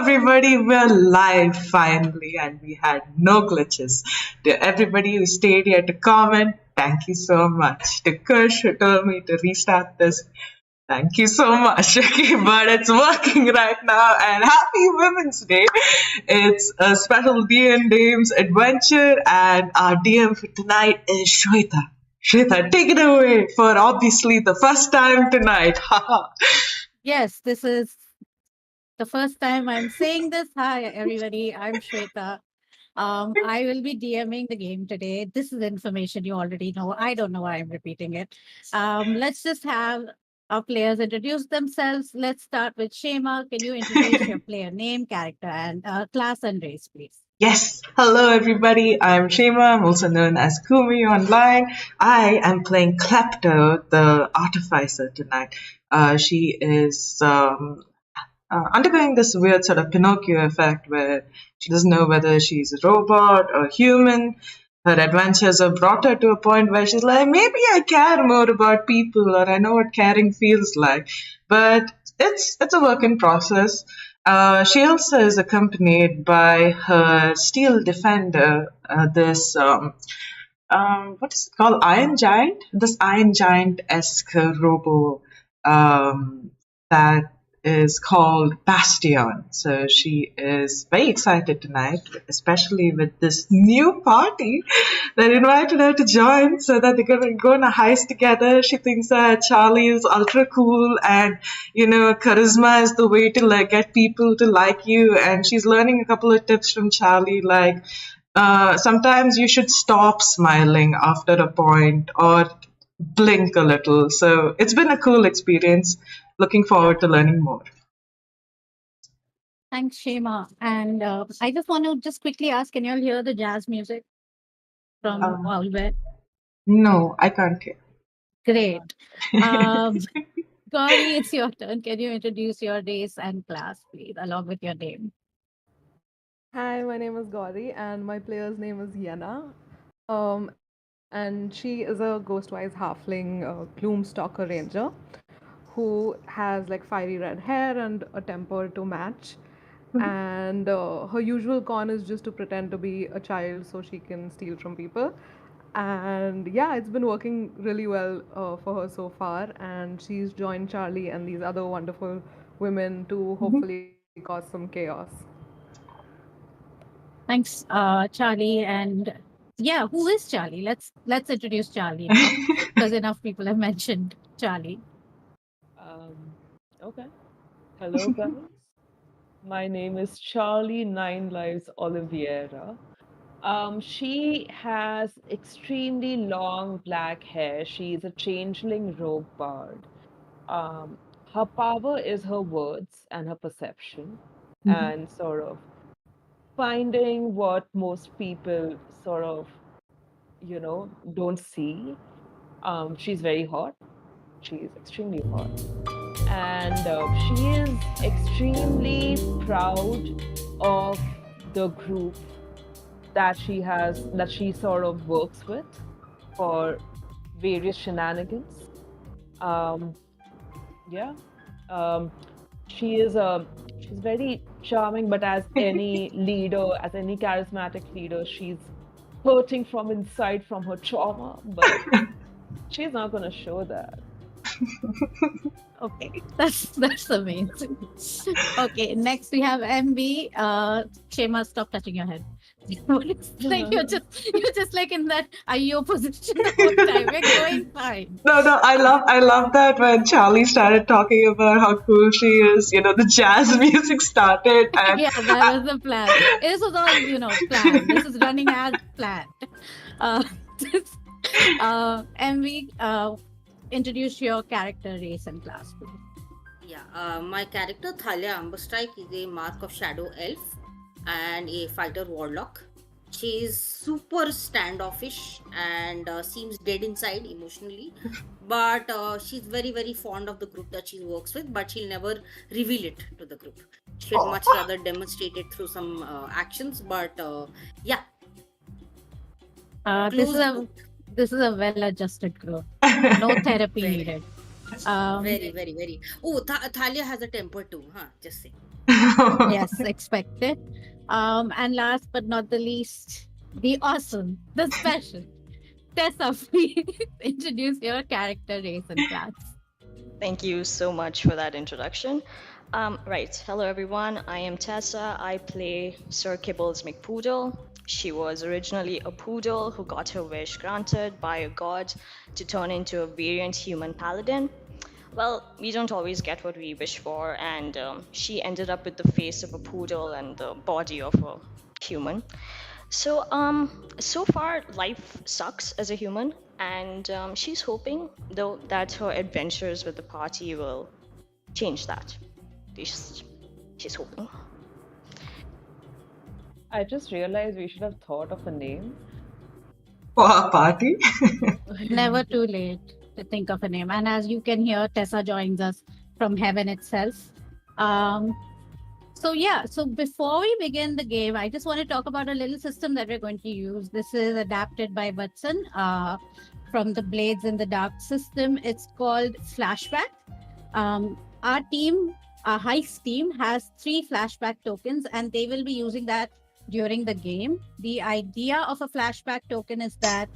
everybody, we're live finally, and we had no glitches. To everybody who stayed here to comment, thank you so much. To Kush who told me to restart this, thank you so much. Okay, but it's working right now, and happy Women's Day. It's a special D&Dames adventure, and our DM for tonight is Shweta. Shweta, take it away for obviously the first time tonight. Haha. Yes, this is the first time I'm saying this. Hi, everybody. I'm Shweta. I will be DMing the game today. This is information you already know. I don't know why I'm repeating it. Let's just have our players introduce themselves. Let's start with Shema. Can you introduce your player name, character, and class and race, please? Yes, hello everybody. I'm Shema. I'm also known as Kumi online. I am playing Klepto, the Artificer tonight. She is undergoing this weird sort of Pinocchio effect where she doesn't know whether she's a robot or human. Her adventures have brought her to a point where she's like, maybe I care more about people, or I know what caring feels like. But it's a work in process. She also is accompanied by her steel defender, this what is it called? Iron Giant? This Iron Giant-esque robo that is called Bastion. So she is very excited tonight, especially with this new party that invited her to join so that they're going to go on a heist together. She thinks that Charlie is ultra cool and, charisma is the way to get people to like you. And she's learning a couple of tips from Charlie, like sometimes you should stop smiling after a point or blink a little. So it's been a cool experience. Looking forward to learning more. Thanks, Shema. And I just want to just quickly ask, can you all hear the jazz music from Oliviera? No, I can't hear. Great. Gauri, it's your turn. Can you introduce your race and class, please, along with your name? Hi, my name is Gauri, and my player's name is Yenna. And she is a Ghostwise Halfling Gloomstalker Ranger who has like fiery red hair and a temper to match. And her usual con is just to pretend to be a child so she can steal from people. And yeah, it's been working really well for her so far. And she's joined Charlie and these other wonderful women to hopefully cause some chaos. Thanks, Charlie. And yeah, who is Charlie? Let's introduce Charlie now, because enough people have mentioned Charlie. Okay. Hello, guys. My name is Charlie Nine Lives Oliviera. She has extremely long black hair. She's a changeling rogue bard. Her power is her words and her perception, and sort of finding what most people sort of, don't see. She's very hot. She's extremely hot. And she is extremely proud of the group that she sort of works with for various shenanigans. Yeah. She's very charming, but as any leader, as any charismatic leader, she's hurting from inside from her trauma, but she's not going to show that. Okay, that's amazing. Okay, next we have MB. Shema, stop touching your head. Like you're just like in that IO position the whole time. We're going fine. No, I love that when Charlie started talking about how cool she is, the jazz music started. And yeah, that was the plan. This was all, planned. This is running as planned. MV, introduce your character, race, and class, please. Yeah, my character Thalia Umberstrik is a Mark of Shadow Elf and a fighter Warlock. She is super standoffish and seems dead inside emotionally, but she's very, very fond of the group that she works with, but she'll never reveal it to the group. She'd much rather demonstrate it through some actions, but yeah. This is a well-adjusted group. No therapy needed. Very, very, very. Oh, Thalia has a temper too, huh? Just say. Yes, expected. And last but not the least, the awesome, the special. Tessa, please introduce your character, race, and class. Thank you so much for that introduction. Right, hello everyone. I am Tessa. I play Sir Kibbles McPoodle. She was originally a poodle who got her wish granted by a god to turn into a variant human paladin. Well, we don't always get what we wish for, and she ended up with the face of a poodle and the body of a human. So far, life sucks as a human, and she's hoping, though, that her adventures with the party will change that. She's hoping. I just realized we should have thought of a name. For our party. Never too late to think of a name. And as you can hear, Tessa joins us from heaven itself. So before we begin the game, I just want to talk about a little system that we're going to use. This is adapted by Watson from the Blades in the Dark system. It's called Flashback. Our team, our heist team, has 3 flashback tokens, and they will be using that during the game. The idea of a flashback token is that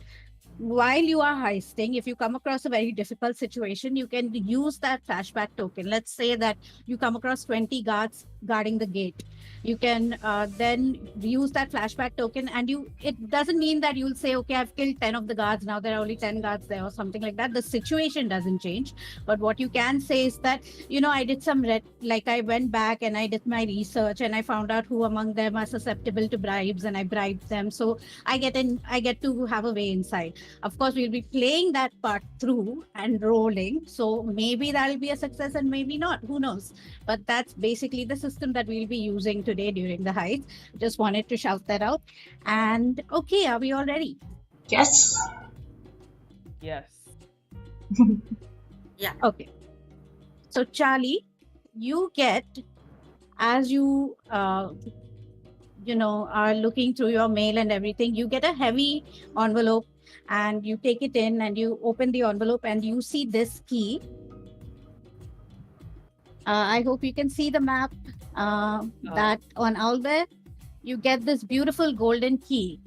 while you are heisting, if you come across a very difficult situation, you can use that flashback token. Let's say that you come across 20 guards guarding the gate. You can then use that flashback token, and it doesn't mean that you'll say, okay, I've killed 10 of the guards, now there are only 10 guards there or something like that. The situation doesn't change. But what you can say is that, I did I went back and I did my research and I found out who among them are susceptible to bribes, and I bribed them. So I get to have a way inside. Of course, we'll be playing that part through and rolling. So maybe that'll be a success and maybe not. Who knows? But that's basically the system that we'll be using today during the heist. Just wanted to shout that out. And okay, are we all ready? Yes. Yes. Yeah. Okay. So Charlie, you get, as you are looking through your mail and everything, you get a heavy envelope and you take it in and you open the envelope and you see this key. I hope you can see the map that on Owlbear. You get this beautiful golden key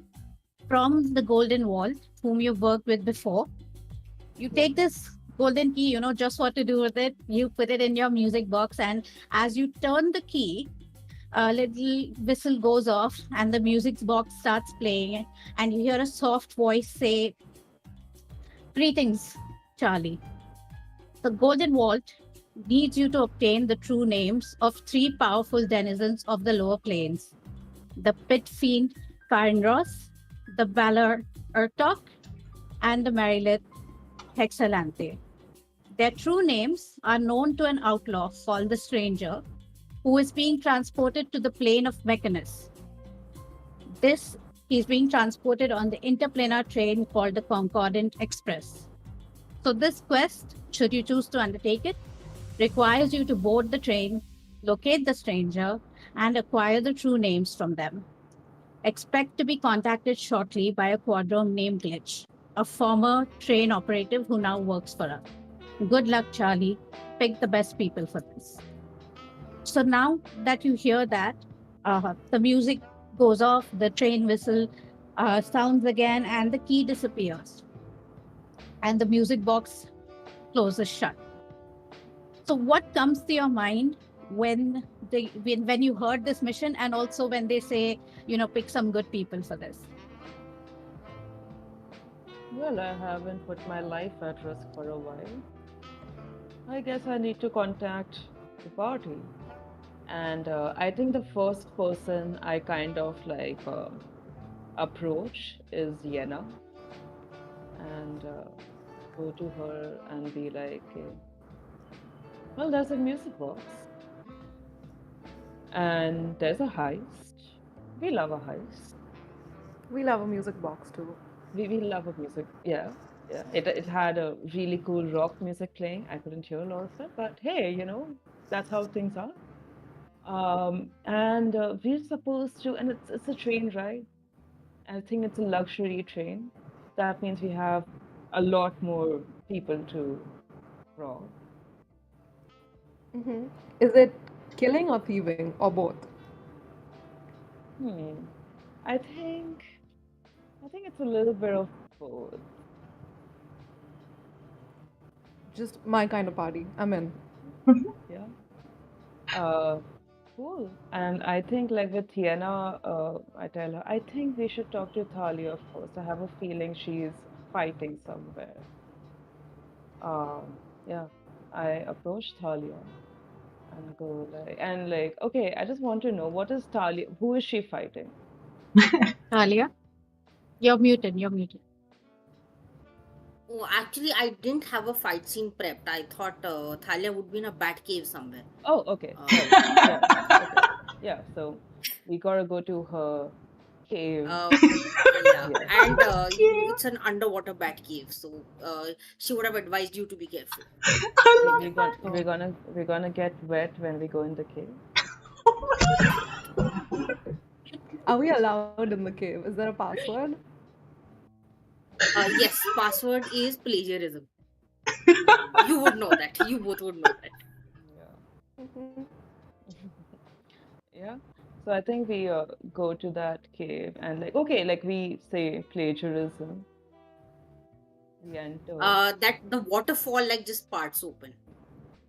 from the Golden Vault, whom you've worked with before. You take this golden key, just what to do with it. You put it in your music box, and as you turn the key, a little whistle goes off and the music box starts playing, and you hear a soft voice say, "Greetings, Charlie. The Golden Vault needs you to obtain the true names of 3 powerful denizens of the lower planes: the Pit Fiend Karinros, the Valor Urtok, and the Marilith Hexalante. Their true names are known to an outlaw called the Stranger, who is being transported to the plane of Mechanus. He's being transported on the interplanar train called the Concordant Express. So this quest, should you choose to undertake it, requires you to board the train, locate the stranger, and acquire the true names from them. Expect to be contacted shortly by a quadrome named Glitch, a former train operative who now works for us. Good luck, Charlie. Pick the best people for this." So now that you hear that, the music goes off, the train whistle sounds again, and the key disappears. And the music box closes shut. So what comes to your mind when you heard this mission, and also when they say, pick some good people for this? Well, I haven't put my life at risk for a while. I guess I need to contact the party. And I think the first person I kind of approach is Yenna. And go to her and be like, well, there's a music box. And there's a heist. We love a heist. We love a music box too. We love a music, yeah. It had a really cool rock music playing. I couldn't hear a lot of it, but hey, that's how things are. And we're supposed to, and it's a train ride. I think it's a luxury train. That means we have a lot more people to rob. Is it Killing or thieving or both? Hmm. I think it's a little bit of both. Just my kind of party. I'm in. Yeah. Uh, cool. And I think like with Yenna, I tell her, I think we should talk to Thalia first. I have a feeling she's fighting somewhere. Yeah. I approach Thalia and I go like, okay, I just want to know what is Thalia? Who is she fighting? Thalia, you're muted. You're muted. Oh, actually, I didn't have a fight scene prepped. I thought Thalia would be in a bat cave somewhere. Oh, okay. Uh, Sorry. Yeah. Okay. Yeah. So we gotta go to her cave. yeah, Yes. and it's an underwater bat cave, so she would have advised you to be careful. I We, love we're that. gonna we're gonna get wet when we go in the cave. Are we allowed in the cave? Is there a password? Yes, password is plagiarism. You would know that. You both would know that. Yeah. Yeah. So I think we go to that cave and like okay, like we say plagiarism. We enter. That the waterfall like just parts open,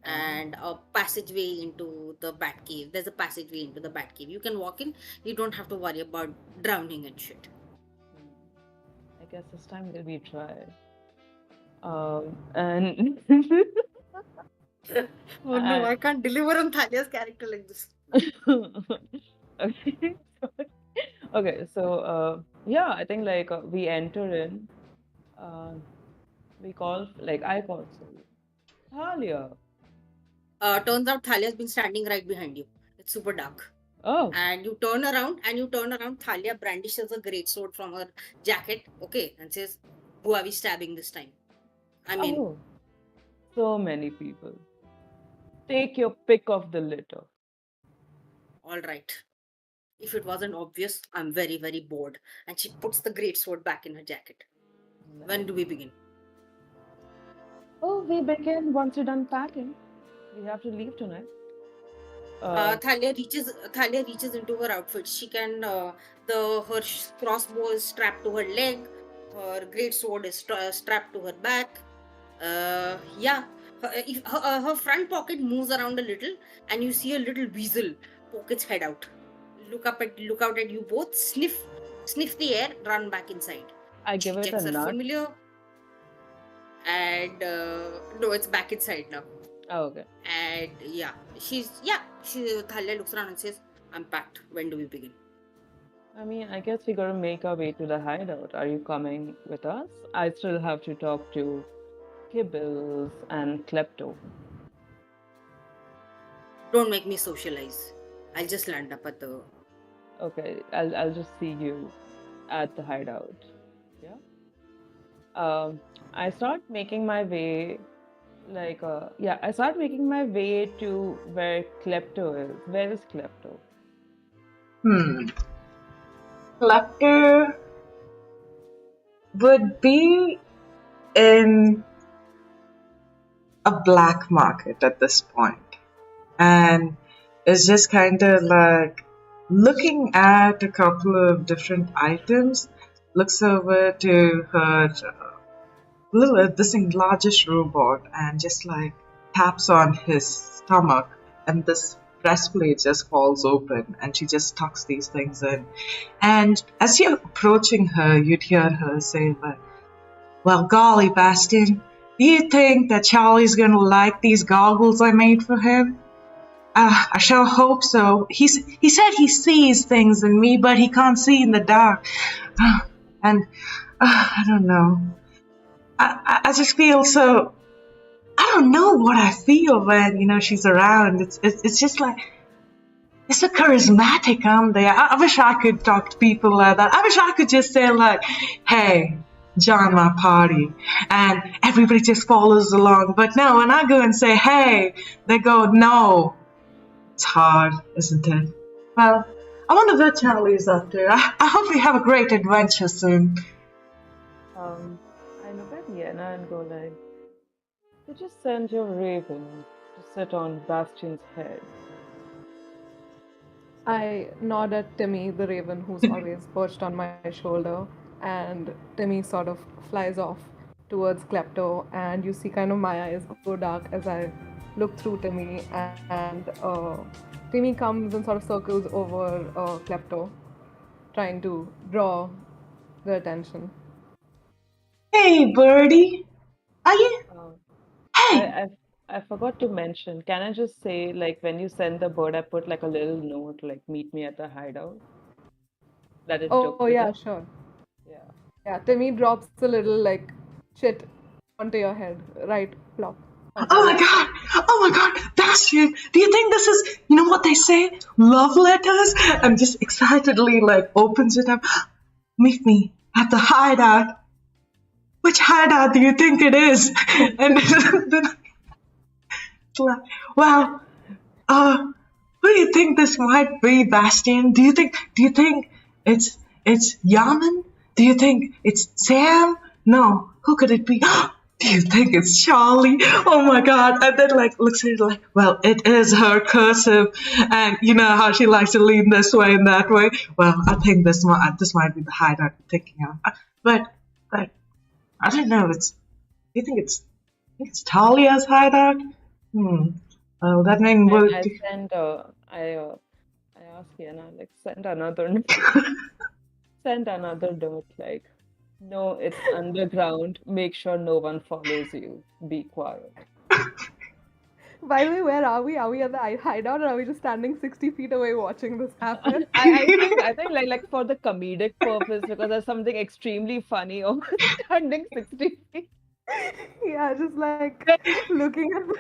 and a passageway into the bat cave. There's a passageway into the bat cave. You can walk in. You don't have to worry about drowning and shit. I guess this time we try. And Oh no, I can't deliver on Thalia's character like this. okay. Okay, so yeah, I think like we enter in. We call like I call Thalia. Turns out Thalia's been standing right behind you. It's super dark. Oh, And you turn around, Thalia brandishes a greatsword from her jacket, okay, and says, "Who are we stabbing this time?" I mean, oh, so many people. Take your pick of the litter. all right. If it wasn't obvious, I'm very, very bored. And she puts the greatsword back in her jacket. When do we begin? Oh, we begin once you're done packing. We have to leave tonight. Thalia reaches into her outfit. She can her crossbow is strapped to her leg. Her great sword is strapped to her back. Yeah, her front pocket moves around a little, and you see a little weasel poke its head out. Look out at you both. Sniff the air. Run back inside. I give She it checks a her nut. familiar, and no, it's back inside now. Oh, okay. And Thalia looks around and says, "I'm packed. When do we begin?" I mean, I guess we gotta make our way to the hideout. Are you coming with us? I still have to talk to Kibbles and Klepto. Don't make me socialize. I'll just land up at the. Okay, I'll just see you at the hideout. Yeah. I start making my way I start making my way to where Klepto is. Where is Klepto? Klepto would be in a black market at this point, and is just kind of like looking at a couple of different items. Looks over to her Lilith, this largest robot, and just like taps on his stomach, and this breastplate just falls open, and she just tucks these things in. And as you're approaching her, you'd hear her say, like, "Well, golly, Bastion, do you think that Charlie's gonna like these goggles I made for him? I sure hope so. He said he sees things in me, but he can't see in the dark. And I don't know. I just feel so. I don't know what I feel when she's around. It's just like it's so charismatic, aren't they? I wish I could talk to people like that. I wish I could just say like, "Hey, join my party," and everybody just follows along. But no, when I go and say, "Hey," they go, "No." It's hard, isn't it? Well, I wonder what Charlie's up to. I hope we have a great adventure soon. I look at Yenna and go like, "You just send your raven to sit on Bastion's head. I nod at Timmy, the raven, who's always perched on my shoulder, and Timmy sort of flies off towards Klepto, and you see kind of my eyes go dark as I look through Timmy, and Timmy comes and sort of circles over Klepto, trying to draw the attention. Hey, birdie. Are you? Um, Hey! I forgot to mention, can I just say, like, when you send the bird, I put like a little note, like, meet me at the hideout. That it Oh, took with yeah, it. sure. Yeah. Yeah, Timmy drops a little like shit onto your head, right? Plop. Onto Oh your my head. god! Oh my god! Bastion! Do you think this is, you know what they say? Love letters? And just excitedly like opens it up. Meet me at the hideout. Which hideout do you think it is? And then it's like, well, who do you think this might be, Bastion? Do you think it's Yaman? Do you think it's Sam? No, who could it be? Do you think it's Charlie? Oh my god. And then like looks at it like, well, it is her cursive, and you know how she likes to lean this way and that way. Well, I think this might be the hideout I'm thinking of. But I don't know, do you think it's Talia's hideout? Oh, that name And would. I send I asked Yenna, like, send another note, like, no, it's underground. Make sure no one follows you. Be quiet. By the way, where are we? Are we at the hideout, or are we just standing 60 feet away watching this happen? I think like for the comedic purpose, because there's something extremely funny over standing 60 feet. Yeah, just like looking at this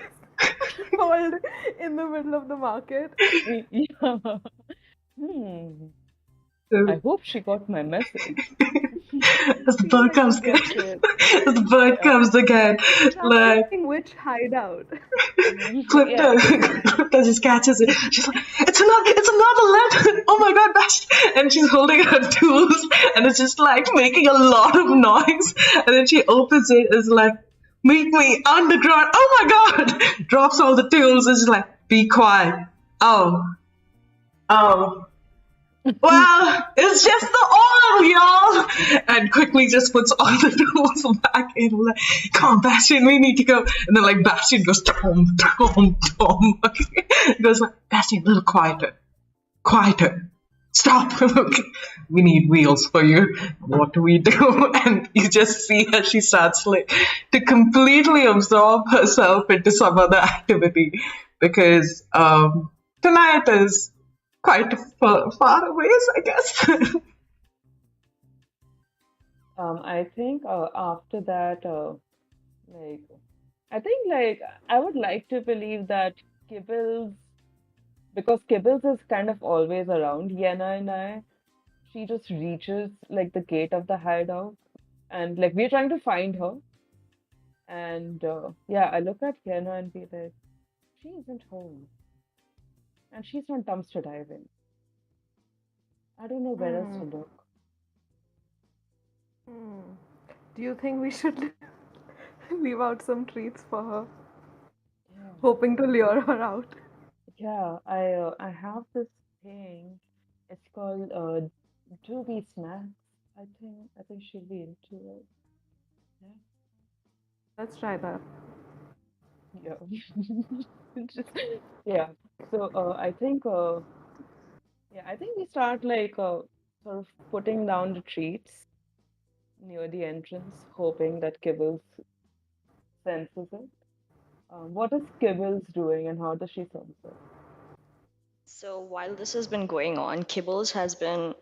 fold in the middle of the market. Yeah. I hope she got my message. As the Feels bird like comes she again. gets it. As the bird Yeah. comes again. Like Asking which hideout. Klepto, Yeah. Klepto just catches it. She's like, it's another letter. Oh my god, Bash. And she's holding her tools and it's just like making a lot of noise. And then she opens it, it's like, meet me underground. Oh my god. Drops all the tools and she's like, be quiet. Oh. Well, it's just the oil, y'all! And quickly just puts all the tools back in. Like, come on, Bastion, we need to go. And then, like, Bastion goes, tom, tom, tom. Goes like, Bastion, a little quieter. Quieter. Stop. We need wheels for you. What do we do? And you just see her, she starts, like, to completely absorb herself into some other activity. Because, tonight is quite far away, I guess. I think after that, like, I think like I would like to believe that Kibbles, because Kibbles is kind of always around Yenna and I, she just reaches like the gate of the hideout, and like we're trying to find her, and yeah, I look at Yenna and be like, she isn't home, and she's not dumpster diving. I don't know where else to look. Do you think we should leave out some treats for her, Yeah. hoping to lure her out? Yeah, I have this thing. It's called Doobie Snacks. I think she'll be into it. Yeah. Let's try that. Yeah. Just, yeah. So I think we start like sort of putting down the treats near the entrance, hoping that Kibbles senses it. What is Kibbles doing and how does she sense it? So while this has been going on, Kibbles has been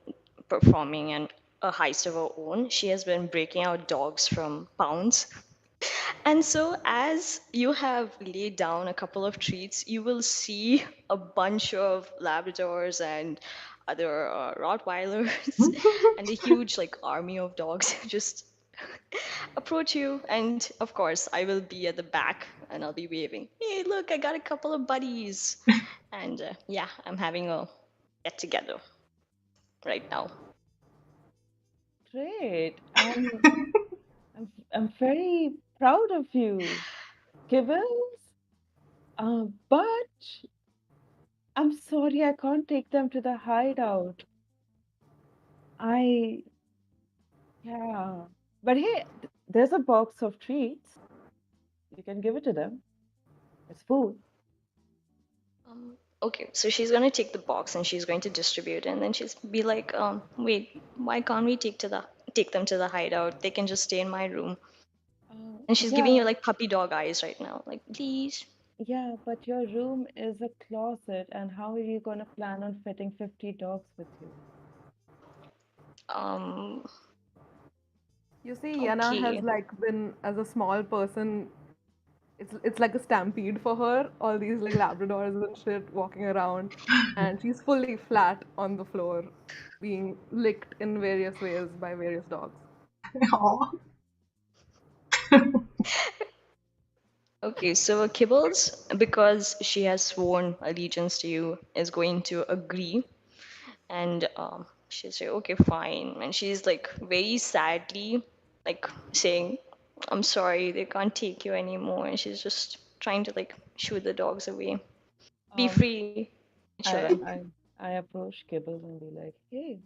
performing a heist of her own. She has been breaking out dogs from pounds. And so, as you have laid down a couple of treats, you will see a bunch of Labradors and other Rottweilers and a huge like army of dogs just approach you. And of course, I will be at the back and I'll be waving. Hey, look, I got a couple of buddies. And yeah, I'm having a get together right now. Great. I'm very proud of you, Kibbles. But I'm sorry, I can't take them to the hideout. I, yeah. But hey, there's a box of treats. You can give it to them. It's food. Okay, so she's gonna take the box and she's going to distribute it, and then she's be like, wait, why can't we take them to the hideout? They can just stay in my room. And she's giving you Yeah, like puppy dog eyes right now, like please. yeah, but your room is a closet, and how are you gonna plan on fitting 50 dogs with you? Um, You see, Yenna has okay. like been as a small person. It's like a stampede for her. All these like Labradors and shit walking around, and she's fully flat on the floor, being licked in various ways by various dogs. Aw. Okay, so Kibbles, because she has sworn allegiance to you, is going to agree, and she'll say, okay, fine. And she's like very sadly, like saying, I'm sorry, they can't take you anymore. And she's just trying to like shoo the dogs away. Be Um, free, I, children. I, I approach Kibbles and be like, hey,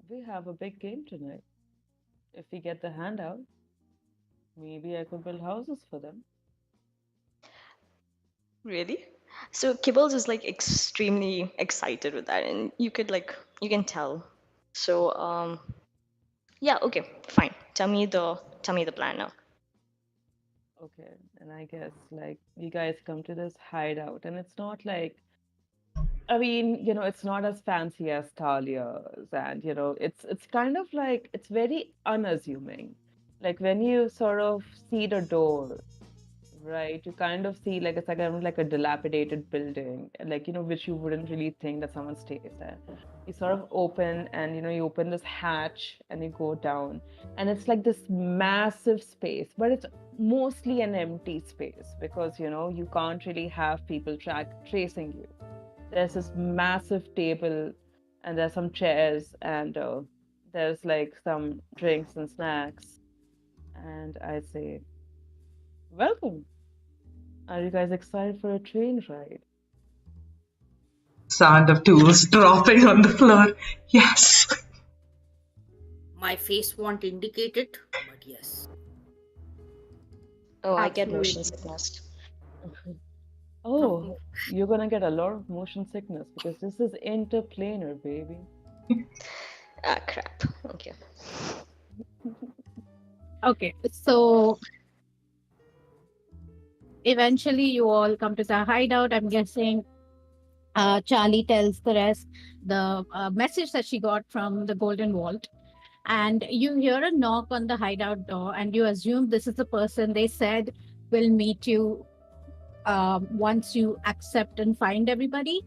we have a big game tonight. If we get the handout, maybe I could build houses for them. Really? So Kibbles is like extremely excited with that, and you can tell. So yeah, okay, fine. Tell me the plan now. Okay, and I guess like you guys come to this hideout, and it's not like, I mean, it's not as fancy as Thalia's, and it's kind of like it's very unassuming. Like when you sort of see the door, right? You kind of see like it's like kind of like a dilapidated building, like which you wouldn't really think that someone stays there. You sort of open and you open this hatch and you go down, and it's like this massive space, but it's mostly an empty space because you can't really have people tracing you. There's this massive table, and there's some chairs, and there's like some drinks and snacks, and I say, welcome. Are you guys excited for a train ride? Sound of tools dropping on the floor. Yes. My face won't indicate it, but yes. Oh, I get motion Absolutely. sickness. Oh, you're gonna get a lot of motion sickness because this is interplanar, baby. Ah, crap. Okay. Okay, so eventually you all come to the hideout. I'm guessing Charlie tells the rest the message that she got from the Golden Vault. And you hear a knock on the hideout door, and you assume this is the person they said will meet you once you accept and find everybody.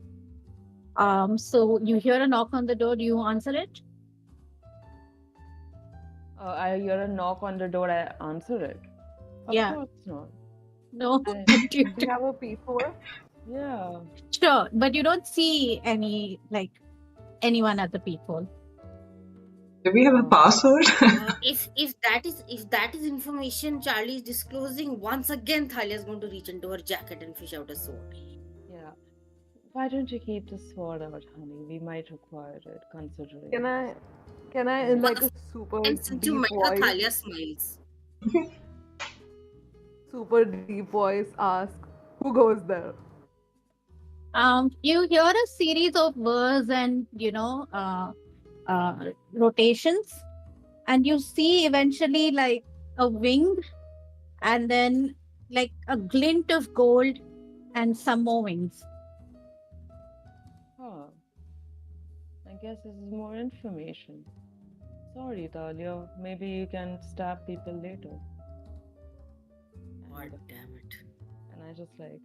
So you hear a knock on the door. Do you answer it? I hear a knock on the door, I answer it. Of Yeah. course not. No. I- But you Do you have a P4? yeah. sure, but you don't see anyone at the peephole. Do we have a Oh. password? If that is information Charlie is disclosing, once again Thalia is going to reach into her jacket and fish out a sword. Yeah. Why don't you keep the sword out, honey? We might require it, considering. Can I in like a super And since you deep met her, voice, Thalia smiles. super deep voice ask, who goes there? You hear a series of whirs and rotations, and you see eventually like a wing, and then like a glint of gold, and some more wings. Huh. I guess this is more information. Sorry, Thalia. Maybe you can stab people later. God And, damn it. and I just like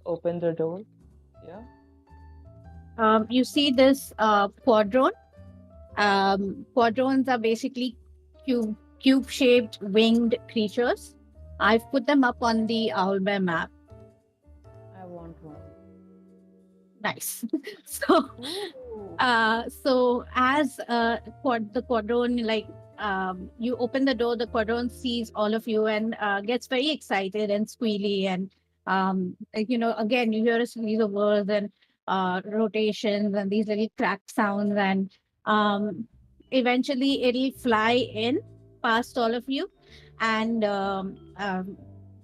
open the door. Yeah. You see this quadrone. Quadrones are basically cube-shaped winged creatures. I've put them up on the Owlbear map. I want one. Nice. So, Ooh. so as the quadrone, like you open the door, the quadrone sees all of you and gets very excited and squealy, and again you hear a series of words, and rotations and these little crack sounds, and eventually it'll fly in past all of you, and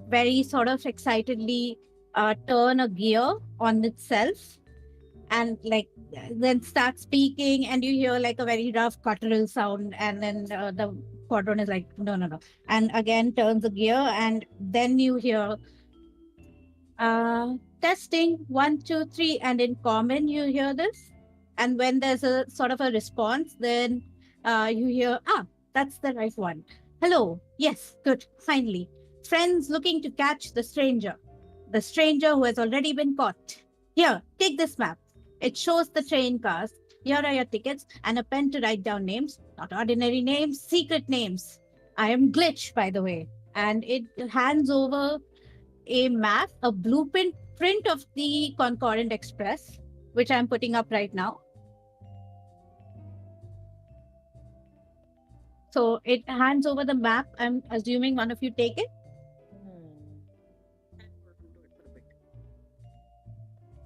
very sort of excitedly turn a gear on itself, and like then start speaking, and you hear like a very rough guttural sound, and then the quadrant is like no no no, and again turns the gear, and then you hear testing 1 2 3, and in common you hear this, and when there's a sort of a response, then you hear that's the right one. Hello, yes, good, finally. Friends looking to catch the stranger who has already been caught. Here, take this map. It shows the train cars. Here are your tickets and a pen to write down names, not ordinary names, secret names. I am Glitch, by the way. And it hands over a map, a blueprint print of the Concordant Express, which I'm putting up right now. So it hands over the map. I'm assuming one of you take it.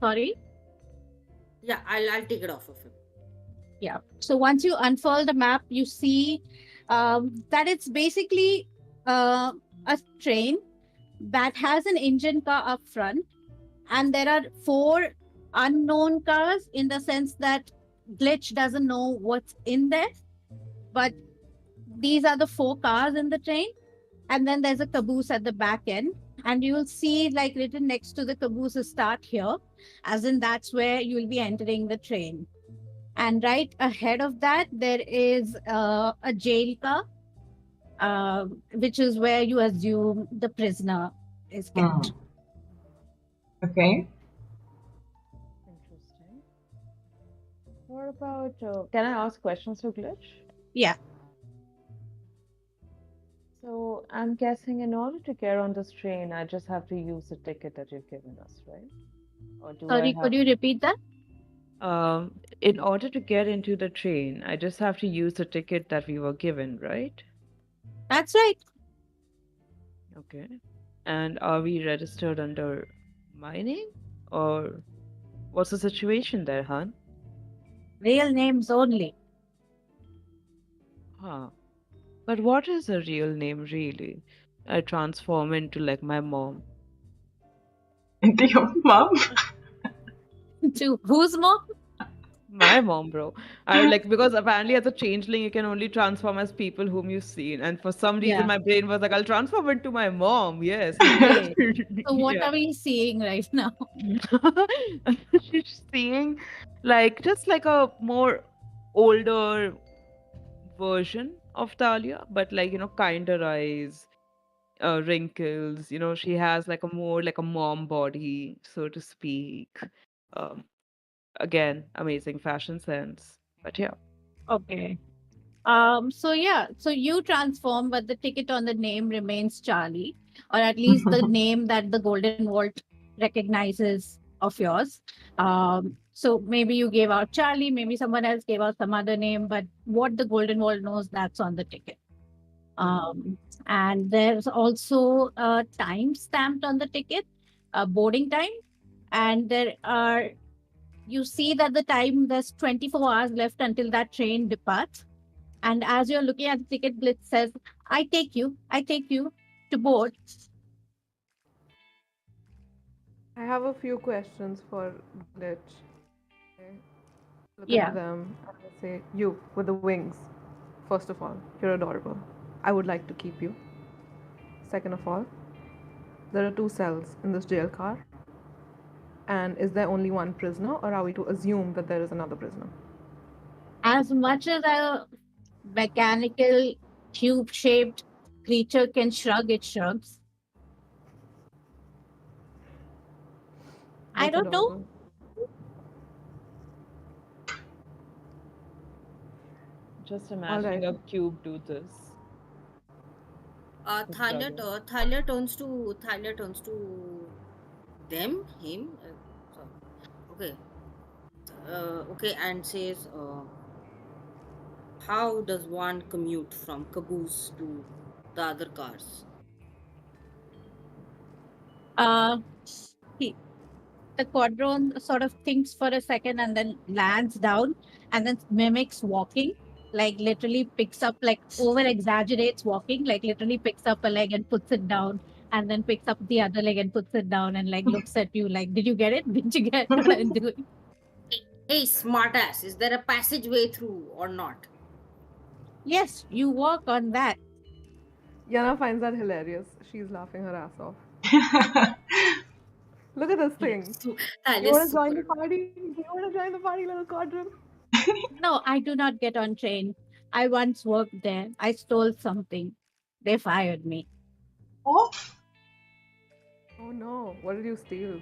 Sorry. Yeah, I'll take it off of him. Yeah. So once you unfurl the map, you see that it's basically a train that has an engine car up front, and there are 4 unknown cars, in the sense that Glitch doesn't know what's in there, but these are the 4 cars in the train, and then there's a caboose at the back end, and you will see like written next to the caboose is start here, as in that's where you will be entering the train. And right ahead of that there is a jail car, which is where you assume the prisoner is kept. Okay. Interesting. What about, can I ask questions for Glitch? Yeah. So I'm guessing in order to get on this train, I just have to use the ticket that you've given us, right? Or do I Sorry, have... could you repeat that? In order to get into the train, I just have to use the ticket that we were given, right? That's right. Okay. And are we registered under my name? Or what's the situation there, hon? Real names only. Huh. But what is a real name, really? I transform into like my mom. Into your mom? To whose mom? My mom, bro. I like, because apparently as a changeling you can only transform as people whom you've seen, and for some reason Yeah. my brain was like, I'll transform into my mom. Yes. Okay. So what Yeah. are we seeing right now? She's seeing like just like a more older version of Thalia, but like, kinder eyes, wrinkles, she has like a more like a mom body, so to speak. Um, Again, amazing fashion sense. But yeah. Okay. So yeah, so you transform, but the ticket on the name remains Charlie, or at least the name that the Golden Vault recognizes of yours. So maybe you gave out Charlie, maybe someone else gave out some other name, but what the Golden Vault knows, that's on the ticket. And there's also a time stamped on the ticket, a boarding time, and you see that the time, there's 24 hours left until that train departs. And as you're looking at the ticket, Blitz says, I take you to board. I have a few questions for Glitch. Okay. Look Yeah. at them and I say, you with the wings. First of all, you're adorable. I would like to keep you. Second of all, there are 2 cells in this jail car. And is there only one prisoner, or are we to assume that there is another prisoner? As much as a mechanical, tube shaped creature can shrug, it shrugs. I That's don't know. adorable. Just imagining a cube do this. Thalia turns to them, him. Okay. Okay, and says, how does one commute from caboose to the other cars? He- the quadron sort of thinks for a second and then lands down and then mimics walking, like literally picks up, like over exaggerates walking, like literally picks up a leg and puts it down and then picks up the other leg and puts it down and like looks at you like, did you get it? Did you get what I'm doing? Hey, smartass, is there a passageway through or not? Yes, you walk on that. Yenna finds that hilarious. She's laughing her ass off. Look at this thing. You Thalia's want to join the super. party? You want to join the party, little quadrant? No, I do not get on train. I once worked there. I stole something. They fired me. What? Oh no, what did you steal?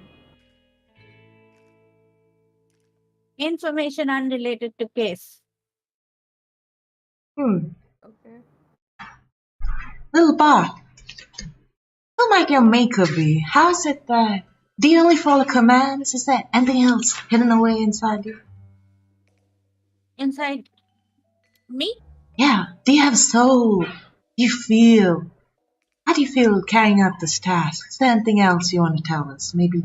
Information unrelated to case. Okay. Little Bart, who might your maker be? How is it that... Do you only follow commands? Is there anything else hidden away inside you? Inside me? Yeah, do you have soul? Do you feel? How do you feel carrying out this task? Is there anything else you want to tell us? Maybe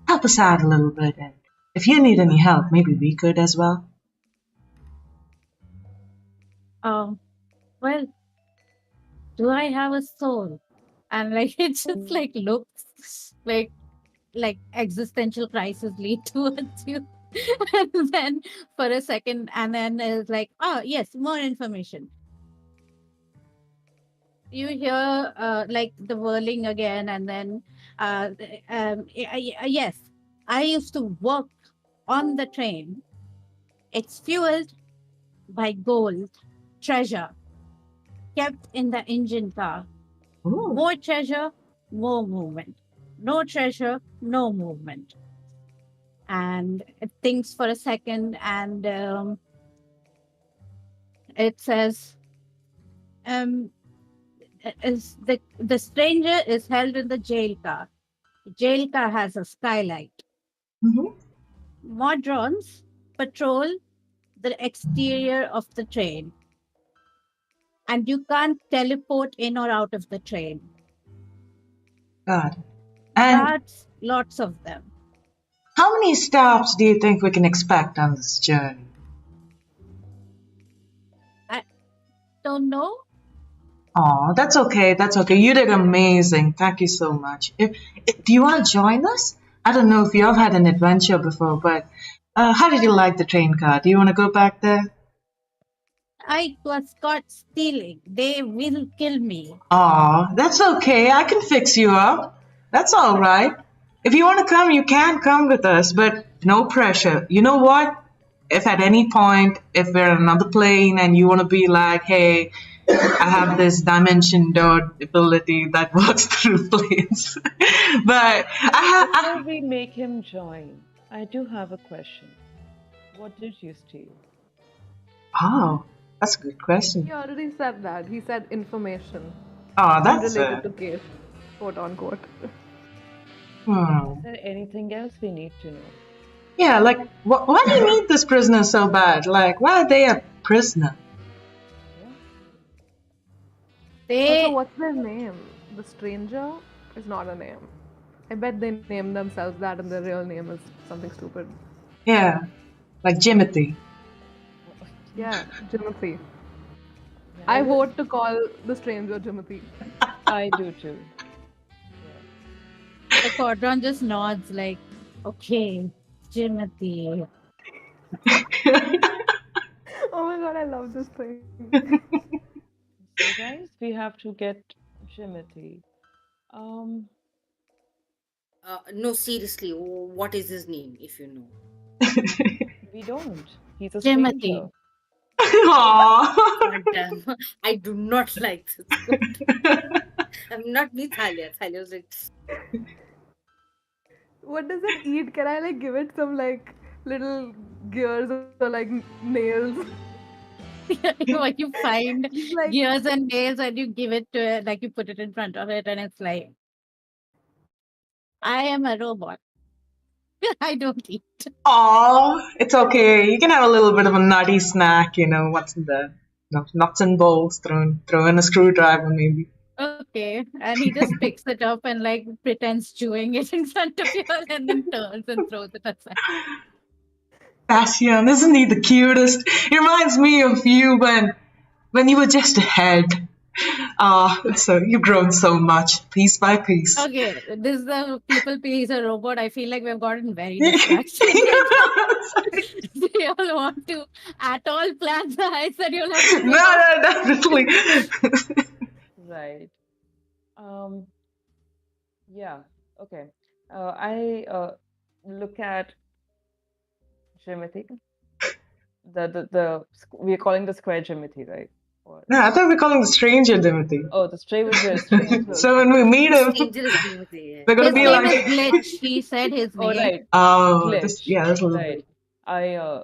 help us out a little bit, and if you need any help, maybe we could as well. Well, do I have a soul? And like it just like looks like existential crisis lead towards you. And then for a second, and then it's like, oh yes, more information. You hear like the whirling again, and then yes, I used to work on the train. It's fueled by gold, treasure, kept in the engine car. Ooh. More treasure, more movement. No treasure, no movement. And it thinks for a second, and it says, is the stranger is held in the jail car. The jail car has a skylight. Modrons patrol the exterior of the train, and you can't teleport in or out of the train. Got it. And Guards, lots of them. how many stops do you think we can expect on this journey? Don't know. Oh, that's okay. That's okay. You did amazing. Thank you so much. Do you want to join us? I don't know if you've had an adventure before, but how did you like the train car? Do you want to go back there? I was caught stealing. They will kill me. Oh, that's okay. I can fix you up. That's all right. If you want to come, you can come with us, but no pressure. You know what? If at any point, if we're on another plane and you want to be like, hey, I have this dimension door ability that works through planes. But Before we make him join, I do have a question. What did you steal? Oh, that's a good question. He already said that. He said information. Oh, that's Related to case, quote unquote. Is there anything else we need to know? Yeah, like, why do you need this prisoner so bad? Like, why are they a prisoner? Also, what's their name? The stranger is not a name. I bet they name themselves that and their real name is something stupid. Yeah, like Jimothy. Yeah, Jimothy. I vote to call the stranger Jimothy. I do too. The quadrant just nods like, okay, Jimothy. Oh my god, I love this thing. So guys, we have to get Jimothy. No, seriously, what is his name, if you know? We don't. He's a Jimothy. stranger. Aww. God damn, I do not like this. I'm not me, Thalia. Thalia was like, What does it eat? Can I like give it some like little gears or like nails? Like you find Like- gears and nails and you give it to it, like you put it in front of it, and it's like, I am a robot. I don't eat. Aw, it's okay. You can have a little bit of a nutty snack, you know, what's in there? Nuts and bolts, throw in a screwdriver maybe. Okay. And he just picks it up and like pretends chewing it in front of you and then turns and throws it aside. Bastion, isn't he the cutest? He reminds me of you when you were just a head. So you've grown so much, piece by piece. Okay, this is the people he's a robot. I feel like we've gotten very distracted right now. Do you all want to at all plan the heights that you'll have to No, definitely. Right. Yeah. Okay. I look at Jimothy. We're calling the square Jimothy, right? Or No, I thought we were calling the stranger Timothy. oh, the stranger. So when we meet him, Stranger is Timothy. we're gonna His be name like, is Glitch. He said his Oh, name. right. oh, Glitch. that's a little Right. bit. I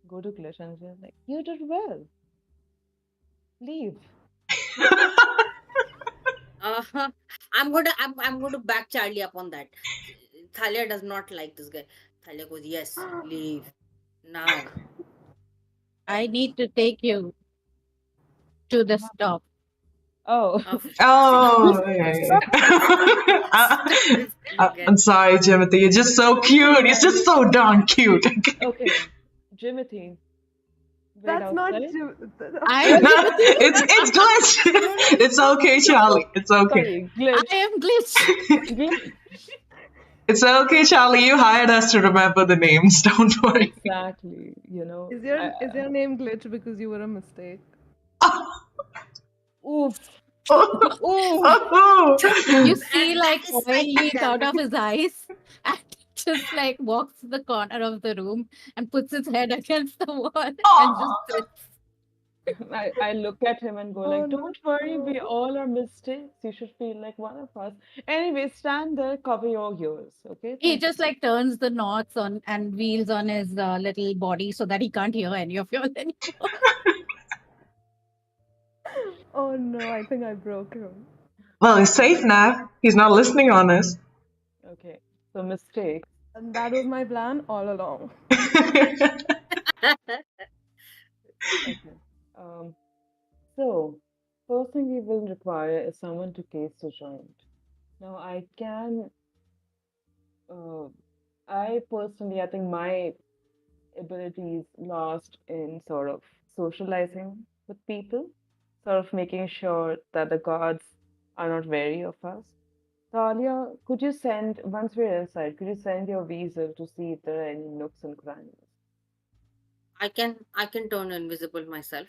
go to Glitch and she's like, "You did well. Leave." I'm going to back Charlie up on that. Thalia does not like this guy. Thalia goes, yes, leave now. I need to take you to the stop. Oh. Oh, yeah. I'm sorry, Timothy. You're just so cute. You're just so darn cute. Okay. Jimothy. Wait That's not outside. I No, it's glitch. It's okay, Charlie. It's okay. Sorry, Glitch. I am Glitch. Glitch. It's okay, Charlie. You hired us to remember the names. Don't worry. Exactly. You know. Is your name Glitch because you were a mistake? Oof. Oh. You see like That is oil slightly leak out of damaging. his eyes and just like walks to the corner of the room and puts his head against the wall and just sits. I look at him and go like, Oh, no. "Don't worry, we all are mistakes. You should feel like one of us." Anyway, stand there, cover your ears, okay? He Thank you. just like turns the knots on and wheels on his little body so that he can't hear any of yours anymore. Oh no, I think I broke him. Well, he's safe now. He's not listening on us. Okay, so mistakes. And that was my plan all along. Okay. So first thing we will require is someone to case the joint. Now I can, I personally, I think my abilities last in sort of socializing with people, sort of making sure that the gods are not wary of us. Thalia, could you send, once we're inside, could you send your weasel to see if there are any nooks and crannies? I can turn invisible myself,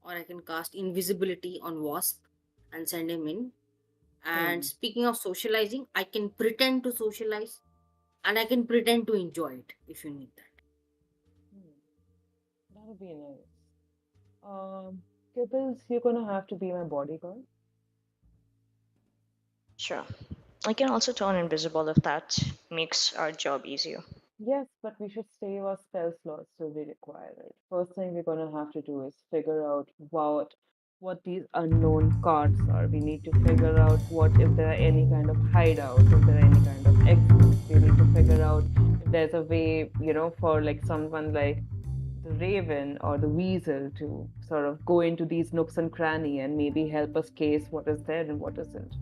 or I can cast invisibility on Wasp and send him in. And speaking of socializing, I can pretend to socialize, and I can pretend to enjoy it if you need that. That would be nice. Kibbles, you're gonna have to be my bodyguard. Sure. I can also turn invisible if that makes our job easier. Yes, but we should save our spell slots till we require it. First thing we're gonna have to do is figure out what these unknown cards are. We need to figure out what if there are any kind of hideouts, if there are any kind of exits. We need to figure out if there's a way, for like someone like the Raven or the Weasel to sort of go into these nooks and cranny and maybe help us case what is there and what isn't.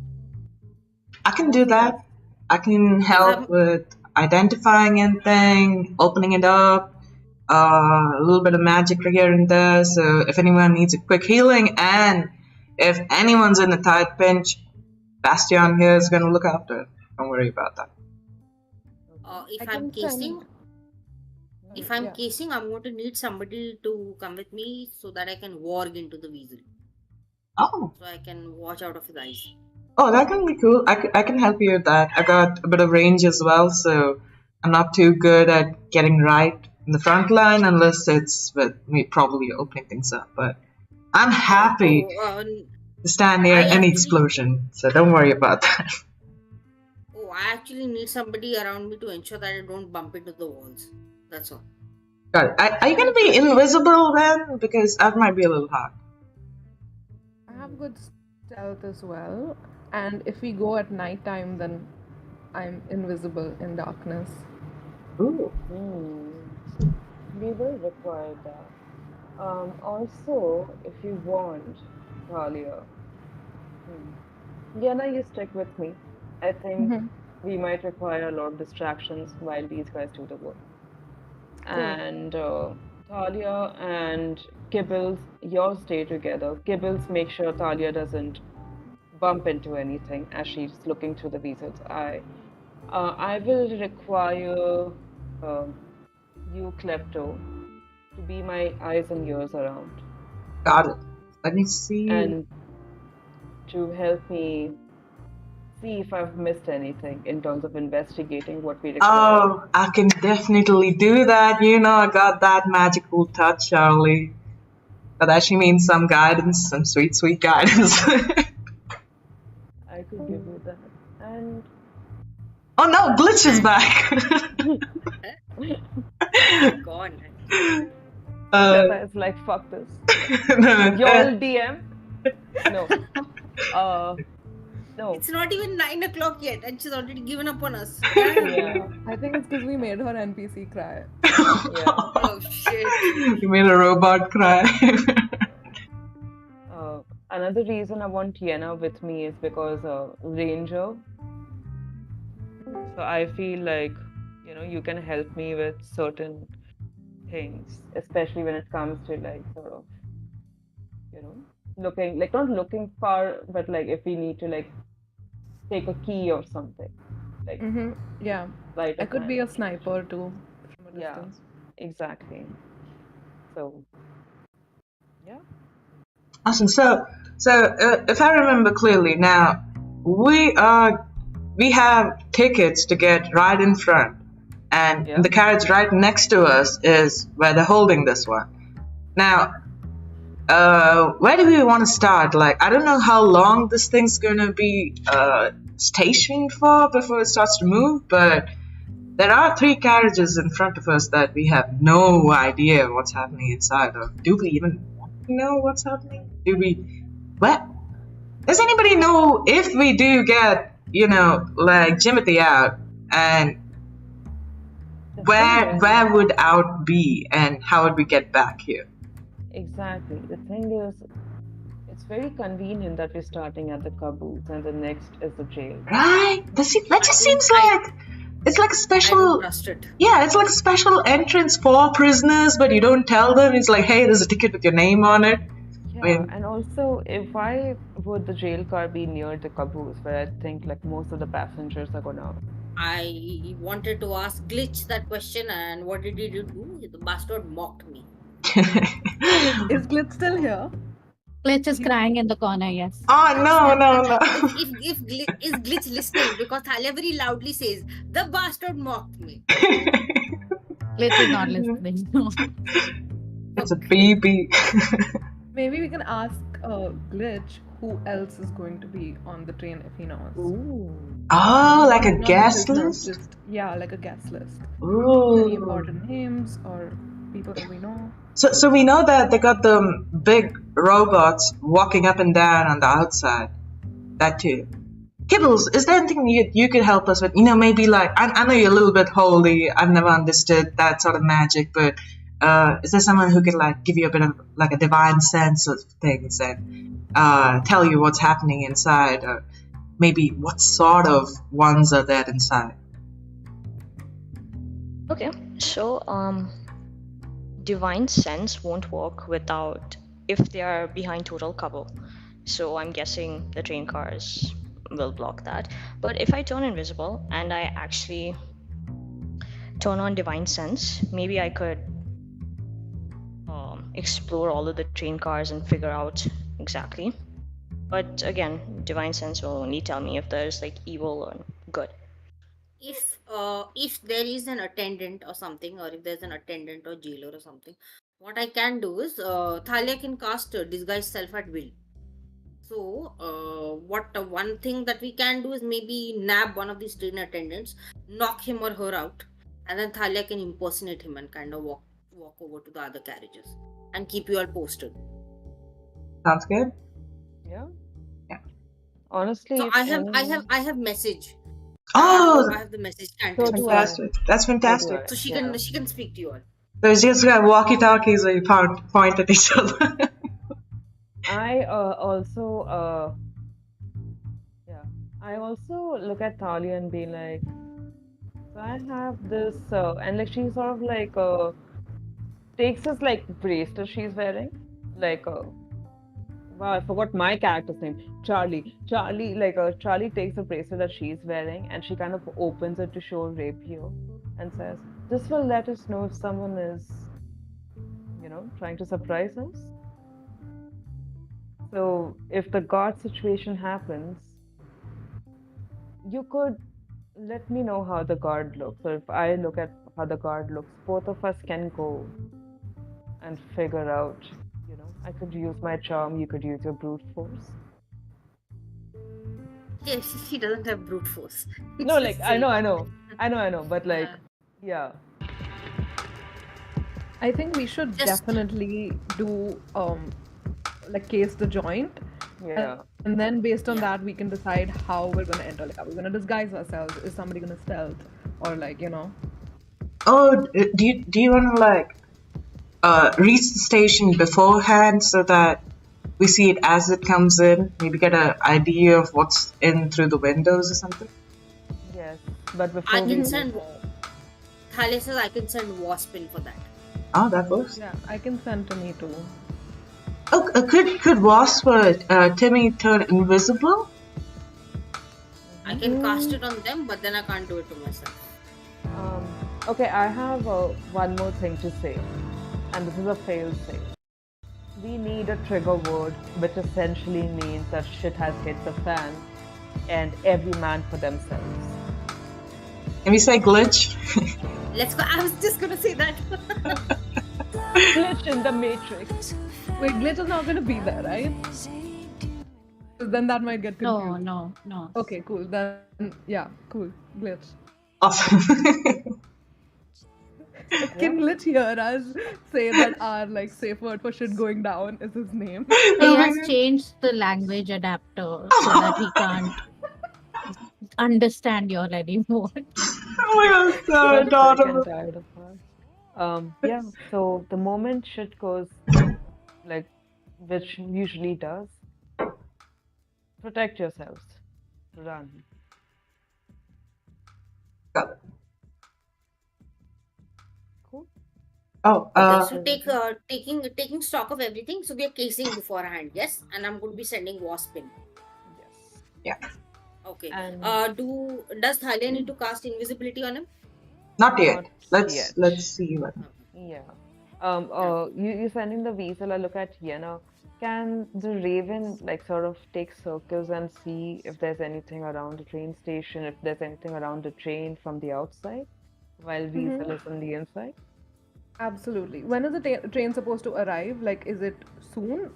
I can do that. I can help with identifying anything, opening it up, a little bit of magic here and there. So if anyone needs a quick healing, and if anyone's in a tight pinch, Bastion here is going to look after it. Don't worry about that. If I I'm can casing, Yeah. I'm going to need somebody to come with me so that I can warg into the weasel, Oh, so I can watch out of his eyes. oh, that can be cool. I can help you with that. I got a bit of range as well, so I'm not too good at getting right in the front line unless it's with me probably opening things up. But I'm happy to stand near any explosion, so don't worry about that. Oh, I actually need somebody around me to ensure that I don't bump into the walls. That's all. Got it. Are you gonna be invisible then? Because that might be a little hard. I have good stealth as well. And if we go at nighttime, then I'm invisible in darkness. Ooh. We will require that. Also, if you want, Thalia, Yenna, you stick with me. I think Mhm. we might require a lot of distractions while these guys do the work. And Thalia and Kibbles, y'all stay together. Kibbles, make sure Thalia doesn't bump into anything as she's looking through the weasel's eye. I will require you, Klepto, to be my eyes and ears around Got it. Let me see. and to help me see if I've missed anything in terms of investigating what we require. Oh, I can definitely do that. You know, I got that magical touch, Charlie. But that she means some guidance, some sweet, sweet guidance. I could give you that. And Oh no, Glitch is back. Gone. Shweta is like, fuck this. Y'all DM? No. No. It's not even 9 o'clock yet, and she's already given up on us. Yeah. I think it's because we made her NPC cry. Yeah. Oh shit. You made a robot cry. Another reason I want Yenna with me is because Ranger. So I feel like, you can help me with certain things, especially when it comes to like sort of, looking, like not looking far, but like if we need to like take a key or something. Like Yeah. light I a could be a candle. sniper too from a Yeah. distance. Exactly. So, yeah. Awesome. So if I remember clearly, now we have tickets to get right in front, and Yeah. the carriage right next to us is where they're holding this one. Now, where do we want to start? Like, I don't know how long this thing's gonna be stationed for before it starts to move, but there are 3 carriages in front of us that we have no idea what's happening inside of. Do we even want to know what's happening? What? Does anybody know if we do get, like Jimothy out, and where would out be, and how would we get back here? Exactly. The thing is, it's very convenient that we're starting at the caboose and the next is the jail. Right? That just seems like it's like a I special. don't trust it. Yeah, it's like a special entrance for prisoners, but you don't tell them. It's like, hey, there's a ticket with your name on it. Yeah, and also, why would the jail car be near the caboose, where I think like most of the passengers are gonna? I wanted to ask Glitch that question, and what did he do? The bastard mocked me. Is Glitch still here? Glitch is crying in the corner, yes. Oh no. If is Glitch listening, because Thalia very loudly says, the bastard mocked me. Glitch is not listening. No. It's a baby. Maybe we can ask Glitch who else is going to be on the train if he knows. Oh, like a Not guest prisoners, list? just like a guest list. Any Ooh. important names or people that we know. So we know that they got the big robots walking up and down on the outside. That too. Kibbles, is there anything you could help us with? Maybe like, I know you're a little bit holy. I've never understood that sort of magic, but is there someone who could like give you a bit of like a divine sense of things and tell you what's happening inside, or maybe what sort of ones are there inside? Okay, so divine sense won't work without if they are behind total cover. So I'm guessing the train cars will block that. But if I turn invisible and I actually turn on divine sense, maybe I could explore all of the train cars and figure out exactly. But again, divine sense will only tell me if there's like evil or good. If there is an attendant or something, or if there's an attendant or jailer or something, what I can do is Thalia can cast disguise self at will. So one thing that we can do is maybe nab one of these train attendants, knock him or her out, and then Thalia can impersonate him and kind of walk over to the other carriages and keep you all posted. Sounds good. Yeah. Yeah. Honestly, So I have message. Oh, I have the message. So do I. fantastic! That's fantastic. So she Yeah. can speak to you all. There's just walkie-talkies where you point at each other. I also I also look at Thalia and be like, so I have this, and like she sort of like takes this like bracelet she's wearing, like wow, I forgot my character's name. Charlie. Charlie takes the bracelet that she's wearing and she kind of opens it to show rapier and says, "This will let us know if someone is, trying to surprise us. So if the guard situation happens, you could let me know how the guard looks. Or if I look at how the guard looks, both of us can go and figure out, I could use my charm, you could use your brute force." Yeah, she doesn't have brute force. No, It's like just I know, silly. but like, Uh, yeah, I think we should Just definitely do like case the joint, yeah. and then based on yeah. that we can decide how we're gonna enter. Like, are we gonna disguise ourselves? Is somebody gonna stealth? Or like, Oh, do you want to like reach the station beforehand so that we see it as it comes in? Maybe get an idea of what's in through the windows or something. Yes, but I before we can do send. that, Thalia says I can send Wasp in for that. Oh, that works. yeah, I can send to me too. Oh, could Wasp Timmy turn invisible? I can cast it on them, but then I can't do it to myself. okay, I have one more thing to say, and this is a fail-safe. We need a trigger word, which essentially means that shit has hit the fan, and every man for themselves. Can we say glitch? Let's go. I was just gonna say that. Glitch in the matrix. Wait, glitch is not gonna be there, right? 'Cause then that might get confused. No. Okay, cool. Then yeah, cool. Glitch. Awesome. Can glitch hear us say that our like safe word for shit going down is his name? He has changed the language adapter so that we can't understand your anymore. Oh my god, so I'm sick and adorable. tired of her. Yeah, so the moment shit goes, like, which usually does, protect yourselves. Run. Got it. Cool. Oh, Okay, so taking stock of everything. So we are casing beforehand, yes, and I'm going to be sending Wasp in. Yes. yeah, Okay. And Does Thalia need to cast invisibility on him? not yet. not yet. Let's see what. Yeah. You sending the weasel. I look at Yenna. Can the raven like sort of take circles and see if there's anything around the train station, if there's anything around the train from the outside, while weasel is on the inside? Absolutely. When is the train supposed to arrive? Like, is it soon?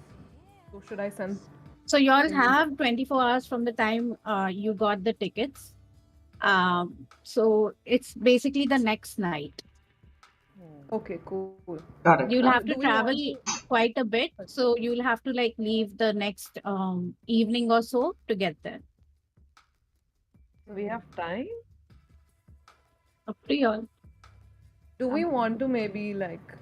So should I send? So y'all have 24 hours from the time you got the tickets. So it's basically the next night. Okay, cool. Got it. You'll have to Do we travel want quite a bit. So you'll have to like leave the next evening or so to get there. So we have time. Up to y'all. Do we want to maybe like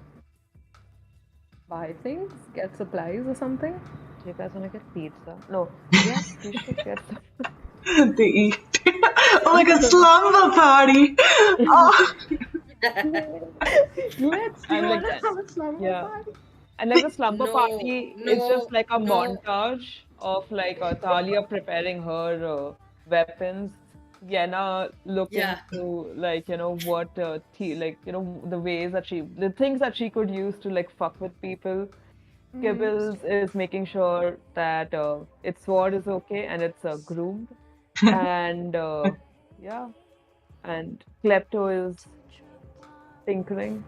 buy things, get supplies or something? Do you guys want to get pizza? No. Yes, we should get some. They eat. Oh my god, slumber party! Oh. Let's do I'm like wanna that. have a slumber Yeah. party? And like the slumber No, party is just like a no. montage of like Thalia preparing her weapons, Yenna looking Yeah. through like what the ways that the things that she could use to like fuck with people. Kibbles is making sure that its sword is okay and it's groomed, and yeah, and Klepto is tinkering.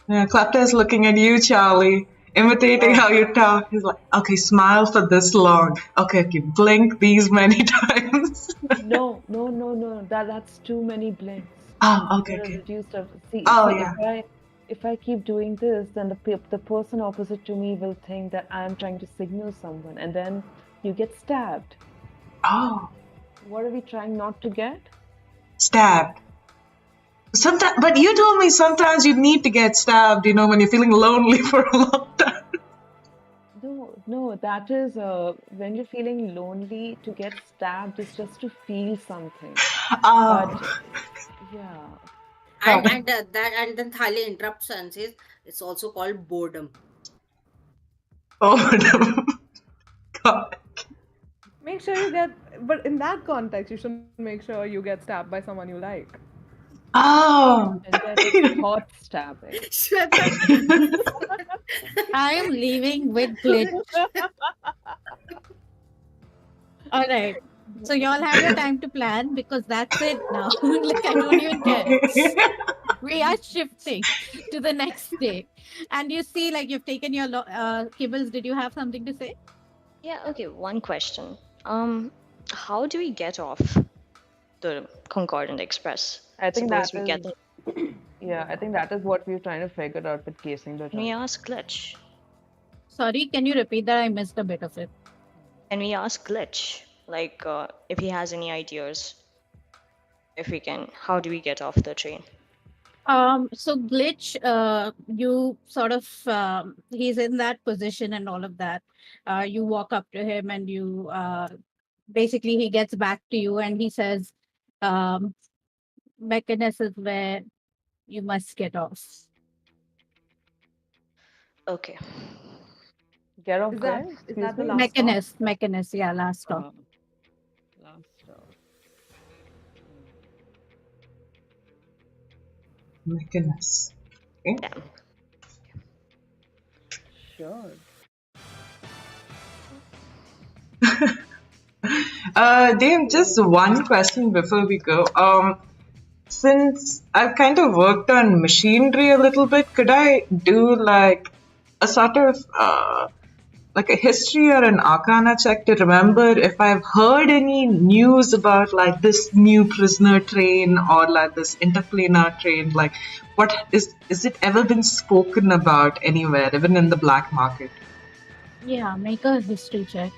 Yeah, Klepto is looking at you, Charlie, imitating how you talk. He's like, okay, smile for this long. Okay, blink these many times. No. That's too many blinks. Oh, okay, Gotta okay. reduce the- See, Oh, see, yeah. if I keep doing this, then the person opposite to me will think that I'm trying to signal someone, and then you get stabbed. Oh, What are we trying not to get? stabbed. Sometimes, but you told me sometimes you need to get stabbed, when you're feeling lonely for a long time. No, No, that is when you're feeling lonely, to get stabbed is just to feel something. Oh, But yeah, got it. And then Thalia interrupts and says it's also called boredom. Oh, no. Got it. Make sure you get, but in that context, you should make sure you get stabbed by someone you like. Oh. and then it's hot stabbing. Shweta. I am leaving with glitch. All right. So y'all have your time to plan because that's it now. Like I don't even care. We are shifting to the next day. And you see, like you've taken your Kibbles. Did you have something to say? Yeah, okay, one question. How do we get off the Concordant Express? I think Suppose that we get is, yeah, I think that is what we're trying to figure out with casing the Can we tunnel. ask Glitch? Sorry, can you repeat that? I missed a bit of it. Can we ask Glitch? Like, if he has any ideas? If we can, how do we get off the train? So glitch, you sort of he's in that position and all of that. You walk up to him and you basically he gets back to you and he says, Mechanus is where you must get off. Okay. Get off Is where? that Excuse the me? last stop? Mechanus, yeah, last stop. Last stop. Mechanus. Okay. Yeah. Sure. Dame, just one question before we go. Since I've kind of worked on machinery a little bit, could I do like a sort of like a history or an arcana check to remember if I've heard any news about like this new prisoner train or like this interplanar train? Like, what is it ever been spoken about anywhere, even in the black market? Yeah, make a history check.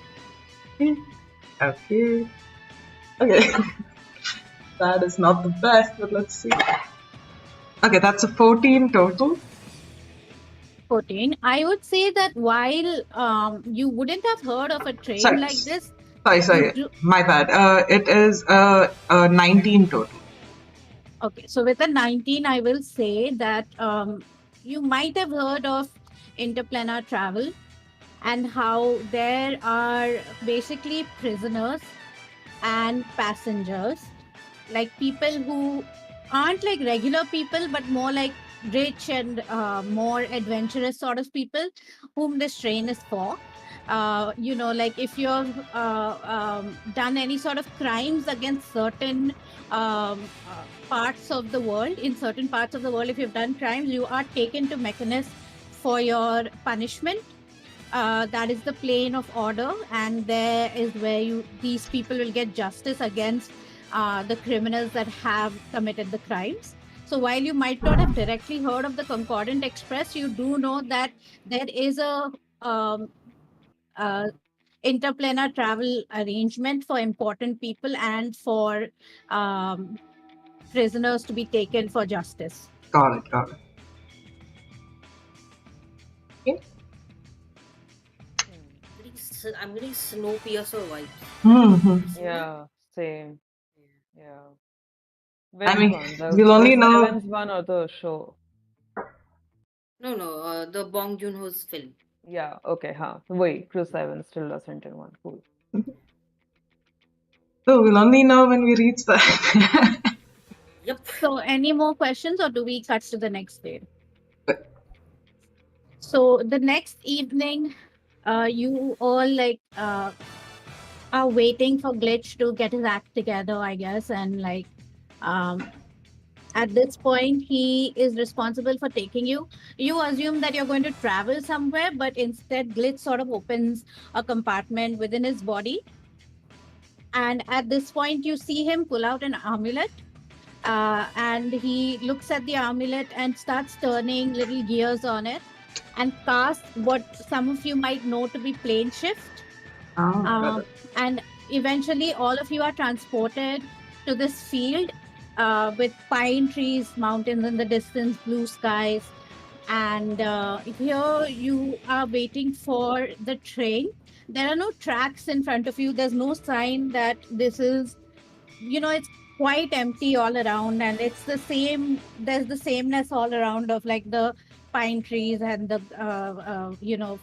Okay. Okay. That is not the best, but let's see. Okay, that's a 14 total. 14. I would say that while you wouldn't have heard of a train Sorry. like this. Sorry, you- my bad. It is 19 total. Okay, so with a 19, I will say that you might have heard of interplanar travel and how there are basically prisoners and passengers, like people who aren't like regular people, but more like rich and more adventurous sort of people whom this train is for. Like if you've done any sort of crimes against certain parts of the world, in certain parts of the world, if you've done crimes, you are taken to Mechanus for your punishment. That is the plane of order, and there is where these people will get justice against the criminals that have committed the crimes. So while you might not have directly heard of the Concordant Express, you do know that there is a interplanar travel arrangement for important people and for prisoners to be taken for justice. Got it. Okay. I'm getting Snowpiercer vibes. Mm-hmm. Yeah, same. Yeah. I mean, Which one? The we'll only Chris know. Evans one or the show? No, the Bong Joon-ho's film. Yeah, okay, huh. Wait, Chris Evans still doesn't in one. Cool. So we'll only know when we reach that. Yep. So any more questions or do we cut to the next day? So the next evening, you all are waiting for Glitch to get his act together, I guess, and at this point he is responsible for taking you. You assume that you're going to travel somewhere, but instead Glitch sort of opens a compartment within his body, and at this point you see him pull out an amulet. And he looks at the amulet and starts turning little gears on it and cast what some of you might know to be plane shift. And eventually all of you are transported to this field with pine trees, mountains in the distance, blue skies. And here you are waiting for the train. There are no tracks in front of you. There's no sign that this is, it's quite empty all around, and it's the same. There's the sameness all around of like the pine trees and the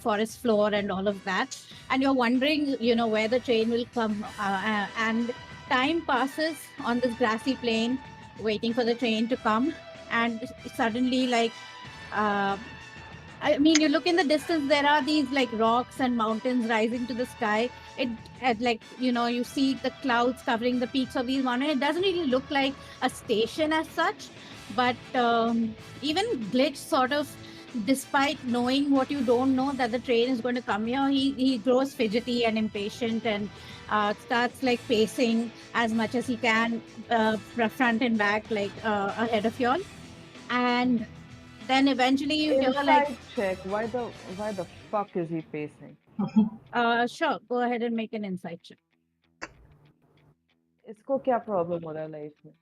forest floor and all of that. And you're wondering, where the train will come. And time passes on this grassy plain, waiting for the train to come. And suddenly, like, uh, I mean, you look in the distance, there are these like rocks and mountains rising to the sky. Like, you see the clouds covering the peaks of these mountains. It doesn't really look like a station as such, but even Glitch sort of, despite knowing what you don't know, that the train is going to come here, he grows fidgety and impatient and starts like pacing as much as he can, front and back, like ahead of y'all. And then eventually you hear like, Inside check. Why the fuck is he pacing? sure, go ahead and make an insight check. इसको क्या problem हो रहा है life में?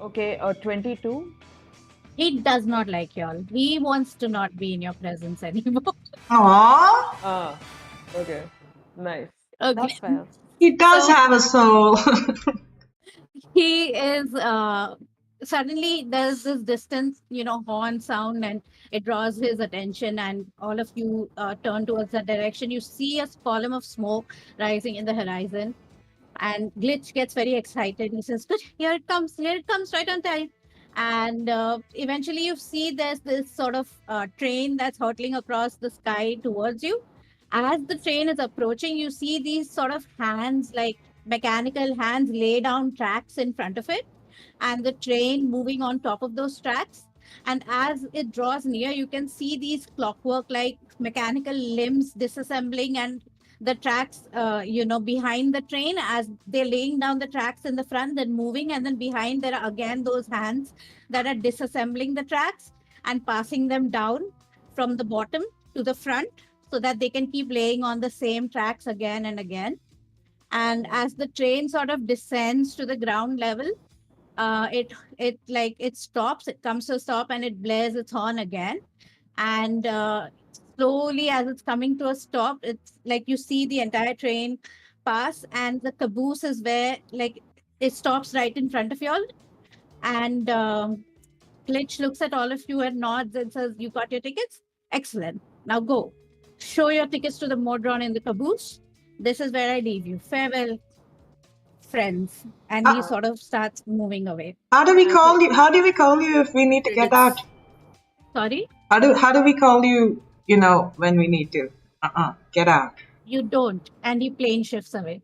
Okay, 22. He does not like y'all. He wants to not be in your presence anymore. Aww, Ah, okay, nice. Okay. That's fair. he does So- have a soul. He is suddenly there's this distant, horn sound, and it draws his attention, and all of you turn towards that direction. You see a column of smoke rising in the horizon, and Glitch gets very excited. He says, "Good, here it comes, right on time." And eventually you see there's this sort of train that's hurtling across the sky towards you. As the train is approaching, you see these sort of hands, like mechanical hands, lay down tracks in front of it, and the train moving on top of those tracks. And as it draws near, you can see these clockwork like mechanical limbs disassembling, and the tracks, behind the train, as they're laying down the tracks in the front, then moving, and then behind there are again those hands that are disassembling the tracks and passing them down from the bottom to the front, so that they can keep laying on the same tracks again and again. And as the train sort of descends to the ground level, it stops, it comes to a stop, and it blares its horn again. And slowly, as it's coming to a stop, it's like you see the entire train pass, and the caboose is where, like, it stops right in front of you all. And Glitch looks at all of you and nods and says, "You got your tickets? Excellent. Now go. Show your tickets to the Modron in the caboose. This is where I leave you. Farewell, friends." And he sort of starts moving away. How do we call you? How do we call you if we need to get out? Sorry? How do we call you? When we need to get out. You don't. And he plane shifts away.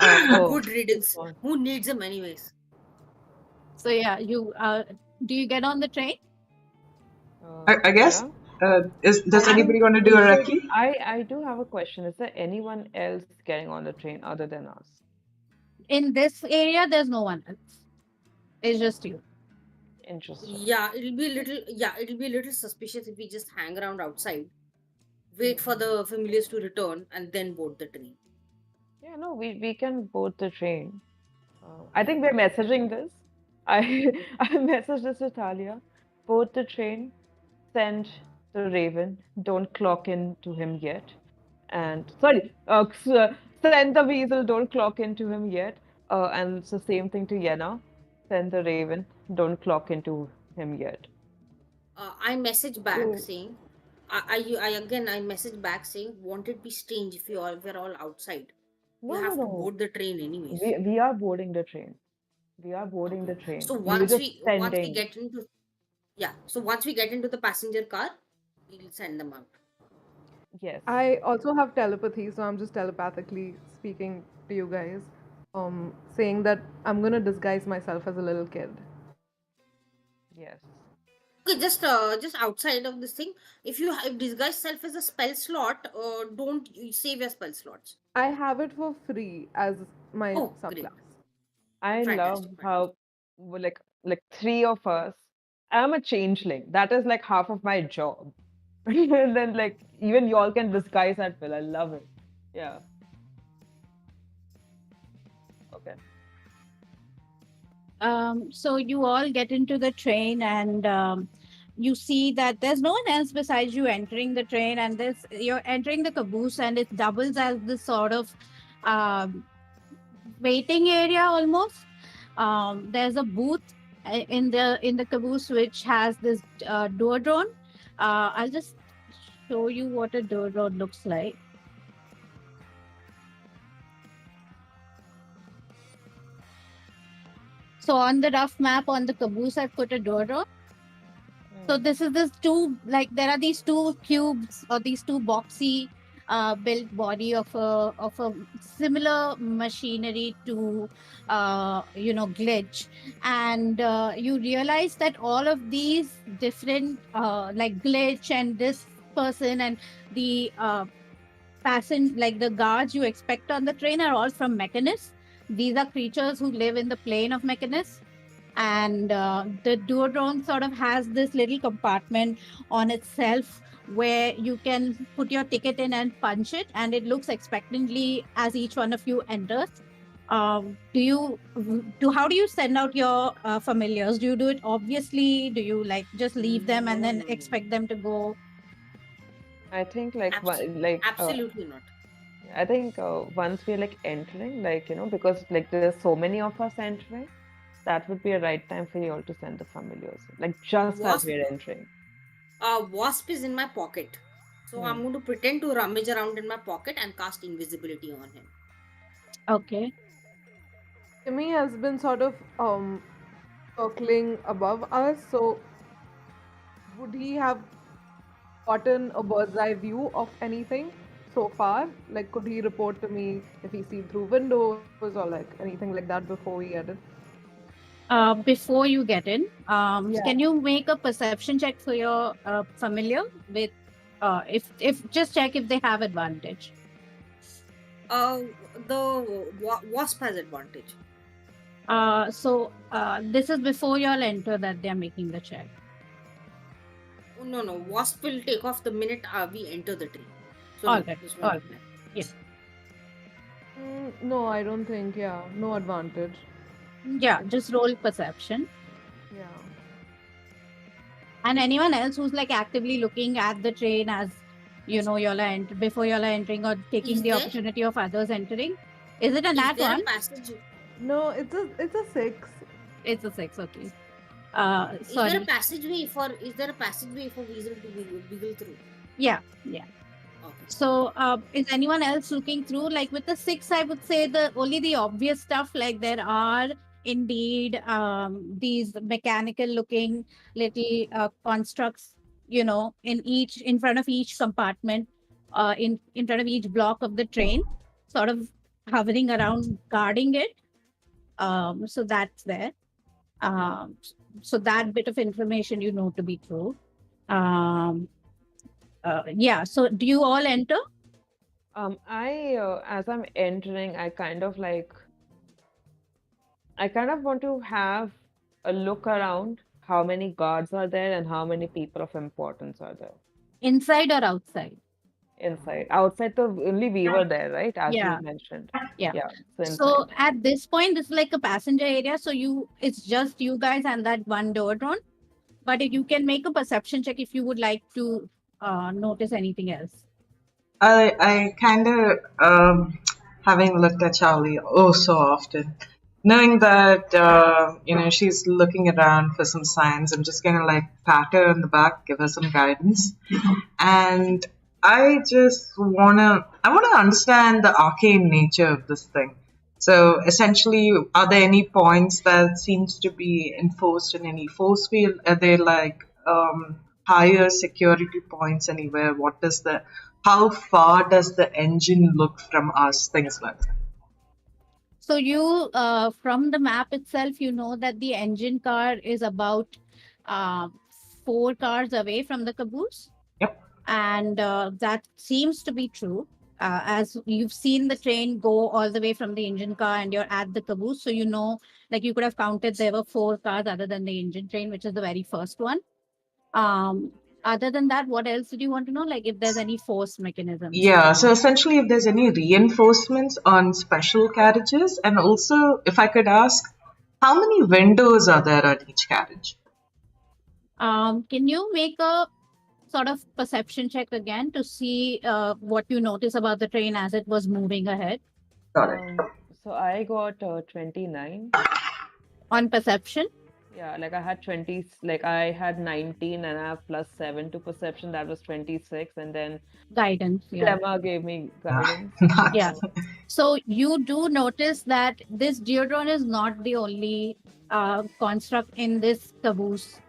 Good riddance. fine. Who needs him anyways? So yeah, do you get on the train? I guess. Yeah. Does anybody want to do a recce? I do have a question. Is there anyone else getting on the train other than us? In this area, there's no one else. It's just you. Interesting. Yeah, it'll be a little suspicious if we just hang around outside, wait for the familiars to return, and then board the train. Yeah, no, we can board the train. I think we're messaging this. I I messaged this to Thalia. Board the train, send the Raven. Don't clock in to him yet. And sorry, send the Weasel. Don't clock into him yet. And it's the same thing to Yenna. Send the Raven. Don't clock into him yet. I message back Oh. saying, I message back saying, won't it be strange if we're all outside? No, You have no, to no. board the train anyways. We are boarding the train. We are boarding the train. So We were once just we sending. get into so once we get into the passenger car, we'll send them out. Yes. I also have telepathy, so I'm just telepathically speaking to you guys, saying that I'm gonna disguise myself as a little kid. Yes. Okay, just outside of this thing, if disguise self as a spell slot, don't you save your spell slots. I have it for free as my Oh, great. subclass. I love Fantastic, how like three of us. I'm a changeling. That is like half of my job. And then like even y'all can disguise at will. I love it. Yeah. Okay. So you all get into the train, and you see that there's no one else besides you entering the train, and this you're entering the caboose, and it doubles as this sort of um, waiting area almost. There's a booth in the caboose which has this door drone. I'll just show you what a door drone looks like. So on the rough map on the caboose, I've put a door drone. So this is this two, like there are these two cubes or these two boxy built body of a similar machinery to glitch, and you realize that all of these different like glitch and this person and the like the guards you expect on the train are all from Mechanus. These are creatures who live in the plane of Mechanus, and the duodrone sort of has this little compartment on itself where you can put your ticket in and punch it, and it looks expectantly as each one of you enters. How do you send out your familiars? Do you do it obviously? Do you like just leave them and then expect them to go? I think Absolutely not. I think once we're like entering, because like there's so many of us entering, that would be a right time for you all to send the familiars, like just as we're entering. Wasp is in my pocket, so I'm going to pretend to rummage around in my pocket and cast invisibility on him. Okay. Timmy has been sort of circling above us, so would he have gotten a bird's eye view of anything so far? Like, could he report to me if he's seen through windows or like anything like that before we get in? Before you get in, can you make a perception check for your familiar with if just check if they have advantage? The wasp has advantage. So this is before you all enter that they are making the check. Oh, no, wasp will take off the minute we enter the tree. So all right. Yes. No, I don't think. Yeah, no advantage. Yeah, just roll perception. Yeah. And anyone else who's like actively looking at the train as y'all are before y'all are entering or taking the opportunity of others entering. Is it a nat one? No, it's a 6. It's a 6. Okay. Sorry. Is there a passageway for Weasel to wiggle through? Yeah. Okay. So is anyone else looking through? Like with the 6, I would say only the obvious stuff, like there are indeed these mechanical looking little constructs, in front of each compartment, in front of each block of the train, sort of hovering around, guarding it. So that's there. So that bit of information to be true. Yeah. So do you all enter? As I'm entering, I kind of want to have a look around how many guards are there and how many people of importance are there. Inside or outside? Inside. Outside, only we were there, right? As you mentioned. Yeah. So at this point, this is like a passenger area. So it's just you guys and that one door drone. But you can make a perception check if you would like to notice anything else. I kind of, having looked at Charlie so often, knowing that, she's looking around for some signs, I'm just going to pat her on the back, give her some guidance. And I want to understand the arcane nature of this thing. So essentially, are there any points that seems to be enforced in any force field? Are there higher security points anywhere? How far does the engine look from us? Things like that. So you, from the map itself, you know that the engine car is about 4 cars away from the caboose. Yep. And that seems to be true. As you've seen the train go all the way from the engine car and you're at the caboose. So you could have counted there were 4 cars other than the engine train, which is the very first one. Other than that, what else did you want to know? Like if there's any force mechanisms? Yeah, so essentially if there's any reinforcements on special carriages, and also if I could ask, How many windows are there on each carriage? Can you make a sort of perception check again to see what you notice about the train as it was moving ahead Got it. So I got 29. on perception? Yeah, like I had 20, like I had 19 and I have +7 to perception. That was 26. And then Guidance, yeah. Emma gave me guidance. Yeah. So you do notice that this geodrone is not the only construct in this caboose.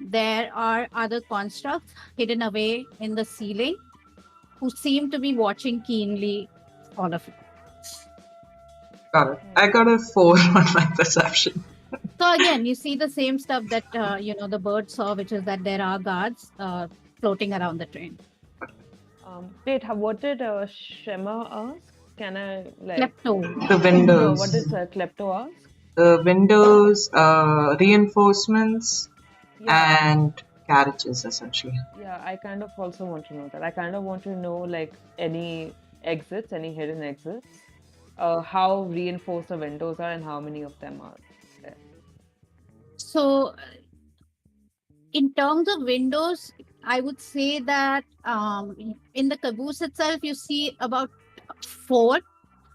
There are other constructs hidden away in the ceiling who seem to be watching keenly all of it. Got it. I got a 4 on my perception. So again, you see the same stuff that the bird saw, which is that there are guards floating around the train. Wait, what did Shema ask? Can I like Klepto. The windows. what does Klepto ask? The windows, reinforcements, Yeah, and carriages, essentially. yeah, I kind of also want to know that. I kind of want to know like any exits, any hidden exits, how reinforced the windows are, and how many of them are there. So in terms of windows, I would say that in the caboose itself, you see about 4,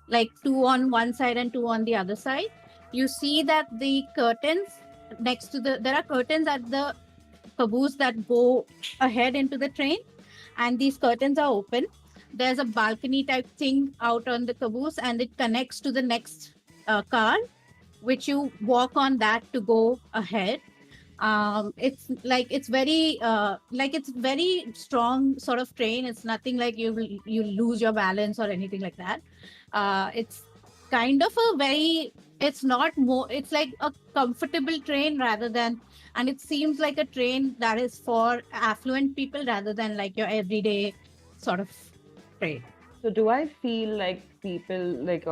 like 2 on one side and 2 on the other side. You see that the curtains next to there are curtains at the caboose that go ahead into the train, and these curtains are open. There's a balcony type thing out on the caboose, and it connects to the next car, which you walk on that to go ahead. It's very strong sort of train. It's nothing like you lose your balance or anything like that. It's kind of it's not more, it's like a comfortable train rather than, and it seems like a train that is for affluent people rather than like your everyday sort of train. So do I feel like people like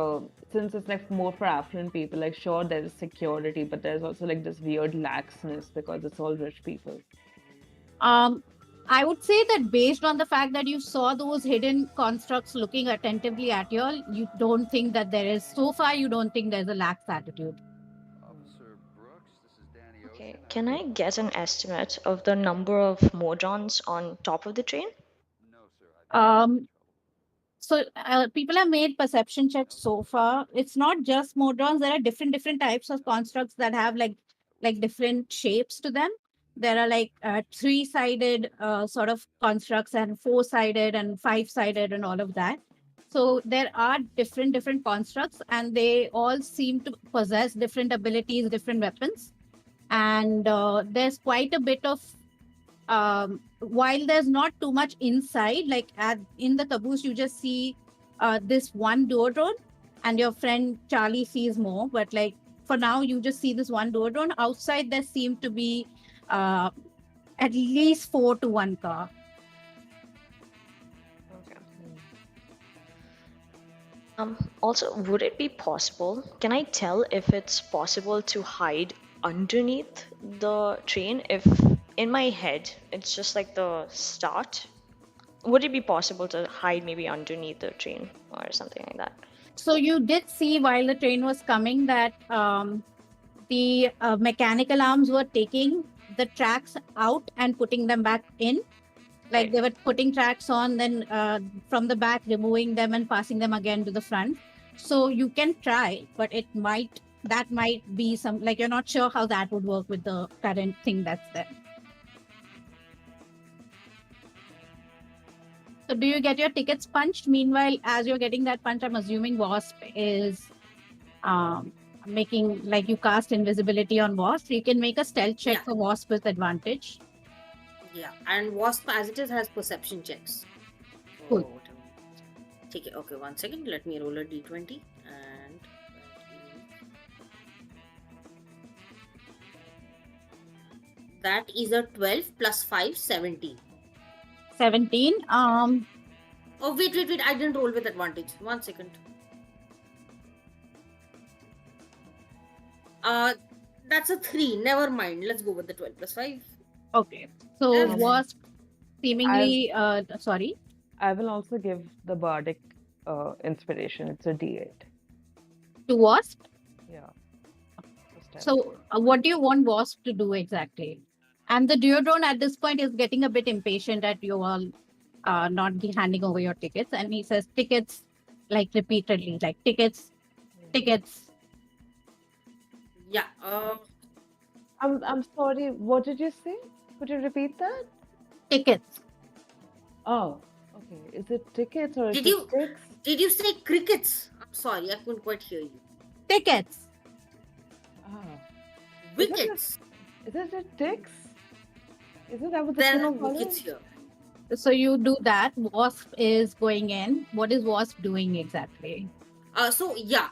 since it's like more for affluent people, like sure there's security, but there's also like this weird laxness because it's all rich people. I would say that based on the fact that you saw those hidden constructs looking attentively at you all, you don't think that so far you don't think there's a lax attitude. Okay, can I get an estimate of the number of modrons on top of the train? So people have made perception checks so far. It's not just modrons. There are different types of constructs that have like different shapes to them. There are like 3-sided sort of constructs and 4-sided and 5-sided and all of that. So there are different constructs, and they all seem to possess different abilities, different weapons. And there's quite a bit of while there's not too much inside, like in the caboose, you just see this one door drone, and your friend Charlie sees more. But like for now, you just see this one door drone. Outside, there seem to be at least 4 to 1 car. Also, would it be possible? Can I tell if it's possible to hide underneath the train? If in my head it's just like the start, would it be possible to hide maybe underneath the train or something like that? So you did see while the train was coming that the mechanical arms were taking the tracks out and putting them back in. Like they were putting tracks on, then from the back removing them and passing them again to the front. So you can try, but that might be some, like you're not sure how that would work with the current thing that's there. So do you get your tickets punched? Meanwhile, as you're getting that punch, I'm assuming Wasp is making, like you cast invisibility on Wasp. You can make a stealth check for Wasp with advantage. Yeah, and Wasp as it is has perception checks. Cool. Take it. Okay, 1 second. Let me roll a d20 and that is a 12 plus 5, 17. 17. Oh wait! I didn't roll with advantage. 1 second. That's a 3. Never mind. Let's go with the 12 plus 5. Okay. So Wasp seemingly sorry. I will also give the bardic inspiration. It's a d8. To Wasp? Yeah. So, what do you want Wasp to do exactly? And the Duodrone at this point is getting a bit impatient at you all not handing over your tickets. And he says, tickets, like repeatedly, like tickets, tickets, Yeah. I'm sorry, what did you say? Could you repeat that? tickets. Oh, okay. Is it tickets or is Did it you sticks? did you say crickets? I'm sorry, I couldn't quite hear you. Tickets. Ah, Wickets. is it a ticks? Isn't that what the There are tick no call wickets it? here. So you do that. Wasp is going in. What is Wasp doing exactly? So yeah,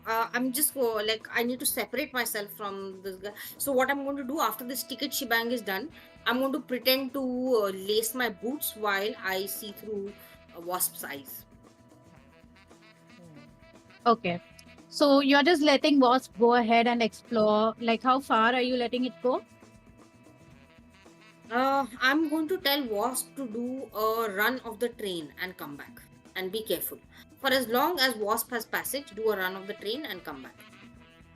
I'm just like I need to separate myself from this guy. So what I'm going to do after this ticket shebang is done, I'm going to pretend to lace my boots while I see through a wasp's eyes. Okay. So you're just letting Wasp go ahead and explore. Like, how far are you letting it go? I'm going to tell Wasp to do a run of the train and come back. And be careful. For as long as Wasp has passage, do a run of the train and come back.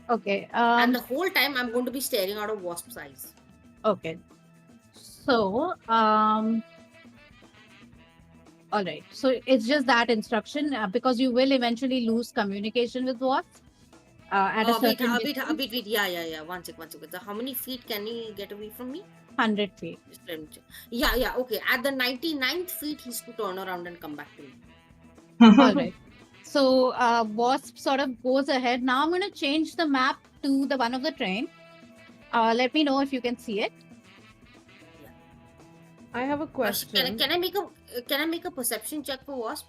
Okay. And the whole time I'm going to be staring out of Wasp's eyes. Okay. So, all right. So it's just that instruction because you will eventually lose communication with Wasp at a certain distance. Wait. Yeah. One sec. So how many feet can he get away from me? 100 feet. Just let me check. Yeah. Okay. At the 99th feet, he's to turn around and come back to me. All right. So Wasp sort of goes ahead. Now I'm going to change the map to the one of the train. Let me know if you can see it. I have a question. Can I make a perception check for Wasp?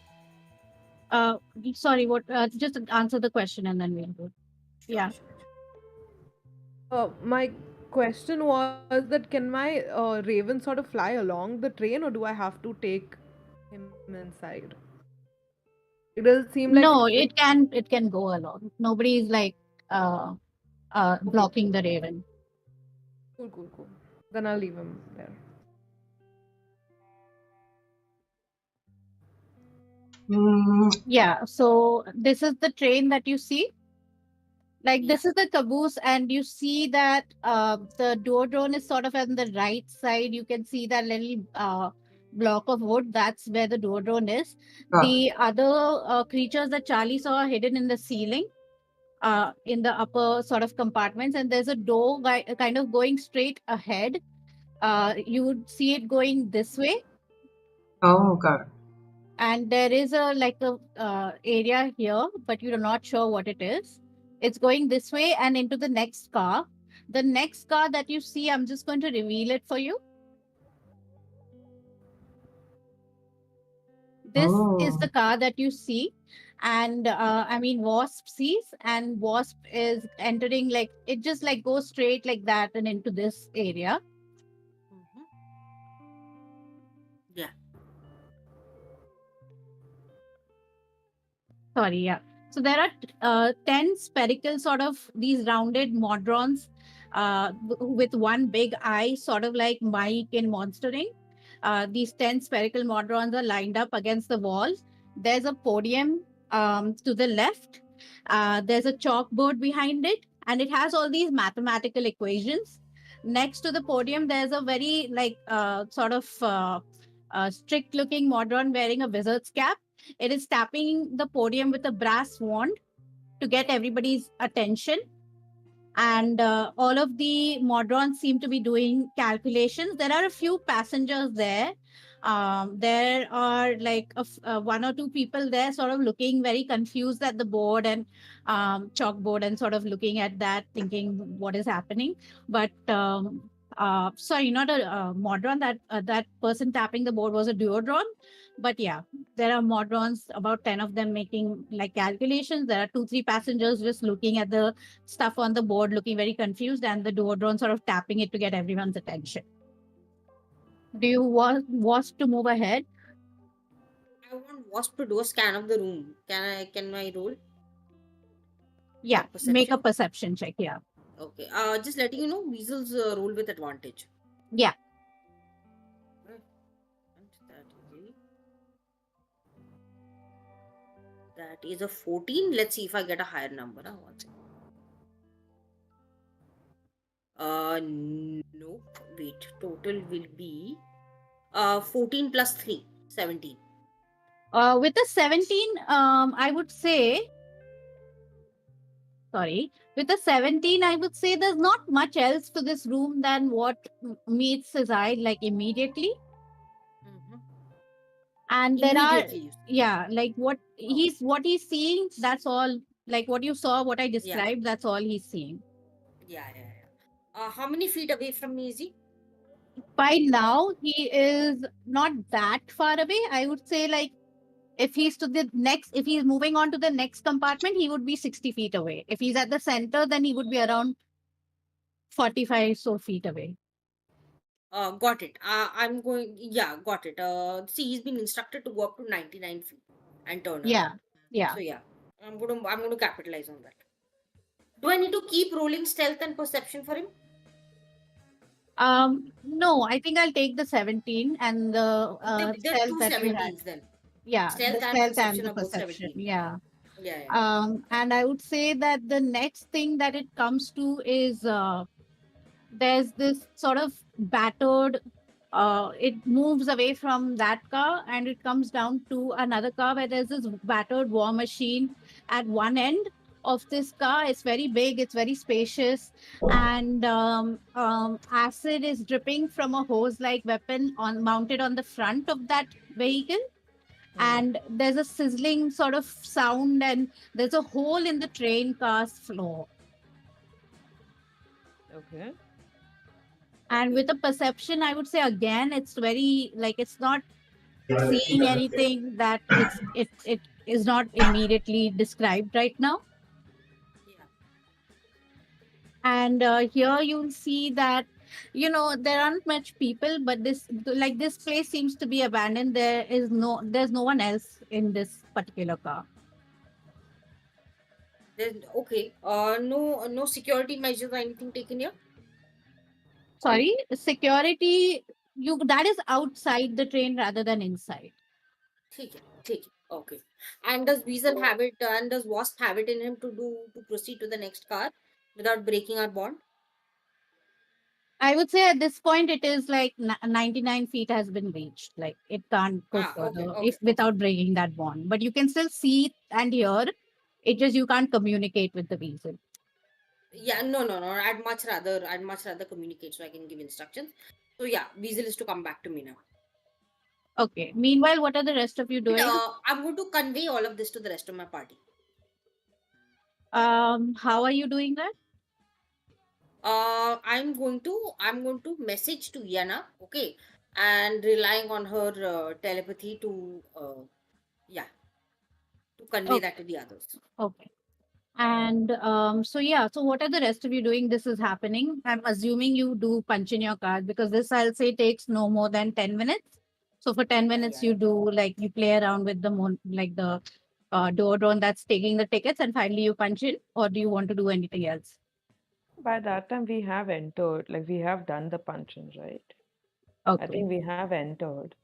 Sorry, what? Just answer the question and then we'll go. Yeah. My question was that can my raven sort of fly along the train, or do I have to take him inside? It does seem like No, it can go along. Nobody is like blocking the raven. cool. Then I'll leave him there. Yeah. So this is the train that you see. Like Yeah. this is the caboose, and you see that the duodrone is sort of on the right side. You can see that little block of wood. That's where the duodrone is. The other creatures that Charlie saw are hidden in the ceiling, in the upper sort of compartments, and there's a door kind of going straight ahead. You would see it going this way, Oh, got it. and there is a area here, but you're not sure what it is. It's going this way and into the next car. The next car that you see, I'm just going to reveal it for you. This is the car that you see, and I mean Wasp sees, and Wasp is entering, like it just like goes straight like that and into this area. Yeah. Sorry, yeah. So there are 10 spherical sort of these rounded modrons with one big eye, sort of like Mike in Monstering. These 10 spherical modrons are lined up against the wall. There's a podium to the left. There's a chalkboard behind it, and it has all these mathematical equations. Next to the podium, there's a very strict looking modron wearing a wizard's cap. It is tapping the podium with a brass wand to get everybody's attention. And all of the modrons seem to be doing calculations. There are a few passengers there. There are one or two people there sort of looking very confused at the board and chalkboard, and sort of looking at that thinking what is happening. But sorry, not a modron. That person tapping the board was a duodron. But yeah, there are modrons, about 10 of them, making like calculations. There are 2-3 passengers just looking at the stuff on the board, looking very confused, and the duodrone sort of tapping it to get everyone's attention. Do you want Wasp to move ahead? I want Wasp to do a scan of the room. Can I roll? Yeah, Perception? make a perception check. Yeah. Okay. Just letting you know, weasels roll with advantage. Yeah. That is a 14. Let's see if I get a higher number. One second. Nope. Wait. Total will be 14 plus 3, 17. With a 17, I would say, sorry, with a 17, I would say there's not much else to this room than what meets his eye like immediately. Mm-hmm. And there are, Immediately. You say. yeah, like what he's seeing, that's all. Like what you saw, what I described, that's all he's seeing. Yeah. How many feet away from me is he? By now, he is not that far away. I would say, like, if he's moving on to the next compartment, he would be 60 feet away. If he's at the center, then he would be around 45 so feet away. Got it. I'm going. Yeah, got it. See, he's been instructed to go up to 99 feet and turn Yeah, around. yeah. So yeah, I'm gonna capitalize on that. Do I need to keep rolling stealth and perception for him? No, I think I'll take the 17 and the There are stealth two that you had. 17s then. Yeah, Stealth the and stealth and perception the are both perception. 17. Yeah. Yeah. And I would say that the next thing that it comes to is there's this sort of battered, it moves away from that car and it comes down to another car where there's this battered war machine at one end of this car. It's very big, it's very spacious, and acid is dripping from a hose like weapon mounted on the front of that vehicle. And there's a sizzling sort of sound, and there's a hole in the train car's floor. Okay. And with a perception, I would say again, it's very like it's not seeing anything that it is not immediately described right now. Yeah. And here you'll see that there aren't much people, but this place seems to be abandoned. There's no one else in this particular car. Okay. No security measures or anything taken here. Sorry, security. That is outside the train rather than inside. Take it. Okay. And does Weasel have it? And does Wasp have it in him to proceed to the next car without breaking our bond? I would say at this point it is like 99 feet has been reached. Like it can't go further Okay. without breaking that bond. But you can still see and hear. It just you can't communicate with the weasel. Yeah, no. I'd much rather communicate so I can give instructions. So yeah, Weasel is to come back to me now. Okay. Meanwhile, what are the rest of you doing? I'm going to convey all of this to the rest of my party. How are you doing that? I'm going to message to Yenna, okay, and relying on her telepathy to convey that to the others. Okay. And so what are the rest of you doing? This is happening. I'm assuming you do punch in your card because this I'll say takes no more than 10 minutes. So for 10 minutes you do you play around with the door drone that's taking the tickets, and finally you punch in, or do you want to do anything else? By that time, we have entered, we have done the punch-in, right? Okay. I think we have entered.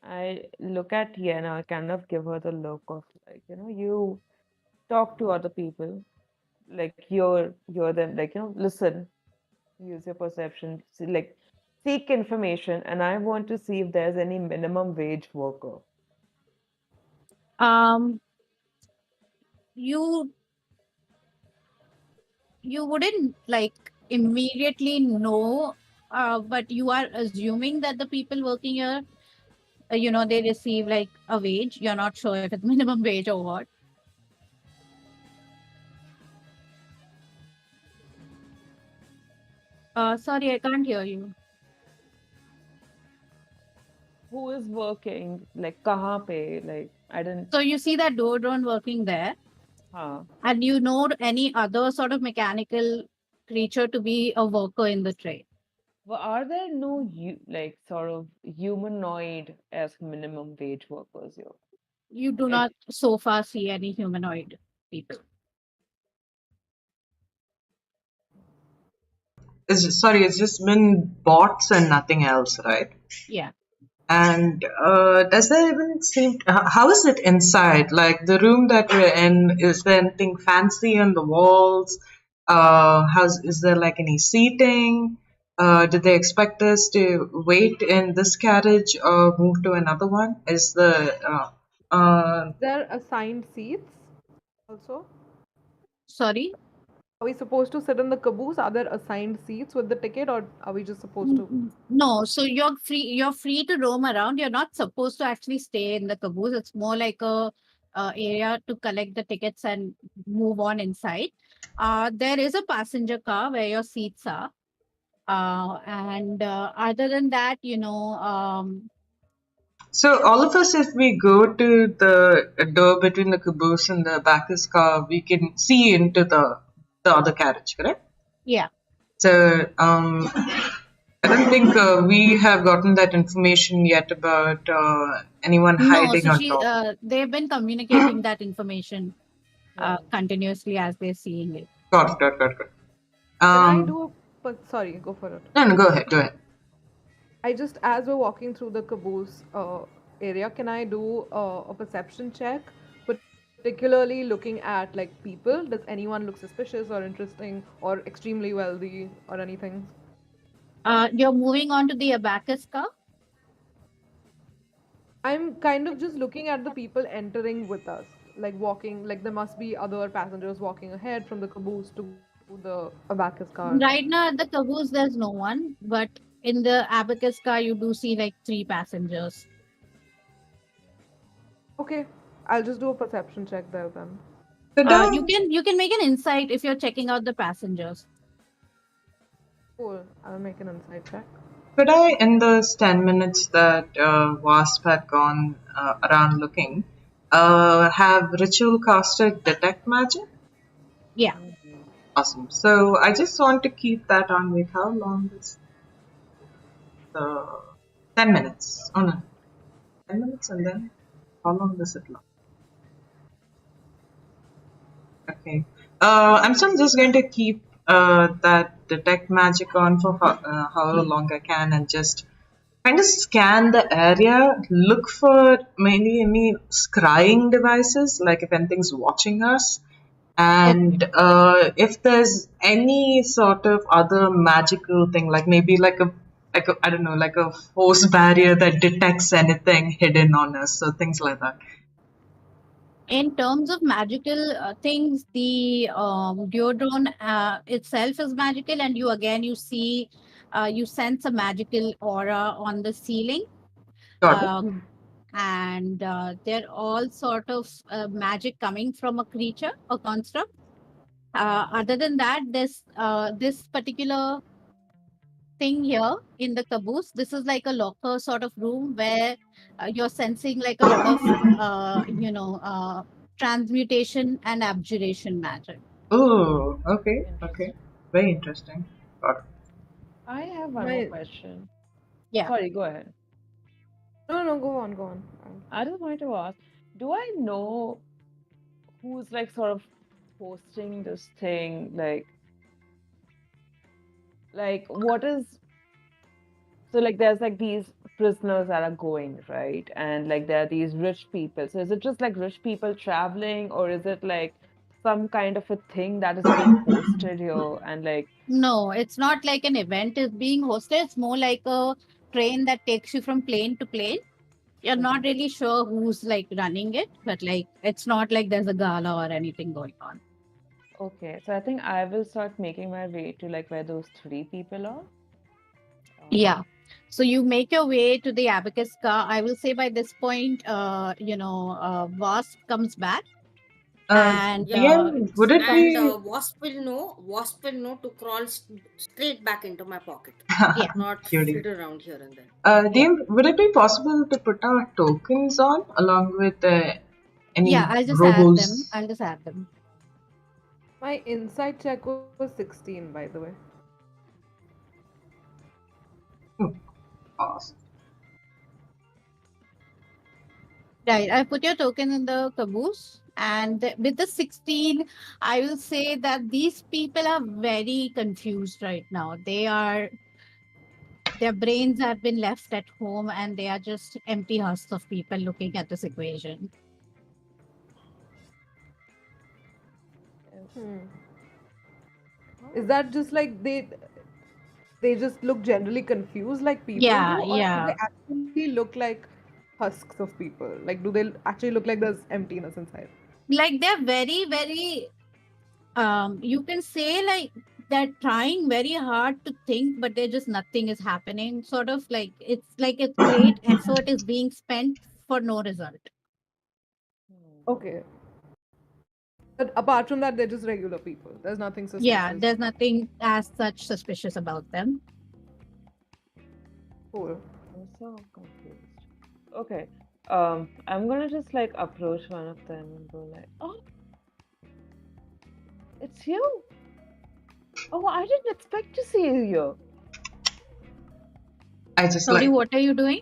I look at Yenna, kind of give her the look of you talk to other people, hear them, listen, use your perception, seek information, and I want to see if there's any minimum wage worker. You wouldn't immediately know, but you are assuming that the people working here, they receive a wage. You're not sure if it's minimum wage or what. Sorry, I can't hear you. Who is working? Kahan pe? I didn't. So you see that door drone working there. And you know any other sort of mechanical creature to be a worker in the trade? Well, are there no sort of humanoid as minimum wage workers here? You do not so far see any humanoid people. It's just been bots and nothing else, right? Yeah. And does there even seem... how is it inside? Like the room that we're in, is there anything fancy on the walls? Is there like any seating? Did they expect us to wait in this carriage or move to another one? There are assigned seats also. Sorry. Are we supposed to sit in the caboose? Are there assigned seats with the ticket, or are we just supposed to? No, so you're free to roam around. You're not supposed to actually stay in the caboose. It's more like a area to collect the tickets and move on inside. There is a passenger car where your seats are. And other than that, So all of us, if we go to the door between the caboose and the Bacchus car, we can see into the other carriage, correct? yeah. So I don't think we have gotten that information yet about anyone No, hiding so on top. they've been communicating that information Right. continuously as they're seeing it. Got it. Can I do a? Sorry, go for it. No, go ahead. I just, as we're walking through the caboose area, can I do a perception check? Particularly looking at like people. Does anyone look suspicious or interesting or extremely wealthy or anything? You're moving on to the abacus car. I'm kind of just looking at the people entering with us, like walking, like there must be other passengers walking ahead from the caboose to the abacus car. Right now at the caboose, there's no one, but in the abacus car, you do see like 3 passengers. Okay, I'll just do a perception check there then. You can make an insight if you're checking out the passengers. Cool, I'll make an insight check. Could I, in those 10 minutes that Wasp had gone around looking, have ritual caster detect magic? Yeah. Awesome. So I just want to keep that on. Wait, how long is 10 minutes? Oh no. 10 minutes and then how long does it last? Okay. I'm still just going to keep that detect magic on for however long I can and just kind of scan the area, look for maybe any scrying devices, like if anything's watching us, and if there's any sort of other magical thing, like maybe like a I don't know, like a force barrier that detects anything hidden on us, so things like that. In terms of magical things, the deodorant itself is magical, and you see, you sense a magical aura on the ceiling. Got it. And they're all sort of magic coming from a creature, a construct. Other than that, this particular thing here in the caboose, this is like a locker sort of room where you're sensing like a lot of transmutation and abjuration magic. Oh, okay. Interesting. Very interesting. Got it. I have one more question. Yeah. Sorry, go ahead. No, go on. I just wanted to ask, do I know who's like sort of posting this thing? Like what is so like there's like these prisoners that are going, right? And like there are these rich people. So is it just like rich people traveling, or is it like some kind of a thing that is being hosted here and like No, it's not like an event is being hosted. It's more like a train that takes you from plane to plane. You're not really sure who's like running it, but like it's not like there's a gala or anything going on. okay, so I think I will start making my way to like where those 3 people are. Yeah. So you make your way to the abacus car. I will say by this point, Wasp comes back. And DM, would it And be Wasp will know to crawl straight back into my pocket, yeah. not Cutie. flit around here and there. DM, would it be possible to put our tokens on along with any Yeah, I'll just add them. My insight check was 16, by the way. Awesome. Right. I put your token in the caboose. And with the 16, I will say that these people are very confused right now. Their brains have been left at home and they are just empty husks of people looking at this equation. Is that just like they just look generally confused like people do, Yeah, or do yeah. they actually look like husks of people? Like, do they actually look like there's emptiness inside? Like they're very, very you can say like they're trying very hard to think, but they're just nothing is happening. Sort of like a great effort is being spent for no result. Okay. But apart from that, they're just regular people. There's nothing Yeah, suspicious. there's nothing as such suspicious about them. Cool. I'm so confused. Okay. I'm gonna just like approach one of them and go like, "Oh, it's you! Oh, I didn't expect to see you here." I just Sorry, like, what are you doing?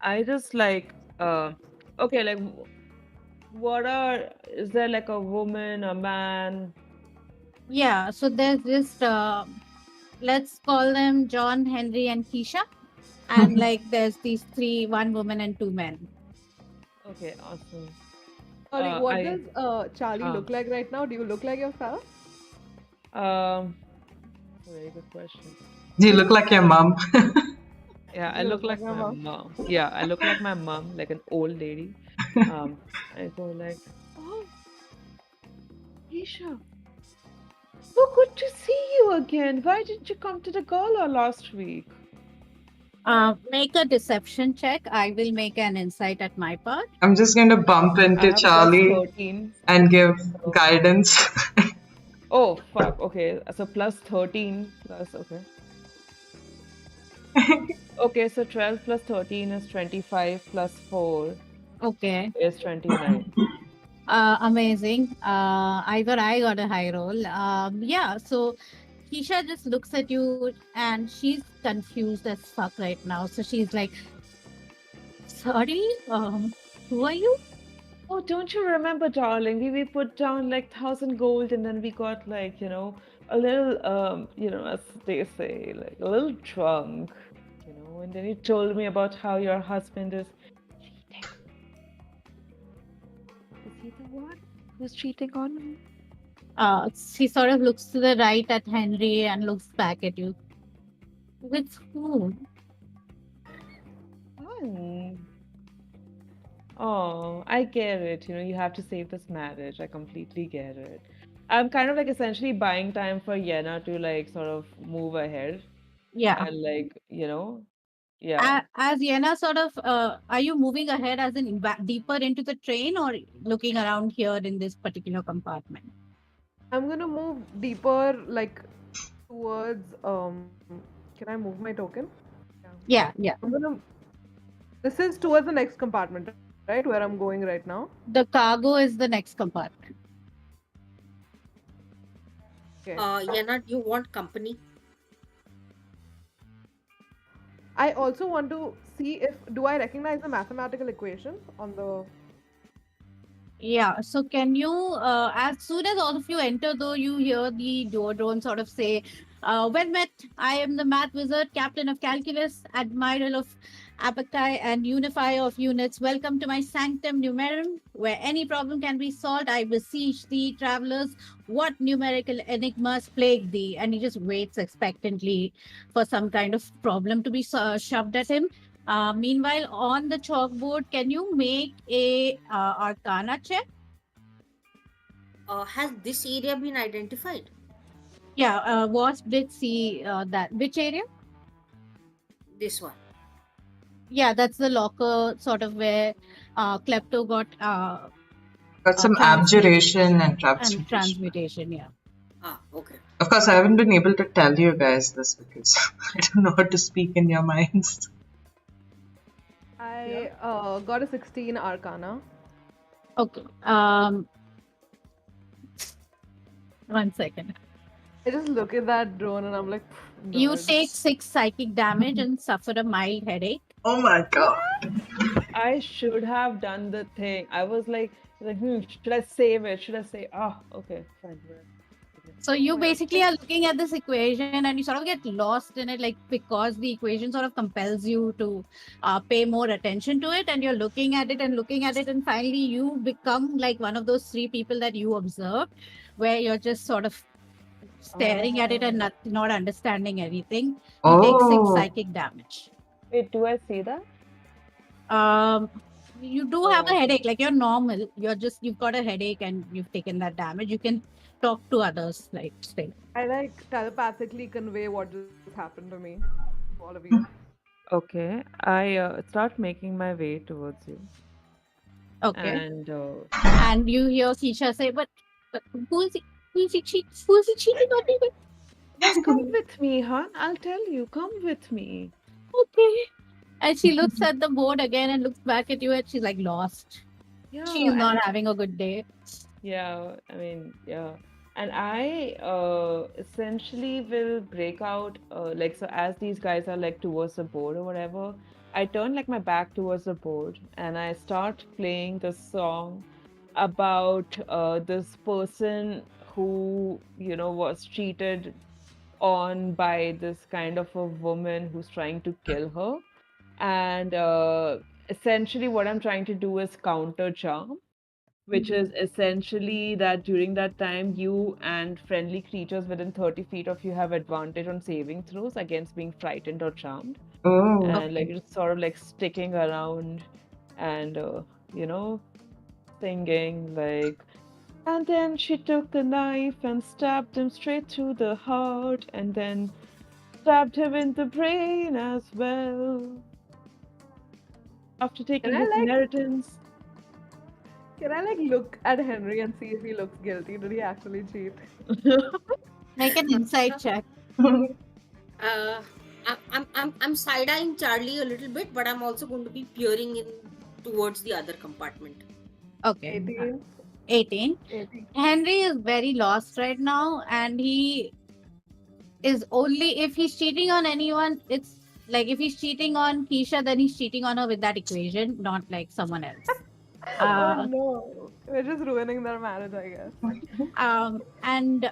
I just like, okay, like, is there like a woman, a man? Yeah, so there's this let's call them John, Henry, and Keisha. And like there's these three, one woman and two men. Okay, awesome. Sorry, what I, does Charlie look like right now? Do you look like yourself? very good question. do you look like your mom? Yeah, I You look look like like your my mom. mom. Yeah, I look like my mom, like an old lady. I go like, "Oh, Isha, so good to see you again. Why didn't you come to the gala last week?" Make a deception check. I will make an insight at my part. I'm just going to bump I into have Charlie plus 13. and give So, guidance. oh, fuck. Okay, so plus 13 plus, okay. Okay, so 12 plus 13 is 25 plus 4 Okay. is 29. Amazing. Either I got a high roll. Yeah, so Keisha just looks at you and she's confused as fuck right now. So she's like, sorry, who are you? Oh, don't you remember, darling? We put down like 1,000 gold and then we got like, a little, as they say, like a little drunk, and then you told me about how your husband is cheating. Is he the one who's cheating on me? She sort of looks to the right at Henry and looks back at you. With who? Oh, I get it. You have to save this marriage. I completely get it. I'm kind of like essentially buying time for Yenna to like sort of move ahead Yeah. and like, yeah. As Yenna sort of, are you moving ahead as in deeper into the train or looking around here in this particular compartment? I'm gonna move deeper, like towards. Can I move my token? Yeah. I'm gonna. This is towards the next compartment, right? Where I'm going right now. The cargo is the next compartment. Okay. Yenna, do you want company? I also want to see if do I recognize the mathematical equation on the. Yeah. So can you, as soon as all of you enter, though, you hear the door drone sort of say, well met, I am the math wizard, captain of calculus, admiral of abaci, and unifier of units. Welcome to my sanctum numerum, where any problem can be solved. I beseech thee, travelers, what numerical enigmas plague thee? And he just waits expectantly for some kind of problem to be shoved at him. Meanwhile, on the chalkboard, can you make a Arcana check? Has this area been identified? Yeah, Wasp did see that. Which area? This one. Yeah, that's the locker sort of where Klepto got Got some abjuration and transmutation. transmutation. Yeah. Okay. Of course, I haven't been able to tell you guys this because I don't know how to speak in your minds. I got a 16 Arcana. Okay. 1 second. I just look at that drone and I'm like, You nerd. take 6 psychic damage and suffer a mild headache. Oh my god. I should have done the thing. I was like, should I save it? Should I say, okay, fine. So you basically are looking at this equation and you sort of get lost in it, like because the equation sort of compels you to pay more attention to it, and you're looking at it and looking at it, and finally you become like one of those 3 people that you observed, where you're just sort of staring at it and Oh. not understanding anything. You take 6 Oh, psychic damage. Wait, do I see that? Um, you do have a Oh. headache, like you're normal. You've got a headache and you've taken that damage. You can talk to others, like still. I like telepathically convey what just happened to me to all of you. Okay, I start making my way towards you, Okay. and And you hear Sisha say, but who's he? Who's he cheating on me with? just come with me, hon. I'll tell you. Come with me. Okay. And she looks at the board again and looks back at you and she's like lost. Yeah, She's not and having a good day. yeah, I mean, yeah. And I essentially will break out like so as these guys are like towards the board or whatever, I turn like my back towards the board and I start playing the song about this person who, you know, was cheated on by this kind of a woman who's trying to kill her. And essentially what I'm trying to do is counter charm, which is essentially that during that time, you and friendly creatures within 30 feet of you have advantage on saving throws against being frightened or charmed. oh. And like Okay. it's sort of like sticking around and, you know, singing like, and then she took the knife and stabbed him straight through the heart and then stabbed him in the brain as well. After Can taking I his like inheritance. can I like look at Henry and see if he looks guilty? Did he actually cheat? Make an insight check. Uh, I'm side eyeing Charlie a little bit, but I'm also going to be peering in towards the other compartment. Okay. 18. 18. 18. Henry is very lost right now and he is only if he's cheating on anyone, it's like if he's cheating on Keisha, then he's cheating on her with that equation, not like someone else. Oh Uh, no. We're just ruining their marriage, I guess. and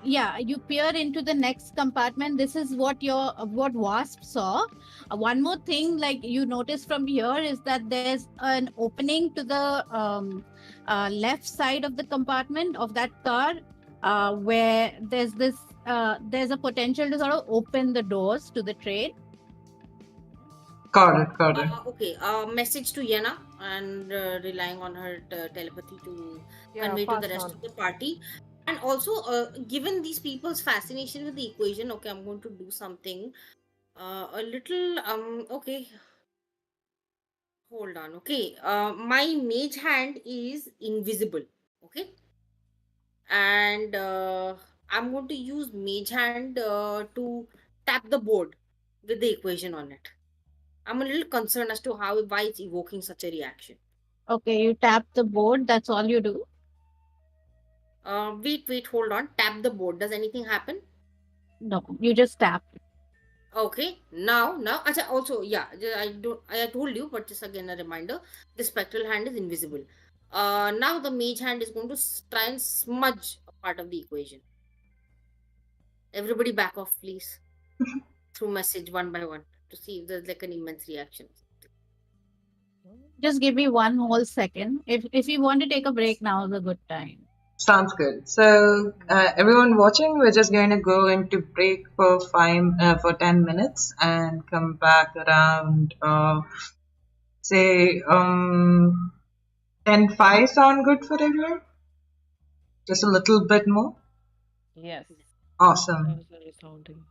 yeah, you peer into the next compartment. This is what Wasp saw. One more thing, like you notice from here, is that there's an opening to the left side of the compartment of that car, where there's a potential to sort of open the doors to the train. Got it, got it. Okay, message to Yenna and relying on her telepathy to Yeah, convey to the fast rest on. of the party. And also, given these people's fascination with the equation, okay, I'm going to do something a little, okay, hold on, okay. My mage hand is invisible, okay? And I'm going to use mage hand to tap the board with the equation on it. I'm a little concerned as to why it's evoking such a reaction. Okay, you tap the board. That's all you do. Wait, hold on. Tap the board. Does anything happen? No, you just tap. Okay. Now. Also, yeah. I don't. I told you, but just again a reminder. The spectral hand is invisible. Now the mage hand is going to try and smudge a part of the equation. Everybody back off, please. Through message one by one to see if there's like an immense reaction. Just give me one whole second. If you want to take a break, now is a good time. Sounds good. So, everyone watching, we're just going to go into break for 10 minutes and come back around, say, 10:05 sound good for everyone? Just a little bit more? Yes, Awesome. that was very sounding.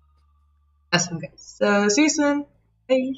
Awesome, guys. So, see you soon. Bye.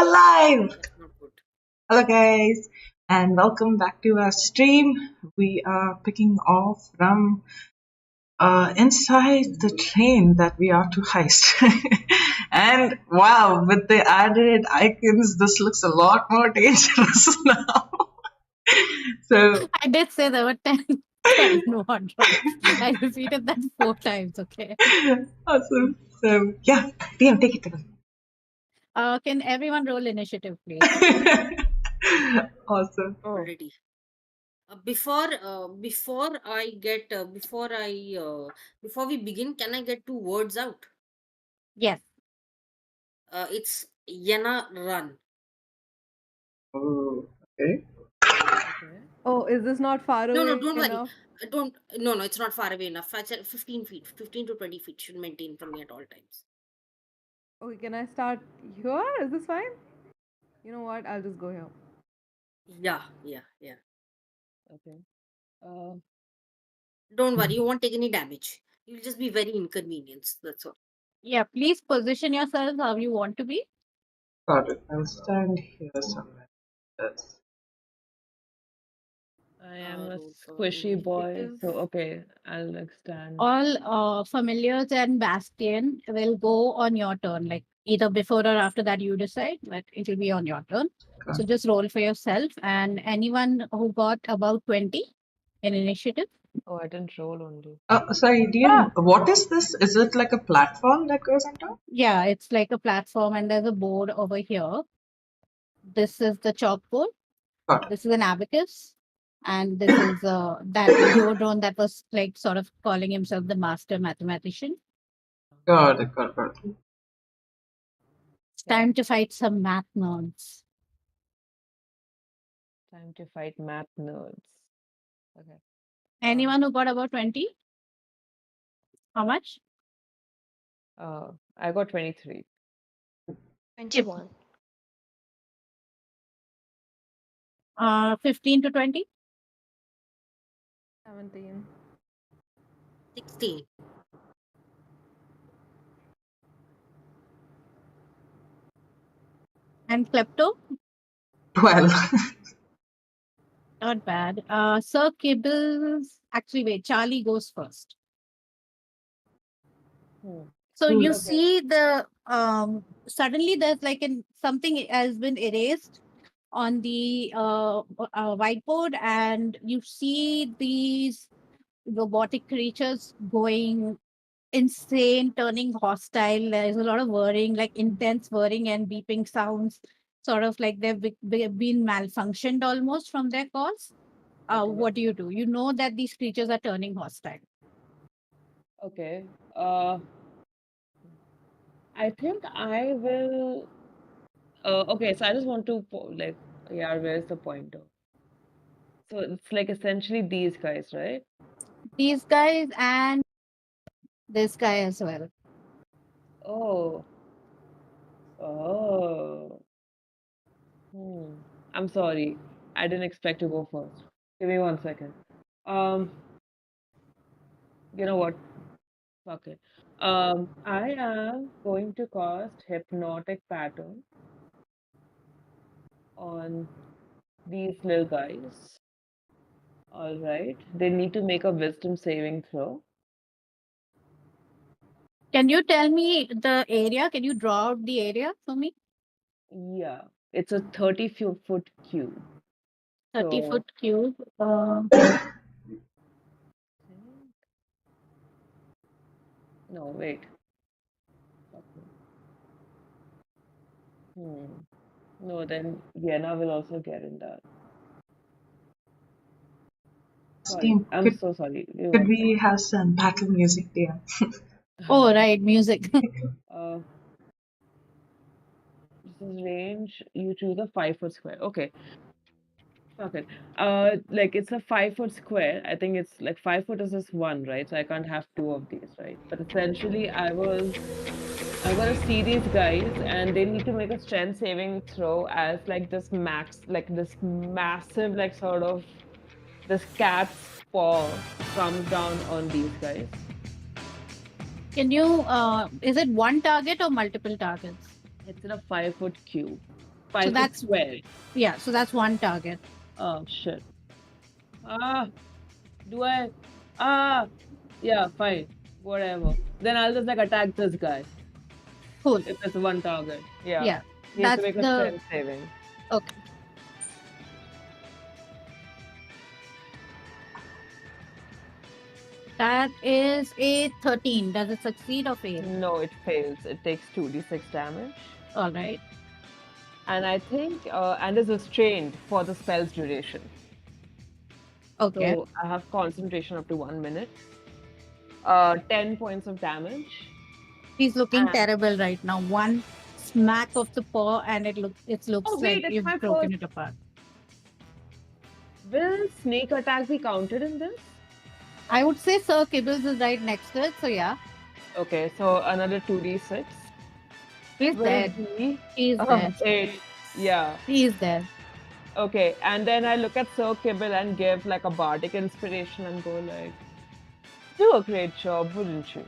are live! That's not good. Hello guys, and welcome back to our stream. We are picking off from inside the train that we are to heist. And wow, with the added icons, this looks a lot more dangerous now. So I did say there were 10 one drops. I repeated that 4 times, okay? awesome. So yeah, DM, take it away. Can everyone roll initiative, please? Awesome. Already. Before we begin, can I get 2 words out? Yes. It's Yenna run. Oh, okay. Okay. Oh, is this not far away No, don't worry. enough? No, it's not far away enough. I said 15 feet, 15 to 20 feet should maintain from me at all times. Okay, can I start here? Is this fine? You know what? I'll just go here. Yeah. Okay. Uh, Don't worry, you won't take any damage. You'll just be very inconvenienced. That's all. Yeah, please position yourselves how you want to be. Got it. I'll stand here somewhere. Yes. I am a roll for squishy boy, initiative. so okay, I'll like stand. All familiars and Bastion will go on your turn, like either before or after that you decide, but it will be on your turn. Okay. So just roll for yourself, and anyone who got about 20 in initiative. Oh, I didn't roll only. Sorry, DM, what is this? Is it like a platform that goes on top? Yeah, it's like a platform, and there's a board over here. This is the chalkboard. Got it. This is an abacus, and this is that Geodrone that was like sort of calling himself the master mathematician. Got it. It's time to fight some math nerds. Time to fight math nerds. Okay. Anyone who got about 20? How much? I got 23. 21. 15 to 20? 17. 16. And Klepto? 12. Not bad. Sir Kibbles. Actually, wait, Charlie goes first. So you Okay. see the suddenly there's like something has been erased on the whiteboard, and you see these robotic creatures going insane, turning hostile. There's a lot of whirring, like intense whirring and beeping sounds, sort of like they've been malfunctioned almost from their cause. Okay. What do? You know that these creatures are turning hostile. Okay. I think I will. Okay, so I just want to where's the pointer? So it's like essentially these guys, right? These guys and this guy as well. Oh. I'm sorry. I didn't expect to go first. Give me 1 second. You know what? Fuck it. I am going to cast hypnotic pattern on these little guys. All right. They need to make a wisdom saving throw. Can you tell me the area? Can you draw out the area for me? Yeah, it's a 30-foot cube. 30-foot cube. No, wait. No, then Yenna will also get in that. Sorry, Team, I'm so sorry. could we have some battle music there? Oh, right, music. This is range. You choose a 5-foot square. Okay. Fuck it. Like it's a 5-foot square. I think it's like 5 foot is just one, right? So I can't have 2 of these, right? But essentially, I'm gonna see these guys, and they need to make a strength saving throw as like this massive, like sort of this cat's paw comes down on these guys. Can you? Is it one target or multiple targets? It's in a 5-foot cube. 5 is that's- square. Yeah, so that's one target. Oh shit. Do I? Yeah, fine. Whatever. Then I'll just like attack this guy Cool. if it's one target. Yeah. Yeah, He has to that's make a strength saving. Okay. That is a 13. Does it succeed or fail? No, it fails. It takes 2d6 damage. All right. And I think, and is restrained for the spell's duration. Okay. So I have concentration up to 1 minute. 10 points of damage. He's looking and- terrible right now. One smack of the paw, and it looks Oh, wait, like it's you've my broken first- it apart. Will sneak attack be counted in this? I would say Sir Kibbles is right next to it, so yeah. Okay, so another 2d6. He's Will dead. be He's dead. 8. Yeah. He's dead. Okay, and then I look at Sir Kibble and give like a bardic inspiration and go like, do a great job, wouldn't you?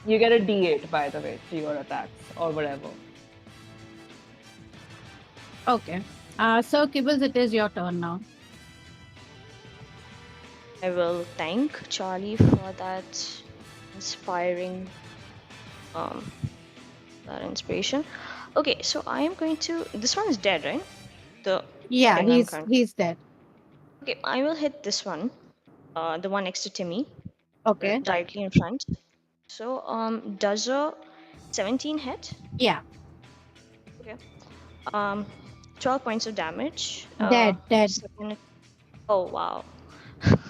You get a d8, by the way, to your attacks or whatever. Okay. Sir Kibbles, it is your turn now. I will thank Charlie for that inspiring, that inspiration. Okay, so I am going to. This one is dead, right? Yeah, thing I'm currently- he's dead. Okay, I will hit this one, the one next to Timmy, Okay. directly in front. So, does a 17 hit? Yeah. 12 points of damage. Dead. Second- Oh wow.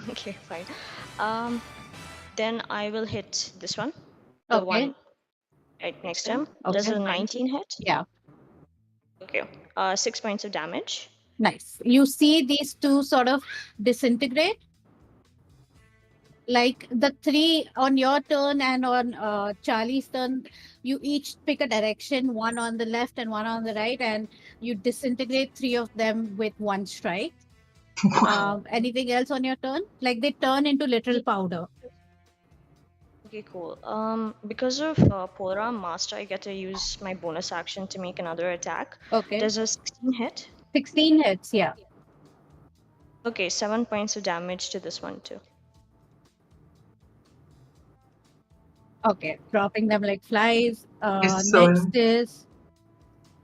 Okay, fine. Then I will hit this one. The Okay. one right next to him. Does Okay. a 19 hit? Yeah. Okay. 6 points of damage. Nice. You see these two sort of disintegrate. Like the three on your turn and on Charlie's turn, you each pick a direction, one on the left and one on the right, and you disintegrate three of them with one strike. Anything else on your turn? Like they turn into literal powder. Okay, cool. Because of Polar Master, I get to use my bonus action to make another attack. Okay. Does a 16 hit? 16 hits, yeah. Okay, 7 points of damage to this one too. Okay. Dropping them like flies. Yes, so- Next is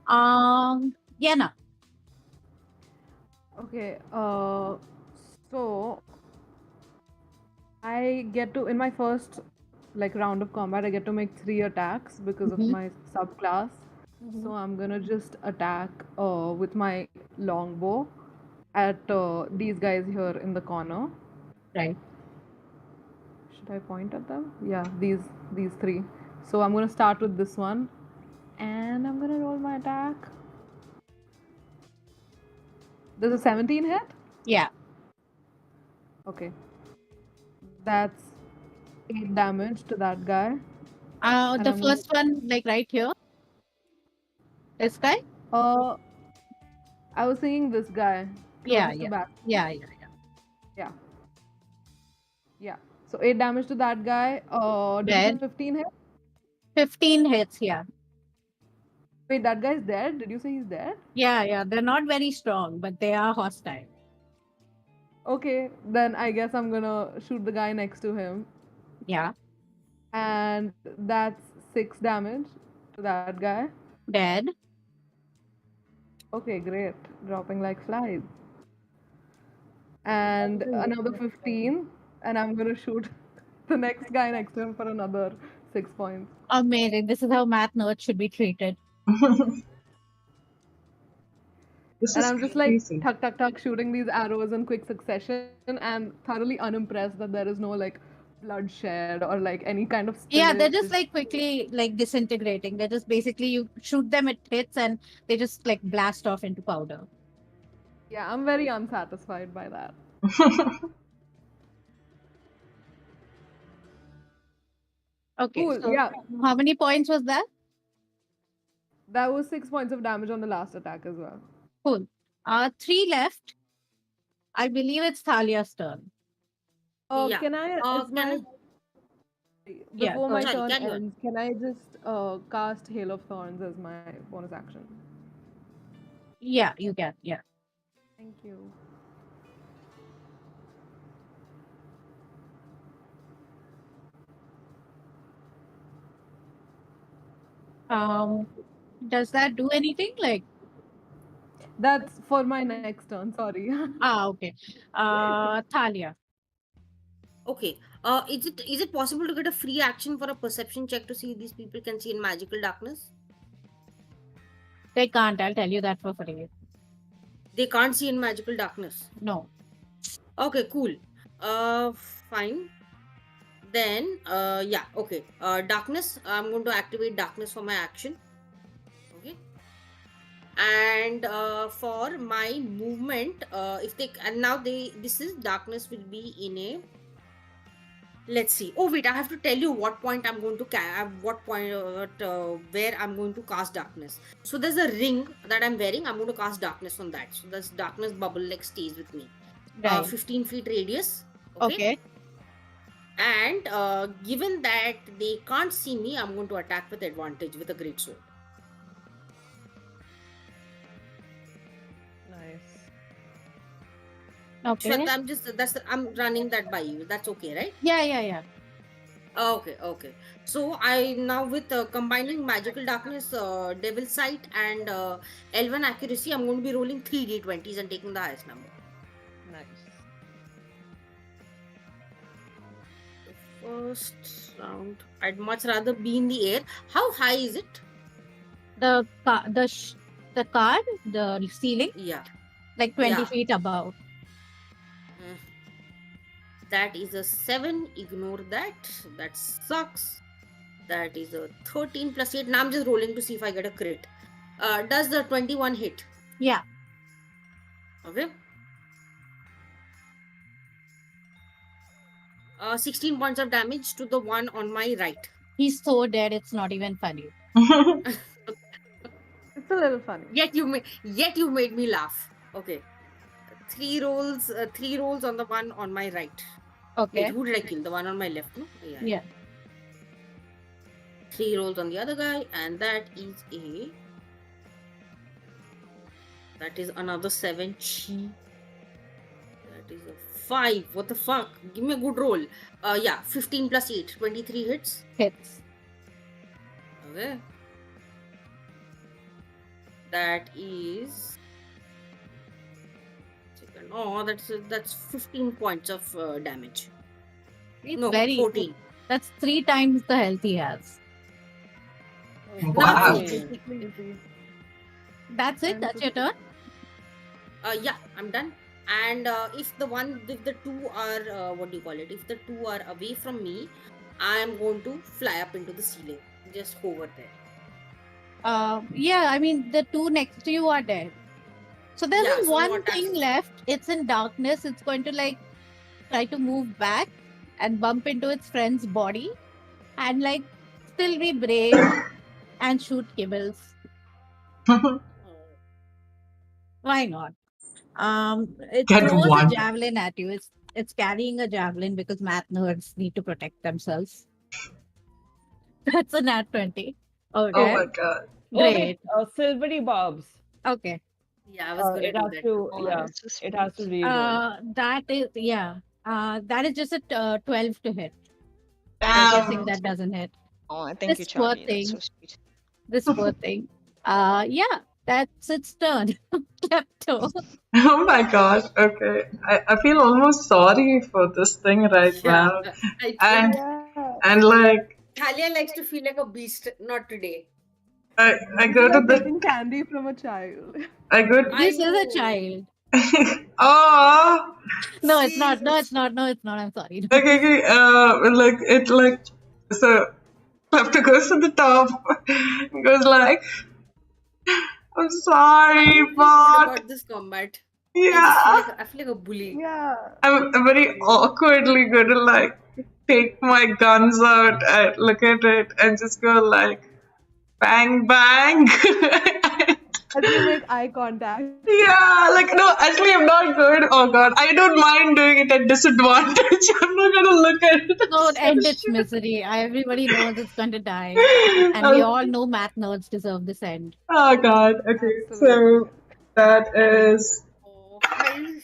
Yenna. Okay, so I get to, in my first like round of combat, I get to make 3 attacks because of Mhm. my subclass. So I'm gonna just attack with my longbow at these guys here in the corner. Right. Should I point at them? Yeah, these 3. So I'm gonna start with this one, and I'm gonna roll my attack. There's a 17 hit. Yeah. Okay, that's 8 damage to that guy. The I'm gonna- first one, like right here. This guy? I was seeing this guy. Yeah, closest to yeah. back. Yeah. Yeah. So 8 damage to that guy. Did you say Dead. 15 hit? 15 hits, yeah. Wait, that guy's dead? Did you say he's dead? Yeah. They're not very strong, but they are hostile. Okay, then I guess I'm gonna shoot the guy next to him. Yeah. And that's 6 damage to that guy. Dead. Okay, great. Dropping like flies. And another 15. And I'm gonna shoot the next guy next to him for another 6 points. Amazing. This is how math nerds should be treated. This And is I'm just like crazy. tuck, shooting these arrows in quick succession and thoroughly unimpressed that there is no like bloodshed or like any kind of Yeah, they're just spillage. like quickly like disintegrating. They're just basically you shoot them, it hits, and they just like blast off into powder. Yeah, I'm very unsatisfied by that. Okay. Cool, So yeah. how many points was that? That was 6 points of damage on the last attack as well. Cool. 3 left. I believe it's Thalia's turn. Yeah. Can I? Uh, is my- can Yeah, Before go my ahead. Sorry, turn carry on. ends, can I just cast Hail of Thorns as my bonus action? Yeah, you can. Yeah. Thank you. Does that do anything? Like, That's for my next turn. Sorry. okay. Thalia. Okay. Is it possible to get a free action for a perception check to see if these people can see in magical darkness? They can't. I'll tell you that for free. They can't see in magical darkness. No. Okay, cool. Fine. Then, yeah, okay. Darkness. I'm going to activate darkness for my action. Okay. And for my movement, if they and now this is darkness will be in a. Let's see. Oh wait, I have to tell you what point I'm going to what point where I'm going to cast darkness. So there's a ring that I'm wearing. I'm going to cast darkness on that. So this darkness bubble like stays with me. Right. 15 feet radius. Okay. And given that they can't see me, I'm going to attack with advantage with a great sword. Nice. Okay. Shweta, I'm running that by you. That's okay, right? Yeah. Okay. So I now with combining magical darkness, devil sight, and elven accuracy, I'm going to be rolling 3 d20s and taking the highest number. Nice. First round, I'd much rather be in the air. How high is it? The card, the ceiling, Yeah. like 20 Yeah. feet above. That is a 7. Ignore that. That sucks. That is a 13 plus 8. Now I'm just rolling to see if I get a crit. Does the 21 hit? Yeah. Okay. 16 points of damage to the one on my right. He's so dead, it's not even funny. It's a little funny. Yet you made me laugh. Okay. 3 rolls on the one on my right. Okay. Wait, who did I kill? The one on my left, no? Yeah. 3 rolls on the other guy, and that is another 7. That is a 5. What the fuck? Give me a good roll. 15 plus 8. 23 hits. Hits. Okay. That is. Oh, that's 15 points of damage. It's No, very 14. That's 3 times the health he has. Wow. That's it? That's your turn? Yeah, I'm done. And if the 2 are if the 2 are away from me, I am going to fly up into the ceiling. Just hover there. Yeah, I mean, the 2 next to you are dead. So there's Yeah, so one what thing happens? left. It's in darkness. It's going to like try to move back and bump into its friend's body and like still be brave and shoot Kibbles. Why not? It Get throws one. a javelin at you. It's carrying a javelin because math nerds need to protect themselves. That's a nat 20. Okay. Oh my god. Oh, wait, Great. silvery barbs. Okay. Yeah, I was going to It do has that. to, Oh, yeah, that's so it has to sweet. reroll. That is just a 12 to hit. I'm Damn. guessing that doesn't hit. Oh, thank you, This poor Charlie. That's so thing. sweet. This poor thing. Yeah, that's its turn. Klepto. Oh my gosh. Okay. I feel almost sorry for this thing right now. And and like Thalia likes to feel like a beast. Not today. I go to Like the taking candy from a child. I go to, This is a child. oh No, it's not. No, it's not. No, it's not. I'm sorry. okay so Klepto goes to the top goes like I'm sorry What but about this combat? yeah I feel like a bully. Yeah. I'm very awkwardly gonna like take my guns out and look at it and just go like bang bang as you make eye contact. Yeah, like no, actually I'm not good. Oh god, I don't mind doing it at disadvantage. I'm not gonna look at it. Don't end its misery. Everybody knows it's going to die. And we Oh, all know math nerds deserve this end. oh god. Okay, Absolutely. so that is Oh, I,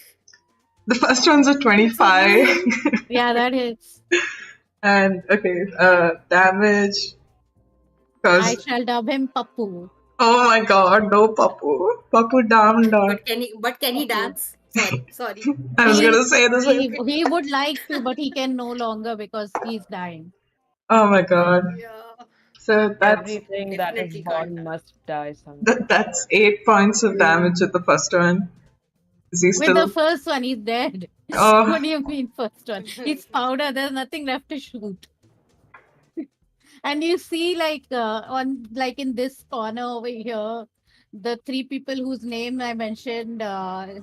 the first one's a 25. Yeah, that hits. And okay, damage I because shall dub him Pappu. oh my god, no Papu. Papu down dog. but can he Pappu. dance? Sorry. I was He, gonna say the same. he would like to, but he can no longer because he's dying. Oh my god. Yeah, So that's Everything that is definitely can't born dance. must die someday. that's 8 points of damage with the first one. Is he With still? the first one, he's dead. Oh. What do you mean, first one? It's powder. There's nothing left to shoot. And you see, like in this corner over here, the three people whose name I mentioned, Yeah.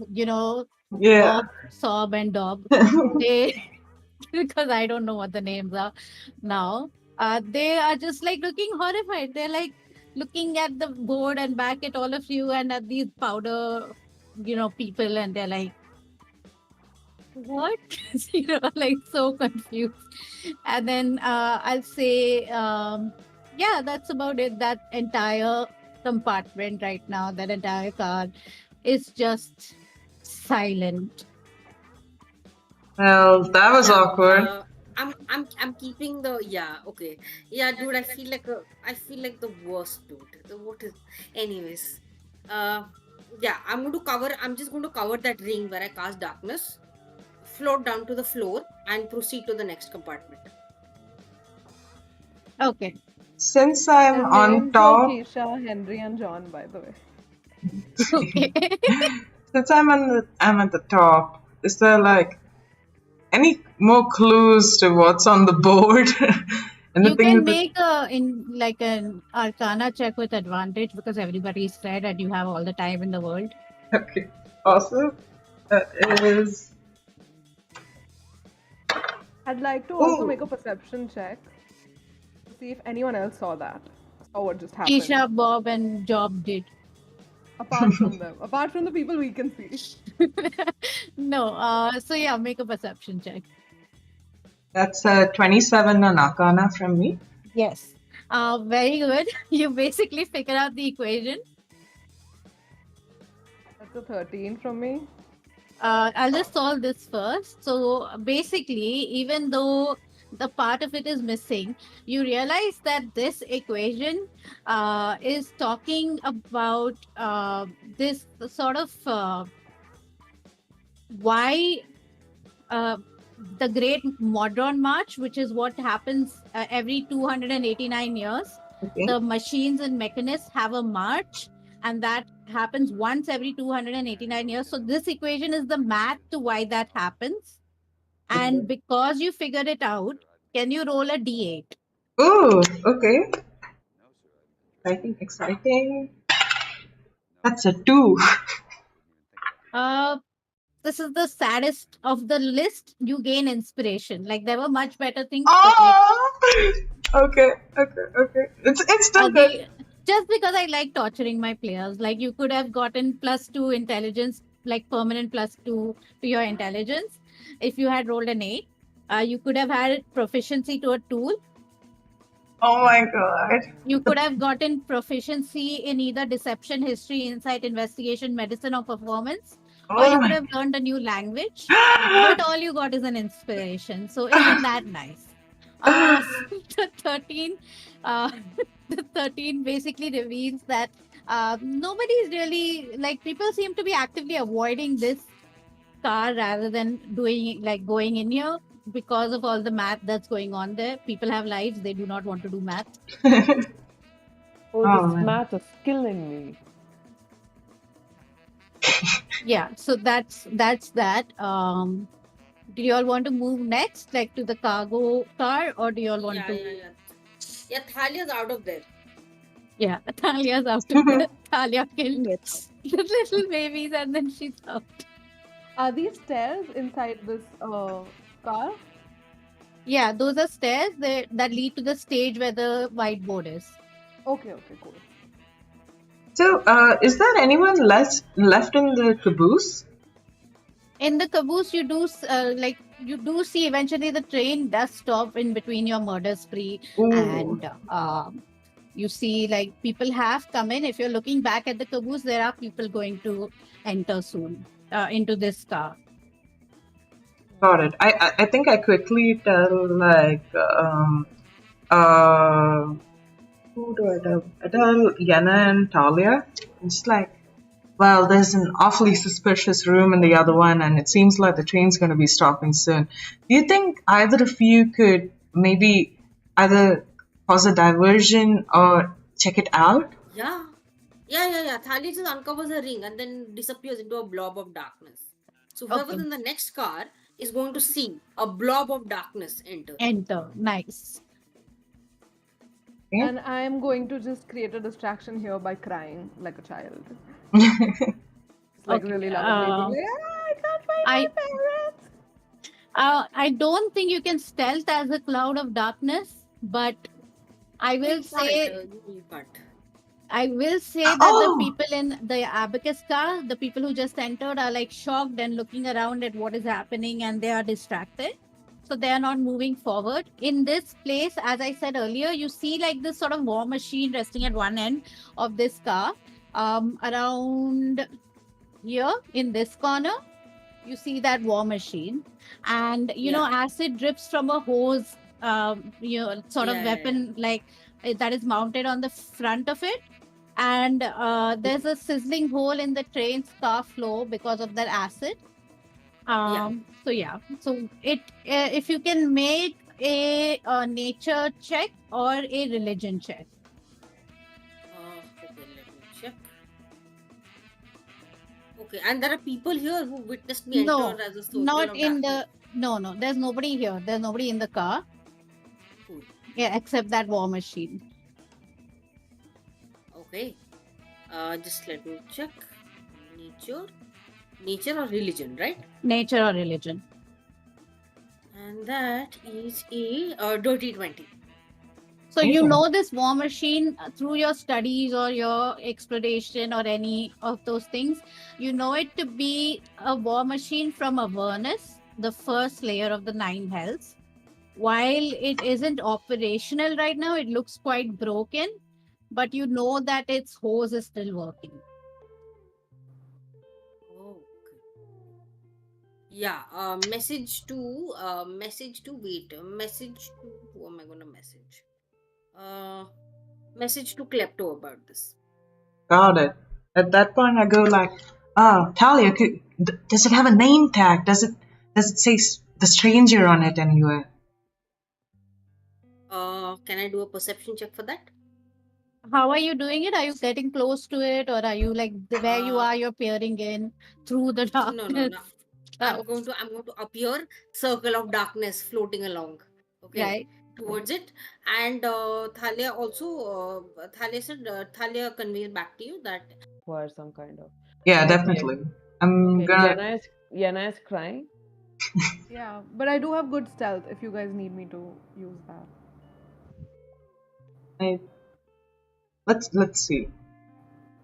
Bob, Sob, and Dob. They, because I don't know what the names are now. They are just like looking horrified. They're like looking at the board and back at all of you and at these powder, people, and they're like, what? Like so confused. And then I'll say, yeah, that's about it. That entire compartment right now, that entire car is just silent. Well, that was Yeah, awkward. I'm keeping the okay. Yeah, dude, I feel like the worst dude. What is anyways. Yeah, I'm just going to cover that ring where I cast darkness, float down to the floor and proceed to the next compartment. Okay. Since I'm And on names are top, Keisha, Henry, and John, by the way. Okay. since I'm at the top, is there like any more clues to what's on the board? You Anything can with make an Arcana check with advantage because everybody's scared and you have all the time in the world. Okay, awesome. That is I'd like to also Ooh. make a perception check to see if anyone else saw that. Saw what just happened. Keisha, Bob, and Job did. Apart from them. Apart from the people we can see. No. So yeah, make a perception check. that's a 27 on Arcana from me. Yes. Very good. You basically figure out the equation. That's a 13 from me. I'll just solve this first. So basically, even though the part of it is missing, you realize that this equation is talking about this sort of why the Great Modron March, which is what happens every 289 years. Okay. The machines and Mechanus have a march, and that happens once every 289 years. So this equation is the math to why that happens. And because you figured it out, can you roll a d8? Ooh, okay. Exciting. That's a 2. This is the saddest of the list. You gain inspiration. Like there were much better things. But like, Oh! Okay. It's still good. just because I like torturing my players, like you could have gotten +2 intelligence, like permanent +2 to your intelligence. If you had rolled an 8, you could have had proficiency to a tool. Oh my god. You could have gotten proficiency in either deception, history, insight, investigation, medicine, or performance. Or you Oh could my have learned a new language. But all you got is an inspiration. So isn't that nice? The 13 the 13 basically reveals that nobody's really, like, people seem to be actively avoiding this car rather than going in here because of all the math that's going on there. People have lives, they do not want to do math. Oh, Oh, this man. math is killing me. Yeah, so that's that. Do you all want to move next, like to the cargo car, or do you all want to? Yeah, Thalia's out of there. Yeah, Thalia's out of there. Thalia killed the little babies and then she's out. Are these stairs inside this car? Yeah, those are stairs that lead to the stage where the whiteboard is. Okay, cool. So, is there anyone left in the caboose? In the caboose, you do you do see eventually the train does stop in between your murder spree, Ooh. and you see like people have come in. If you're looking back at the caboose, there are people going to enter soon into this car. Got it. I think I quickly tell like who do I tell? I tell Yenna and Thalia. It's like, well, there's an awfully suspicious room in the other one, and it seems like the train's going to be stopping soon. Do you think either of you could maybe either cause a diversion or check it out? Yeah. Thalia just uncovers a ring and then disappears into a blob of darkness. So whoever's Okay. in the next car is going to see a blob of darkness enter. Enter. Nice. Okay. And I am going to just create a distraction here by crying like a child. It's like Okay, really loudly. Being like, I can't find my parents. I don't think you can stealth as a cloud of darkness, but I will say You can't. I will say that Oh! the people in the Abacus car, the people who just entered, are like shocked and looking around at what is happening, and they are distracted. So they are not moving forward. In this place, as I said earlier, you see like this sort of war machine resting at one end of this car. Around here in this corner, you see that war machine, and you know acid drips from a hose, sort of weapon like that is mounted on the front of it, and there's a sizzling hole in the train's car floor because of that acid. So it if you can make a nature check or a religion check. Okay, let me check. Okay, and there are people here who witnessed me No, enter as a circle not of in darkness. no, there's nobody here. There's nobody in the car. Cool. Yeah, except that war machine. Okay. Just let me check. Nature or religion, right? Nature or religion. And that is a dirty 20. So you know this war machine through your studies or your exploration or any of those things. You know it to be a war machine from Avernus, the first layer of the 9 hells. While it isn't operational right now, it looks quite broken, but you know that its hose is still working. Oh, okay. Yeah, message to who am I gonna message? Message to Klepto about this. Got it. At that point, I go like, Talia, does it have a name tag? Does it say the stranger on it anywhere? Can I do a perception check for that? How are you doing it? Are you getting close to it, or are you like where you are? You're peering in through the darkness. No. I'm going to appear circle of darkness floating along. Okay. Right. Towards it, and Thalia also Thalia said Thalia conveyed back to you that Or some kind of. Yeah, definitely. I'm gonna. Yenna is crying. Yeah, but I do have good stealth if you guys need me to use that. Let's see.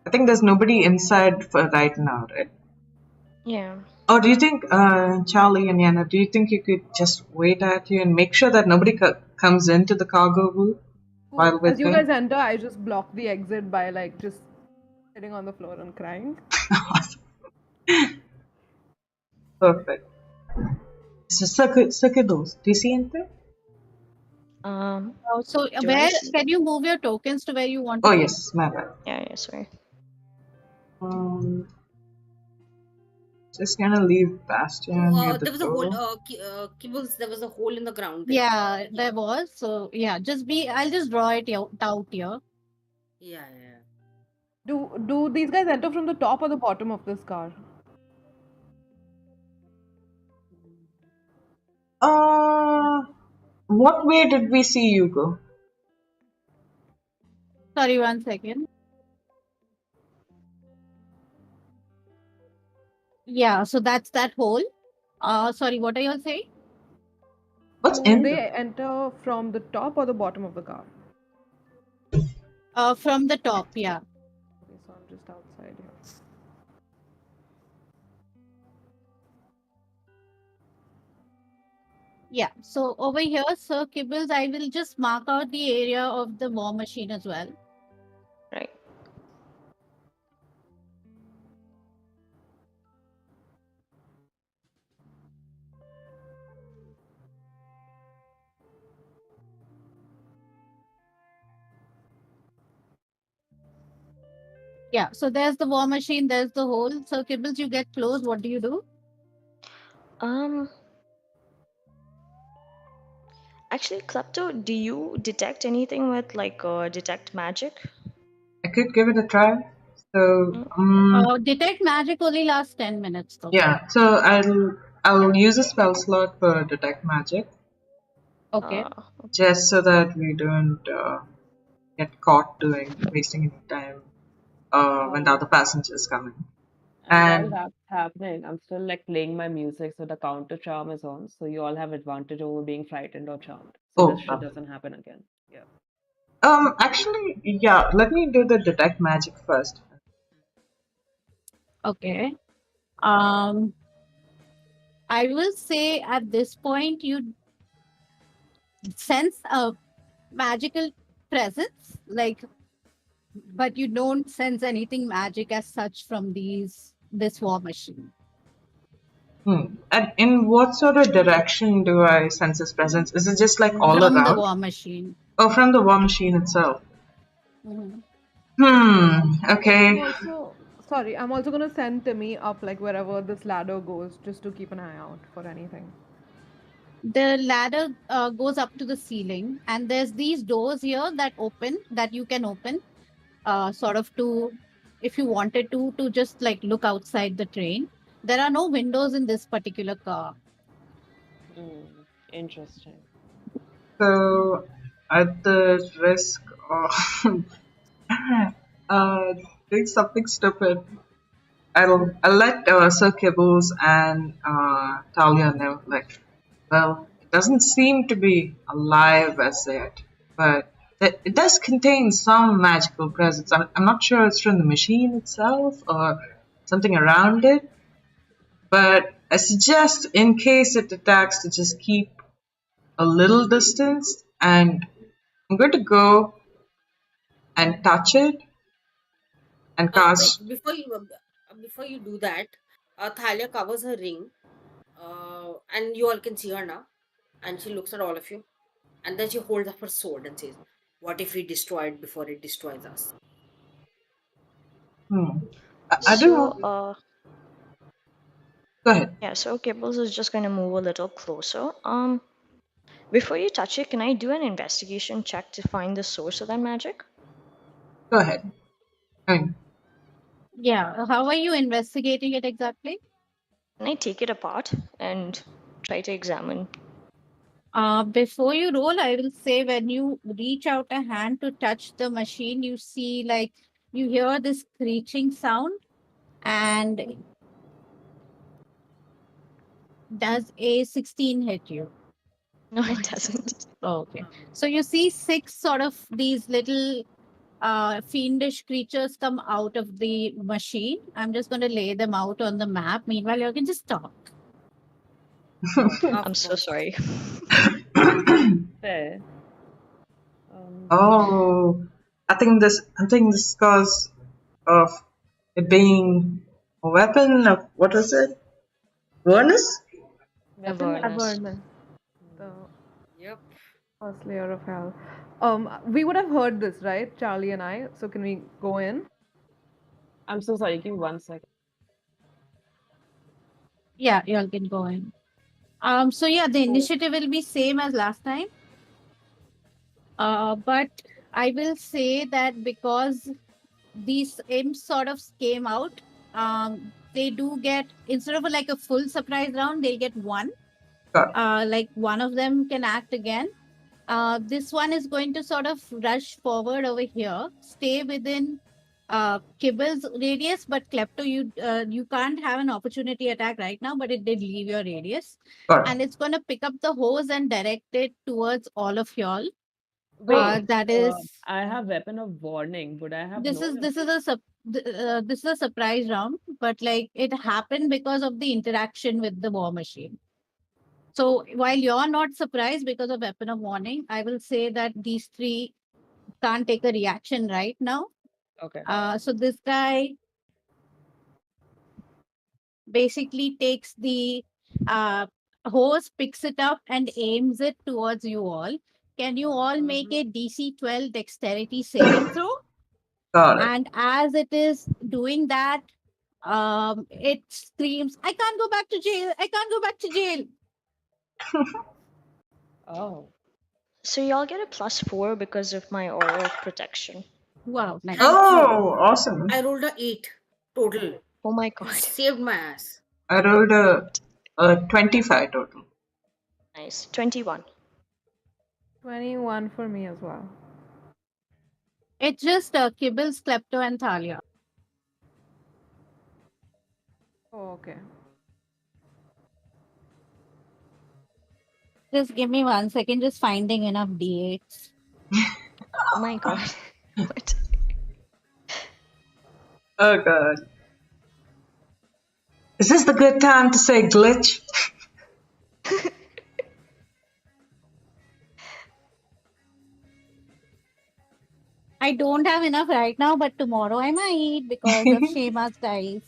I think there's nobody inside for right now, right? Yeah. Oh, do you think, Charlie and Yenna, do you think you could just wait at you and make sure that nobody comes into the cargo booth while we're As you there? guys enter, I just block the exit by like just sitting on the floor and crying. Awesome. Perfect. So, Kibbles, do you see anything? So Do where I see- can you move your tokens to where you want to Oh, go? yes, my bad. Yeah, sorry. Just gonna leave Bastion near the there was a hole. door. Kibbles, there was a hole in the ground. Yeah, there was. So yeah, I'll just draw it out here. Yeah. Do these guys enter from the top or the bottom of this car? What way did we see you go? Sorry, 1 second. Yeah, so that's that hole. Sorry, what are you all saying? What's Do in they enter from the top or the bottom of the car? From the top, yeah. Okay, so Yeah. So over here, Sir Kibbles, I will just mark out the area of the war machine as well. Right. Yeah. So there's the war machine. There's the hole. Sir Kibbles, you get close. What do you do? Um. Actually, Klepto, do you detect anything with like detect magic? I could give it a try. So, Detect magic only lasts 10 minutes though. yeah. So I'll use a spell slot for detect magic, Okay. just so that we don't get caught wasting any time when the other passengers come in. And while And that's happening, I'm still like playing my music, so the counter charm is on. So you all have advantage over being frightened or charmed. So this shit doesn't happen again. Yeah. actually, yeah. Let me do the detect magic first. Okay. Um, I will say at this point you sense a magical presence, like, but you don't sense anything magic as such from this war machine. And in what sort of direction do I sense his presence? Is it just like all From the around? war machine. Oh, from the war machine itself. Mhm. Okay. I'm also gonna send Timmy up like wherever this ladder goes, just to keep an eye out for anything. The ladder goes up to the ceiling, and there's these doors here that you can open, sort of to, if you wanted to just like look outside the train. There are no windows in this particular car. Interesting. So, at the risk of doing something stupid, I'll let Sir Kibbles and Thalia know. Like, well, it doesn't seem to be alive as yet, but it does contain some magical presence. I'm not sure it's from the machine itself or something around it, but I suggest in case it attacks to just keep a little distance, and I'm going to go and touch it and Wait, cast. before you do that, Thalia covers her ring, and you all can see her now. And she looks at all of you, and then she holds up her sword and says, "What if we destroy it before it destroys us?" I don't So, know. Go ahead. yeah, so Kibbles is just going to move a little closer. Before you touch it, can I do an investigation check to find the source of that magic? Go ahead. I mean, Yeah. How are you investigating it exactly? Can I take it apart and try to examine? Before you roll, I will say when you reach out a hand to touch the machine, you see like you hear this screeching sound, and does a 16 hit you? No, it doesn't. Okay. So you see six sort of these little fiendish creatures come out of the machine. I'm just going to lay them out on the map. Meanwhile, you can just talk. I'm so sorry. Fair. oh, I think this is because of it being a weapon of what was it? Furnace? Awareness. Averman, the Yep. first layer of hell. We would have heard this, right, Charlie and I? So can we go in? I'm so sorry. Give me 1 second. Yeah, you all can go in. So yeah, the initiative will be same as last time. But I will say that because these imps sort of came out, they do get, instead of like a full surprise round, they get one. Like one of them can act again. This one is going to sort of rush forward over here, stay within Kibbles radius, but Klepto, you can't have an opportunity attack right now, but it did leave your radius, Got and it's going to pick up the hose and direct it towards all of y'all. Wait, That is I have weapon of warning, but I have this no. is this is a this is a surprise round, but like it happened because of the interaction with the war machine. So while you're not surprised because of weapon of warning, I will say that these three can't take a reaction right now. Okay. So this guy basically takes the hose, picks it up, and aims it towards you all. Can you all make a DC 12 dexterity saving throw? Got it. And as it is doing that, it screams, I can't go back to jail. I can't go back to jail. Oh. So y'all get a +4 because of my aura of protection. Wow, nice. Thank you. Oh, awesome. I rolled a 8 total. Oh my You god. saved my ass. I rolled a 25 total. Nice. 21. 21 for me as well. It's just Kibbles, Klepto, and Thalia. Oh, okay. Just give me 1 second, just finding enough D8s. Oh my god. What? Oh god. Is this the good time to say glitch? I don't have enough right now, but tomorrow I might because of Shema's dice.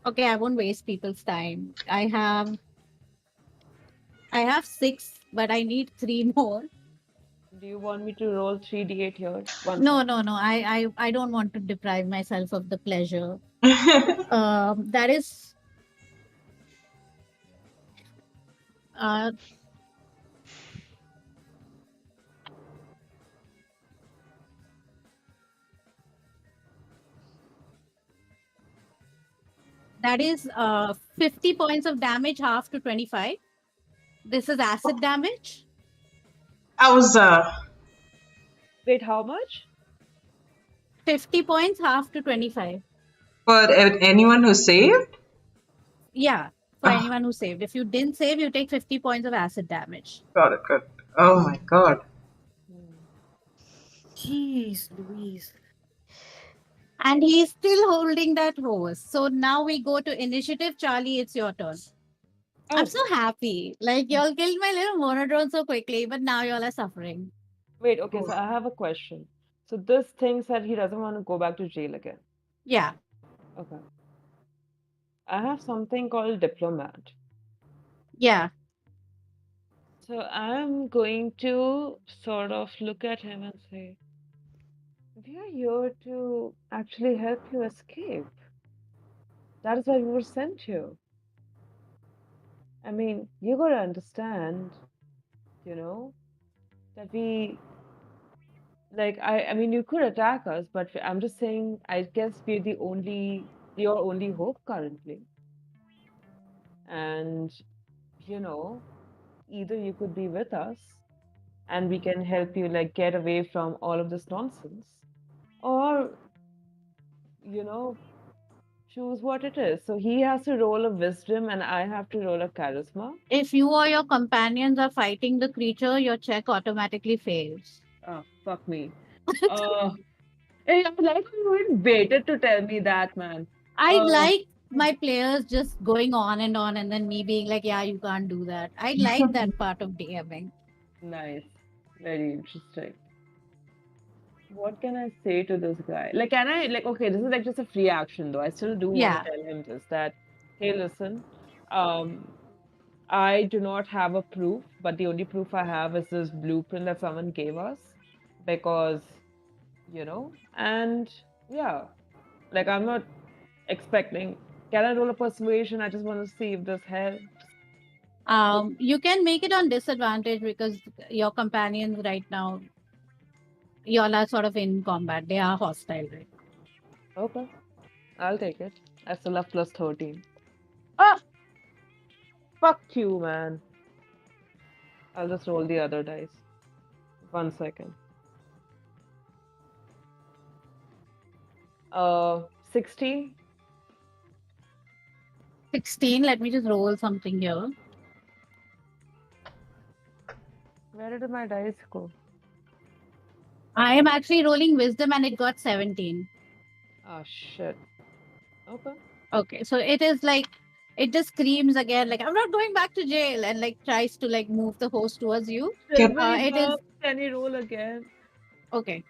Okay, I won't waste people's time. I have 6, but I need 3 more. Do you want me to roll 3d8 here? No. I don't want to deprive myself of the pleasure. That is that is 50 points of damage, half to 25. This is acid damage. I was Wait, how much? 50 points, half to 25. for anyone who saved? Yeah, for Ah. anyone who saved. If you didn't save, you take 50 points of acid damage. Got it. Oh my god. Jeez Louise. And he's still holding that hose. So now we go to initiative. Charlie, it's your turn. I'm so happy. Like, y'all killed my little monodrone so quickly, but now y'all are suffering. Wait, okay, so I have a question. So this thing said he doesn't want to go back to jail again. Yeah. Okay. I have something called diplomat. Yeah. So I'm going to sort of look at him and say, we are here to actually help you escape. That is why we were sent here. I mean, you gotta understand, that we, like, I mean, you could attack us, but I'm just saying, I guess we're your only hope currently. And, either you could be with us and we can help you, like, get away from all of this nonsense, or, choose what it is. So he has to roll a wisdom and I have to roll a charisma. If you or your companions are fighting the creature, your check automatically fails. Oh, fuck me. Hey, I'm like, you waited to tell me that, man. I like my players just going on and then me being like, yeah, you can't do that. I like that part of DMing. Nice. Very interesting. What can I say to this guy? Like, can I, like, okay, this is like just a free action though. I still do want Yeah. to tell him this, that, hey, listen, I do not have a proof, but the only proof I have is this blueprint that someone gave us because, and yeah, like, I'm not expecting. Can I roll a persuasion? I just want to see if this helps. You can make it on disadvantage because your companions right now, y'all are sort of in combat. They are hostile, right? Okay, I'll take it. I still have plus 13. Ah! Fuck you, man. I'll just roll the other dice. 1 second. 16. 16. Let me just roll something here. Where did my dice go? I am actually rolling wisdom and it got 17. Ah, shit. Okay. Okay, so it is like it just screams again, like I'm not going back to jail, and like tries to like move the horse towards you. Can Silvery It is buff, can you roll again? okay.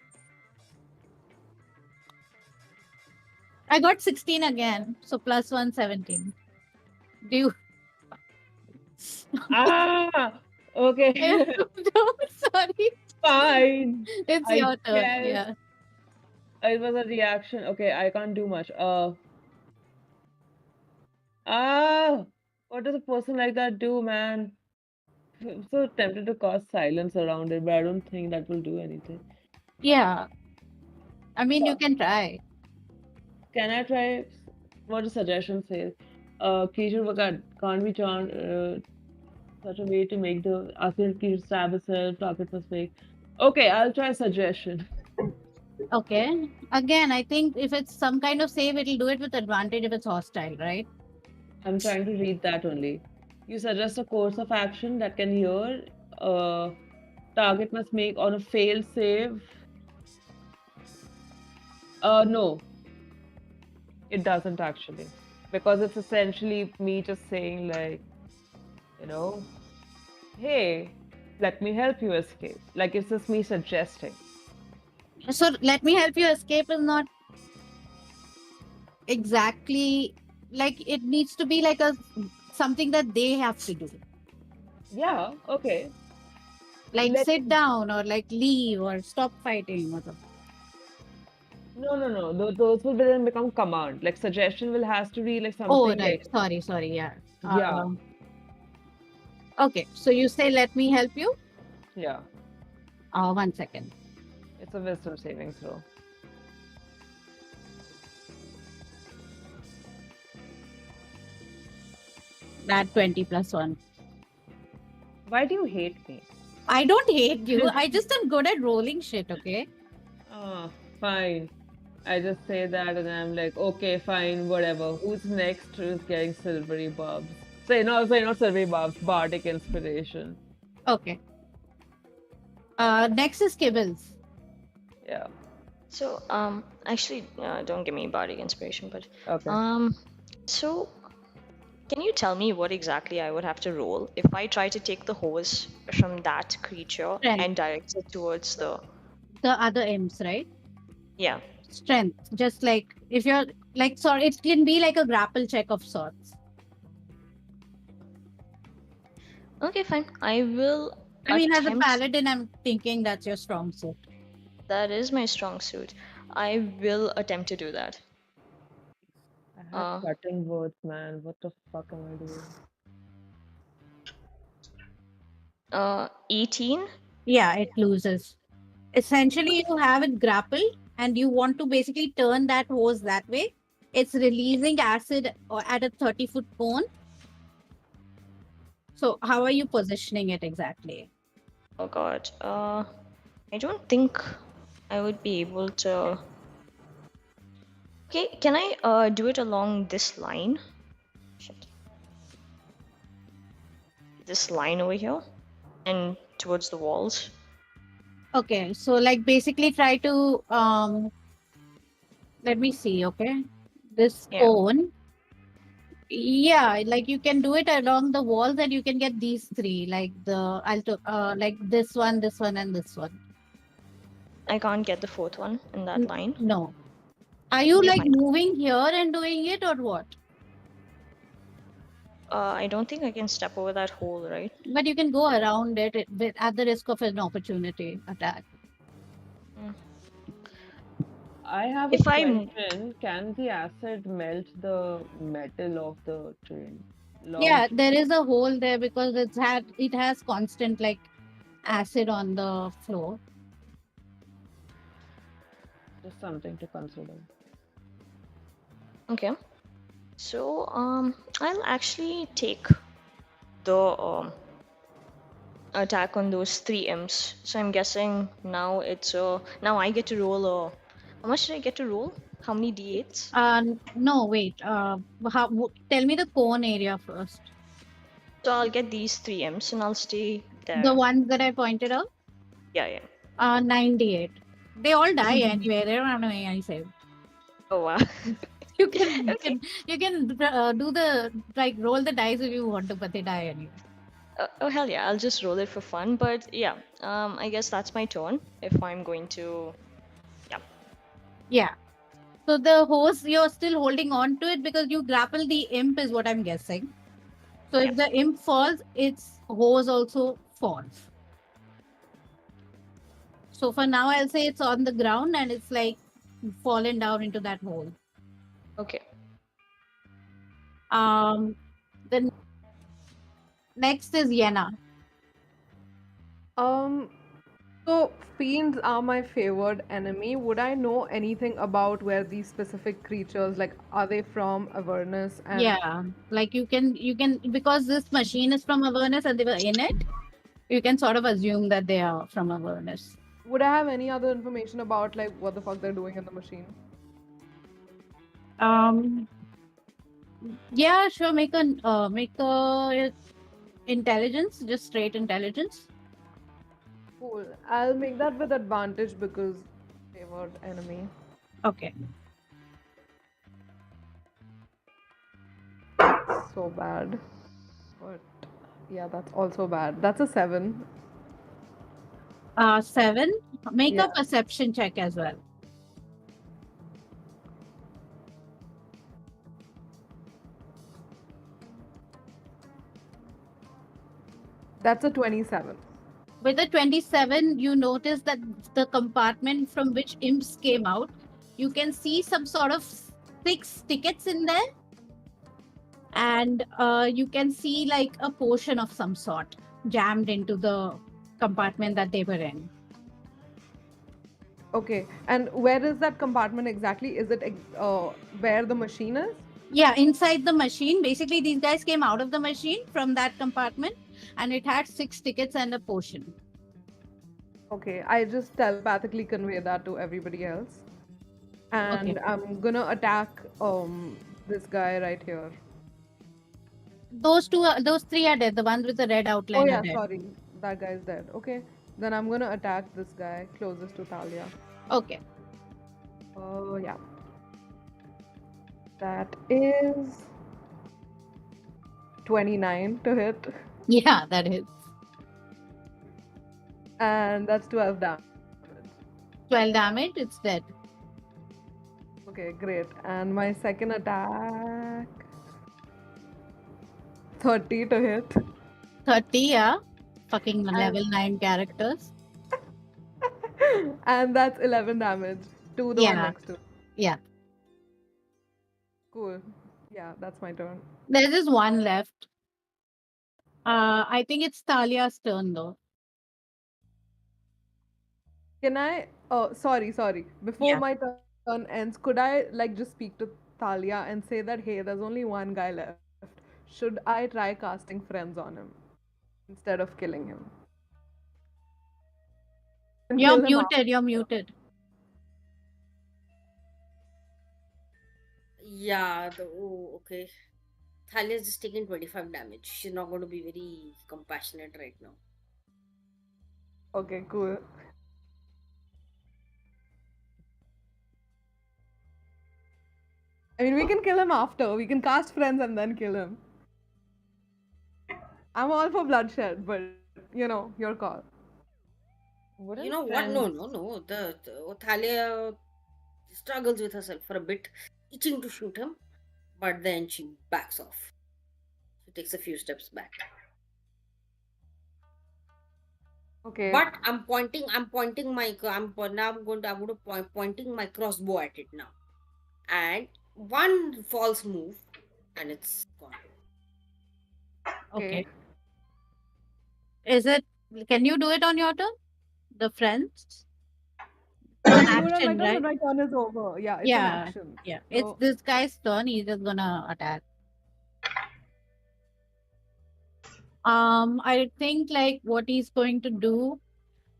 I got 16 again, so plus 1, 17. Do you? Ah! Okay. No, sorry. Fine. It's I your turn. guess Yeah. it was a reaction. Okay, I can't do much. What does a person like that do, man? I'm so tempted to cause silence around it, but I don't think that will do anything. Yeah. I mean, you can try. Can I try? What the suggestion says? Creature can't be charmed such a way to make the assailed creature stab itself, target must make. Okay, I'll try suggestion. Okay. Again, I think if it's some kind of save, it'll do it with advantage if it's hostile, right? I'm trying to read that only. You suggest a course of action that can hear target must make on a failed save. No, it doesn't actually. Because it's essentially me just saying, like, you know, hey, let me help you escape. Like, it's just me suggesting. So let me help you escape is not exactly like it needs to be like a something that they have to do. Yeah, okay. Like Let- sit down or like leave or stop fighting or something. No. Those will then become command. Like, suggestion will has to be like Oh, something right. like. Sorry. Yeah. Yeah, Okay. So you say, let me help you? yeah. 1 second. It's a wisdom saving throw. That 20 plus 1. Why do you hate me? I don't hate you. I just am good at rolling shit, okay? Ah, fine. I just say that and I'm like, okay, fine, whatever. Who's next who's getting silvery barbs? Not silvery barbs, bardic inspiration. Okay. Next is Kibbles. Yeah. So, actually, don't give me bardic inspiration, but Okay. so can you tell me what exactly I would have to roll if I try to take the horse from that creature Strength. and direct it towards the The other imps, right? yeah. Strength. Just like if you're like, sorry, it can be like a grapple check of sorts. Okay, fine. I will. I mean, as a attempt- paladin, I'm thinking that's your strong suit. That is my strong suit. I will attempt to do that. I have cutting words, man. What the fuck am I doing? 18. Yeah, it loses. Essentially, you have it grappled and you want to basically turn that hose that way. It's releasing acid at a 30-foot cone. So, how are you positioning it exactly? Oh god. I don't think I would be able to. Okay, can I do it along this line? Shit. This line over here and towards the walls. Okay, so like basically try to let me see, okay? This Yeah. cone. Yeah, like you can do it along the walls and you can get these three, like like this one, and this one. I can't get the fourth one in that line. No. Are you Okay, like fine. moving here and doing it or what? I don't think I can step over that hole, right? But you can go around it at the risk of an opportunity attack. I have If a I- question. Can the acid melt the metal of the train? Yeah, there is a hole there because it has constant like acid on the floor. Just something to consider. Okay. So I'll actually take the attack on those 3 imps. So I'm guessing now it's now I get to roll a. How much did I get to roll? How many d8s? No, wait. Tell me the cone area first. So I'll get these 3 imps and I'll stay there. The ones that I pointed out. Yeah. 98. They all die anyway. They don't have any save. Oh wow. You can Okay. do the like roll the dice if you want to, but they die anyway. Oh hell yeah, I'll just roll it for fun. But yeah, I guess that's my turn. If I'm going to, yeah, Yeah. So the hose, you're still holding on to it because you grapple the imp, is what I'm guessing. So yeah. if the imp falls, its hose also falls. So for now, I'll say it's on the ground and it's like fallen down into that hole. Okay. The next is Yenna. Um, so fiends are my favored enemy. Would I know anything about where these specific creatures, like, are they from Avernus? And Yeah, like you can because this machine is from Avernus and they were in it. You can sort of assume that they are from Avernus. would I have any other information about like what the fuck they're doing in the machine? Um, yeah, sure. Make a intelligence, just straight intelligence. Cool. I'll make that with advantage because favored enemy. Okay. So bad. But yeah, that's also bad. That's a 7. 7. Make Yeah. a perception check as well. That's a 27. With the 27, you notice that the compartment from which imps came out, you can see some sort of 6 tickets in there, and you can see like a potion of some sort jammed into the compartment that they were in. Okay. And where is that compartment exactly? Is it where the machine is? Yeah, inside the machine. Basically, these guys came out of the machine from that compartment, and it had 6 tickets and a potion. Okay, I just telepathically convey that to everybody else. And I'm gonna attack this guy right here. Those 3 are dead. The ones with the red Oh outline yeah, are dead. sorry. That guy's dead. Okay. Then I'm gonna attack this guy closest to Thalia. Okay. Oh yeah. That is 29 to hit. Yeah, that is. And that's 12 damage. 12 damage, it's dead. Okay, great. And my second attack 30 to hit. 30, yeah. Fucking level 9 characters. And that's 11 damage to the one Yeah. next to. Yeah. Cool. Yeah, that's my turn. There's just one left. I think it's Thalia's turn though. Can I? Oh, sorry. Before Yeah. my turn ends, could I like just speak to Thalia and say that, hey, there's only one guy left. Should I try casting friends on him instead of killing him? And You're kill him muted. You're muted. Yeah, okay. Thalia's just taking 25 damage. She's not going to be very compassionate right now. Okay, cool. I mean, we can kill him after. We can cast friends and then kill him. I'm all for bloodshed, but your call. You know what? No. The Thalia struggles with herself for a bit, itching to shoot him, but then she backs off. She takes a few steps back. Okay. But I'm pointing my pointing my crossbow at it now, and one false move, and it's gone. Okay. Is it? Can you do it on your turn? The friends? It's an action, right? My turn is over. Yeah, it's an action. Yeah. It's this guy's turn. He's just gonna attack. I think like what he's going to do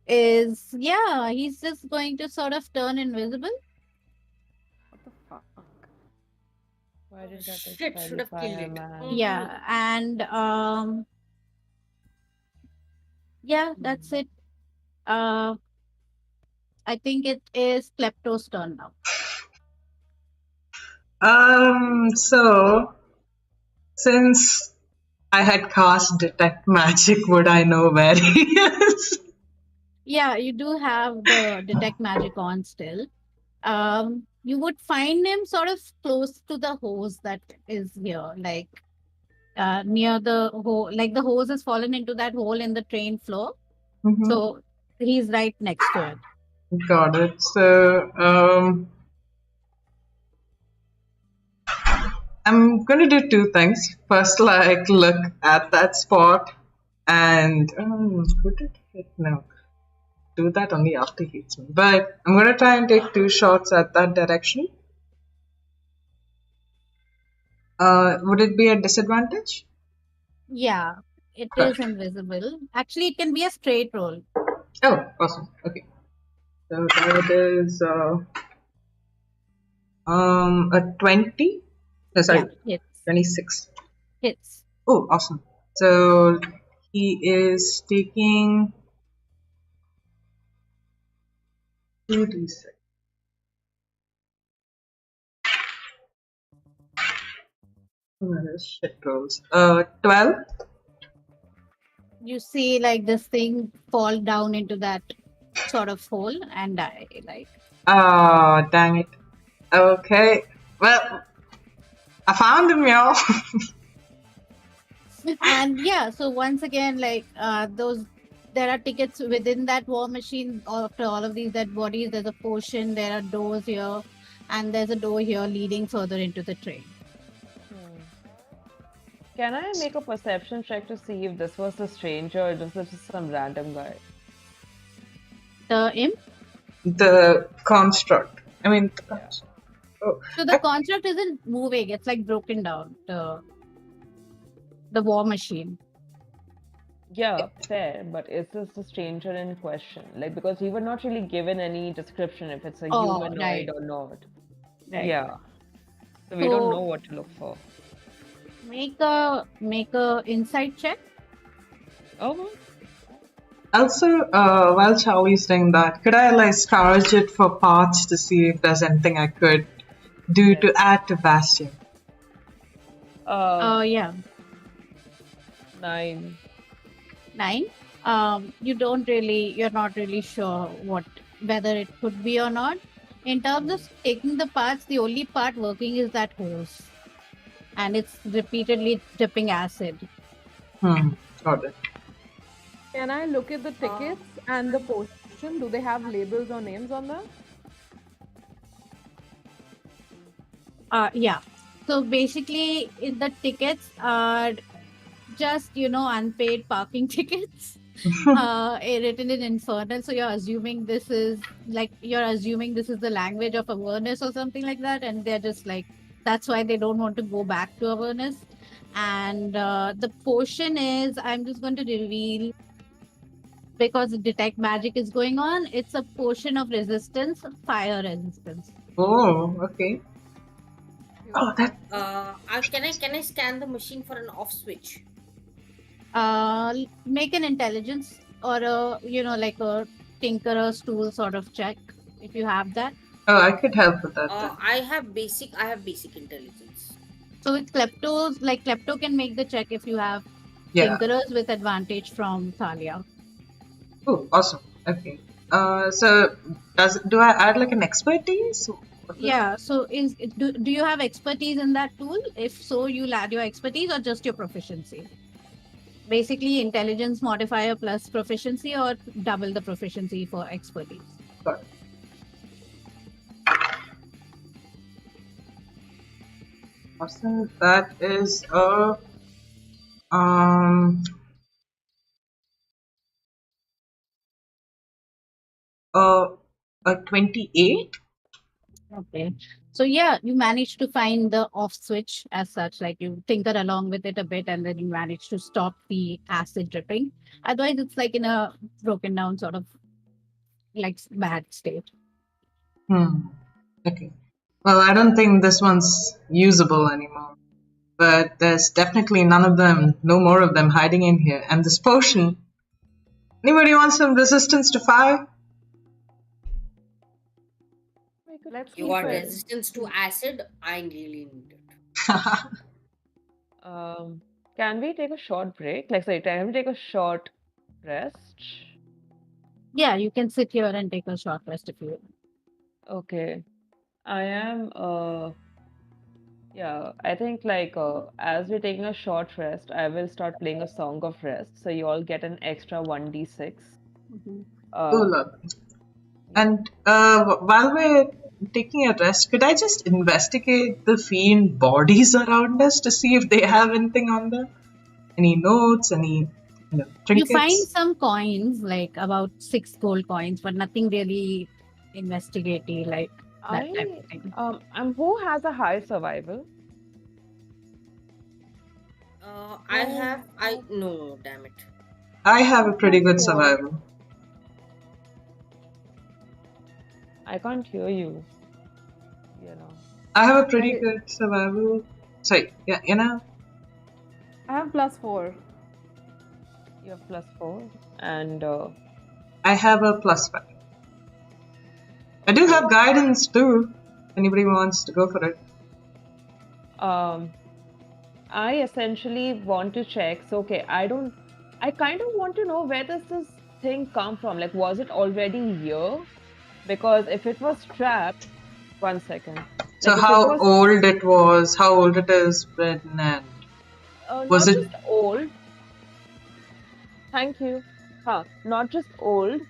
is, yeah, he's just going to sort of turn invisible. What the fuck? Why did that Shit, should have killed it. Yeah, and yeah, that's it. I think it is Klepto's turn now. So since I had cast detect magic, would I know where he is? Yeah, you do have the detect magic on still. You would find him sort of close to the hose that is here, like near the hole. Like the hose has fallen into that hole in the train floor, so he's right next to it. Got it. So I'm gonna do two things. First, like look at that spot, and could it hit? No, do that only after he hits me. But I'm gonna try and take two shots at that direction. Would it be a disadvantage? Yeah, it Sure. is invisible. Actually, it can be a straight roll. Oh, awesome. Okay. So that is a 20. No, sorry, Yeah, 26. hits. Oh, awesome. So he is taking 2d6. Oh, that is shit rolls. 12. You see, like this thing fall down into that sort of hole and die. Like, Oh, dang it. Okay. Well, I found him, y'all. and yeah. So once again, like those, there are tickets within that war machine. After all of these dead bodies, there's a potion. There are doors here, and there's a door here leading further into the train. Can I make a perception check to see if this was a stranger or just some random guy? The imp. The construct. I mean, the construct. Oh, So the construct isn't moving. It's like broken down. The war machine. Yeah, fair, but is this the stranger in question? Like, because we were not really given any description if it's a Oh, humanoid right. or not. Right. Yeah. So we don't So- know what to look for. Make a insight check. Oh, also, while Charlie's doing that, could I like scourge it for parts to see if there's anything I could do to add to Bastion? Yeah. 9. 9. You're not really sure whether it could be or not. In terms of taking the parts, the only part working is that hose, and it's repeatedly dripping acid. Got it. Can I look at the tickets and the potion? Do they have labels or names on them? Yeah. So basically, the tickets are just unpaid parking tickets. Written in Infernal. So you're assuming this is the language of awareness or something like that, and they're just like, that's why they don't want to go back to awareness. And the potion is, I'm just going to reveal, because detect magic is going on, it's a potion of resistance, fire resistance. Oh, okay. Oh, that. Can I scan the machine for an off switch? Make an intelligence or a like a tinkerer's tool sort of check if you have that. Oh, I could help with that. Then. I have basic intelligence. So with Klepto can make the check if you have Yeah. tinkerers with advantage from Thalia. Oh, awesome. Okay. So do I add like an expertise? Yeah. So do you have expertise in that tool? If so, you'll add your expertise or just your proficiency. Basically, intelligence modifier plus proficiency, or double the proficiency for expertise. Got it. Awesome. That is a 28. Okay. So yeah, you managed to find the off switch as such, like you tinker along with it a bit and then you manage to stop the acid dripping. Otherwise, it's like in a broken down sort of like bad state. Okay. Well, I don't think this one's usable anymore. But there's definitely no more of them hiding in here. And this potion, anybody want some resistance to fire? Let's You keep got it. resistance to acid. I really need it. Can we take a short break? Like, sorry, can we take a short rest? Yeah, you can sit here and take a short rest if you want. Okay. I am, yeah, I think like as we're taking a short rest, I will start playing a song of rest. So you all get an extra 1d6. Mhm. Oh, Uh, lovely. And while we're taking a rest, could I just investigate the fiend bodies around us to see if they have anything on them? Any notes, any You find trinkets? some coins, like about 6 gold coins, but nothing really investigative, like that type of thing. who has a high survival? No, damn it. I have a pretty good +4. survival. I can't hear you. You know. I have a pretty I- good survival. Sorry, yeah, I have +4. You have +4, and I have a +5. I do have guidance too. Anybody wants to go for it? I essentially want to check. So, okay, I kind of want to know where does this thing come from? Like, was it already here? Because if it was trapped, 1 second. So Like, if it how was old it was, how old it is, and was not it? just old. Thank you. Not just old,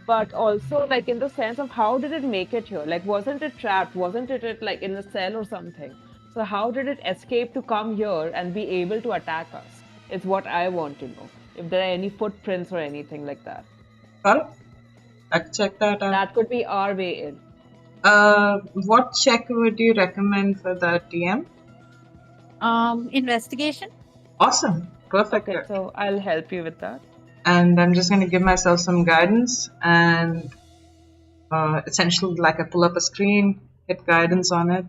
but also like in the sense of how did it make it here? Like, wasn't it trapped? Wasn't it like in a cell or something? So how did it escape to come here and be able to attack us? Is what I want to know. If there are any footprints or anything like that. Alright, I can check that out. That could be our way in. What check would you recommend for that DM? Investigation. Awesome, perfect. Okay, so I'll help you with that. And I'm just going to give myself some guidance and essentially like I pull up a screen, hit guidance on it,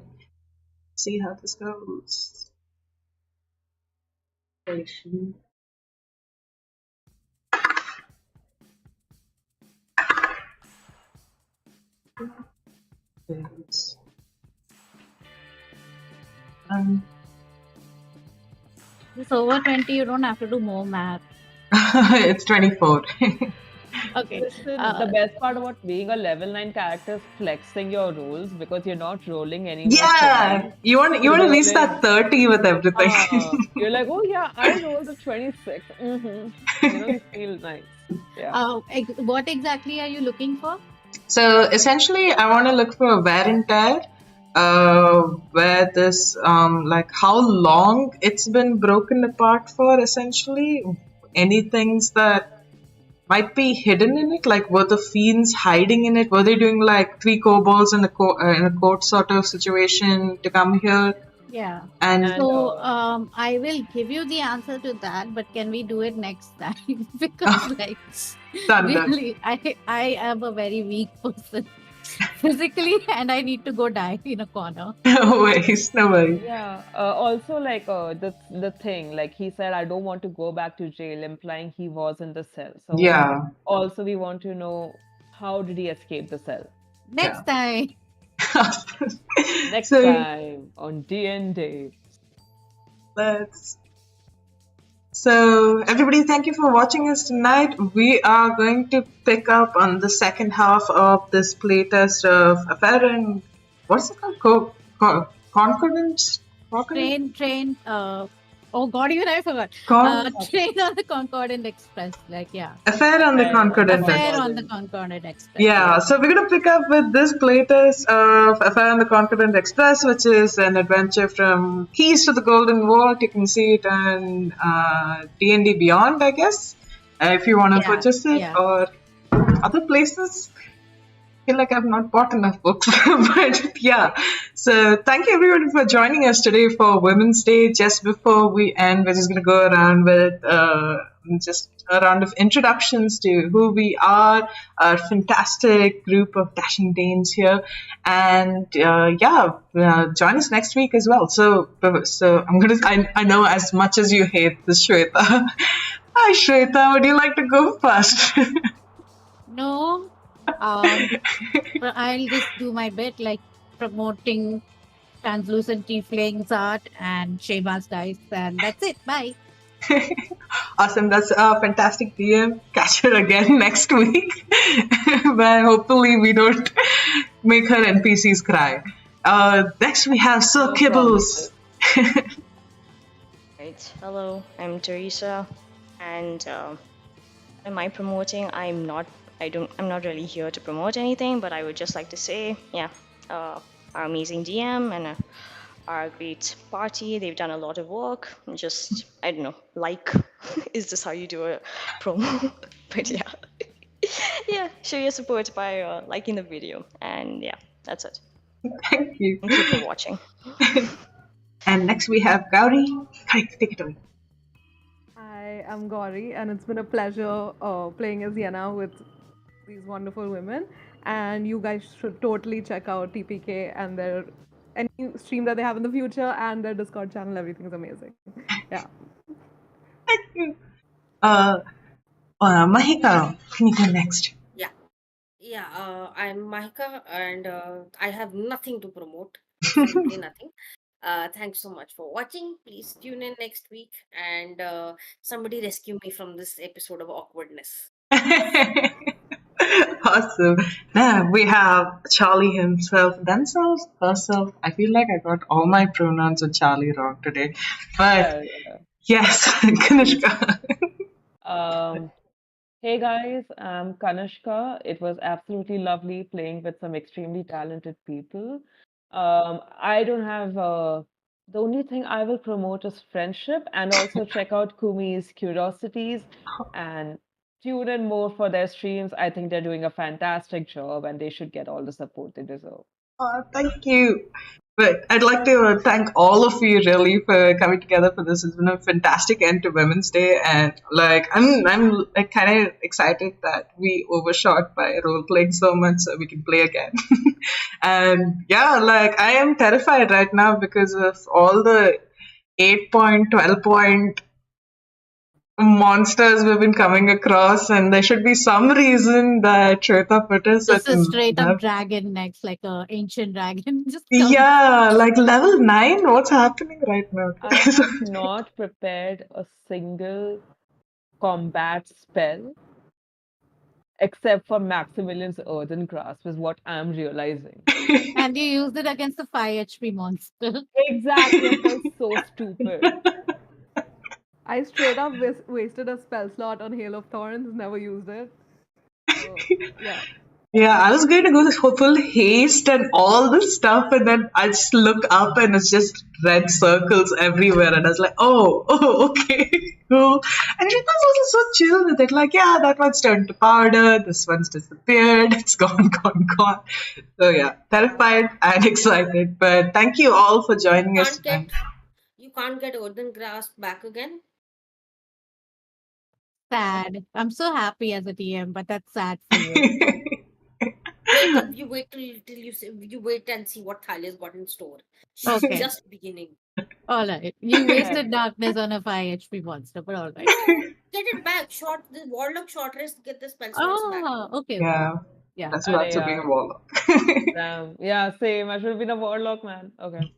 see how this goes. Patient. Yes. It's over 20. You don't have to do more math. It's 24. Okay. Listen, the best part about being a level 9 character is flexing your rolls because you're not rolling any more Yeah, 20s. you want to reach that 30 with everything. You're like, oh yeah, I rolled a 26. You feel nice. Yeah. What exactly are you looking for? So essentially, I want to look for a wear and tear, where this, like how long it's been broken apart for. Essentially, any things that might be hidden in it, like were the fiends hiding in it? Were they doing like 3 kobolds in a court sort of situation to come here? Yeah. And So I will give you the answer to that, but can we do it next time? Because like done. really, I am a very weak person physically, and I need to go die in a corner. No worries. Yeah. Also, like the thing, like he said, I don't want to go back to jail, implying he was in the cell. So Yeah. also, we want to know how did he escape the cell? Next time. Next So- time on D&Dames. So everybody, thank you for watching us tonight. We are going to pick up on the second half of this playtest of Affair and what's it called? Concordant? Train. Oh God, even I forgot. Train on the Concordant Express. Like, yeah. Affair on the Concordant Affair Express. on the Concordant Express. Yeah, so we're going to pick up with this playtest of Affair on the Concordant Express, which is an adventure from Keys to the Golden Vault. You can see it on D&D Beyond, I guess, if you want to purchase it, or other places. I feel like I've not bought enough books, but yeah. So thank you everyone for joining us today for Women's Day. Just before we end, we're just going to go around with just a round of introductions to who we are, our fantastic group of dashing dames here, and join us next week as well. So I know as much as you hate this, Shweta. Hi Shweta, would you like to go first? No. But I'll just do my bit. Like, promoting translucent tieflings art and Shema's dice, and that's it. Bye. Awesome. That's a fantastic DM. Catch her again next week. But hopefully we don't make her NPCs cry. Next we have Sir No Kibbles. promises. Right. Hello, I'm Teresa, and am I promoting? I'm not. I'm not really here to promote anything, but I would just like to say, yeah, our amazing DM and our great party. They've done a lot of work. Just, I don't know, is this how you do a promo? But yeah, yeah, show your support by liking the video, and yeah, that's it. Thank you. Thank you for watching. And next we have Gauri. Take it away. Hi, I'm Gauri, and it's been a pleasure playing as Yenna with these wonderful women. And you guys should totally check out TPK and their any stream that they have in the future and their Discord channel. Everything is amazing. Yeah. Thank you. Mahika, can you go next? Yeah, I'm Mahika and I have nothing to promote. Absolutely nothing. Thanks so much for watching. Please tune in next week and somebody rescue me from this episode of awkwardness. Awesome. Now we have Charlie himself, themselves, herself. I feel like I got all my pronouns with Charlie wrong today. But Yeah. yes, Kanishka. Hey guys, I'm Kanishka. It was absolutely lovely playing with some extremely talented people. I don't have the only thing I will promote is friendship and also check out Kumi's Curiosities and tune in more for their streams. I think they're doing a fantastic job and they should get all the support they deserve. Thank you. But I'd like to thank all of you really for coming together for this. It's been a fantastic end to Women's Day, and like I'm like kind of excited that we overshot by role playing so much, so we can play again. And yeah, like I am terrified right now because of all the 8-point, 12-point monsters we've been coming across, and there should be some reason that Shweta put us This at is straight up level- dragon next, like a ancient dragon. Just come. Yeah, like level 9. What's happening right now? I have not prepared a single combat spell except for Maximilian's Earthen Grasp, is what I'm realizing. And you used it against the 5 HP monster. Exactly, I felt so stupid. I straight up wasted a spell slot on Hail of Thorns, never used it. So, yeah. Yeah, I was going to go this full haste and all this stuff, and then I just look up and it's just red circles everywhere, and I was like, oh, okay, cool. And she was also so chill with it, like, yeah, that one's turned to powder, this one's disappeared, it's gone. So yeah, terrified and excited, but thank you all for joining us tonight. You can't get Earthen Grasp back again. Sad. I'm so happy as a DM, but that's sad for you. You wait till you wait and see what Thalia's got in store. She's Okay. just beginning. All right. You wasted darkness on a 5 HP monster, but all right. Get it back. The Warlock short rest. Get the spell slots back. Oh, okay. Yeah, Yeah. that's what's yeah. being a warlock. Damn. Yeah, same. I should have been a warlock, man. Okay.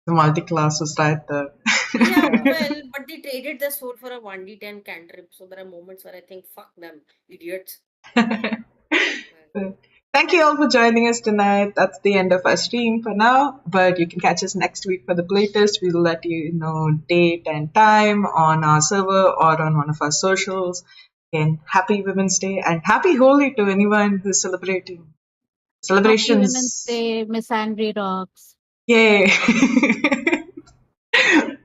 The multi-class was right there. Yeah, well, but they traded their soul for a 1d10 cantrip, so there are moments where I think, fuck them, idiots. Thank you all for joining us tonight. That's the end of our stream for now, but you can catch us next week for the playtest. We'll let you know date and time on our server or on one of our socials. Again, happy Women's Day and happy Holi to anyone who's celebrating. Celebrations. Happy Women's Day, Miss Andre rocks. Yay.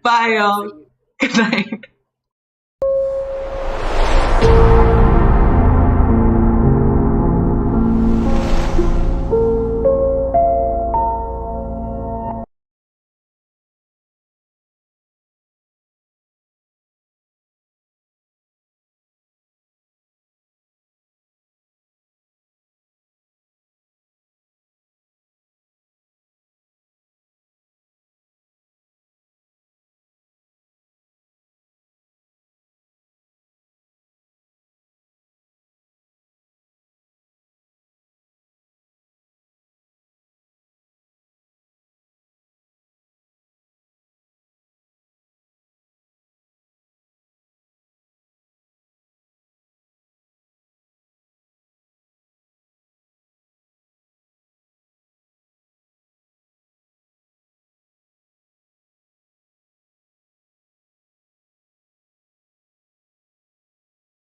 Bye all. Good night.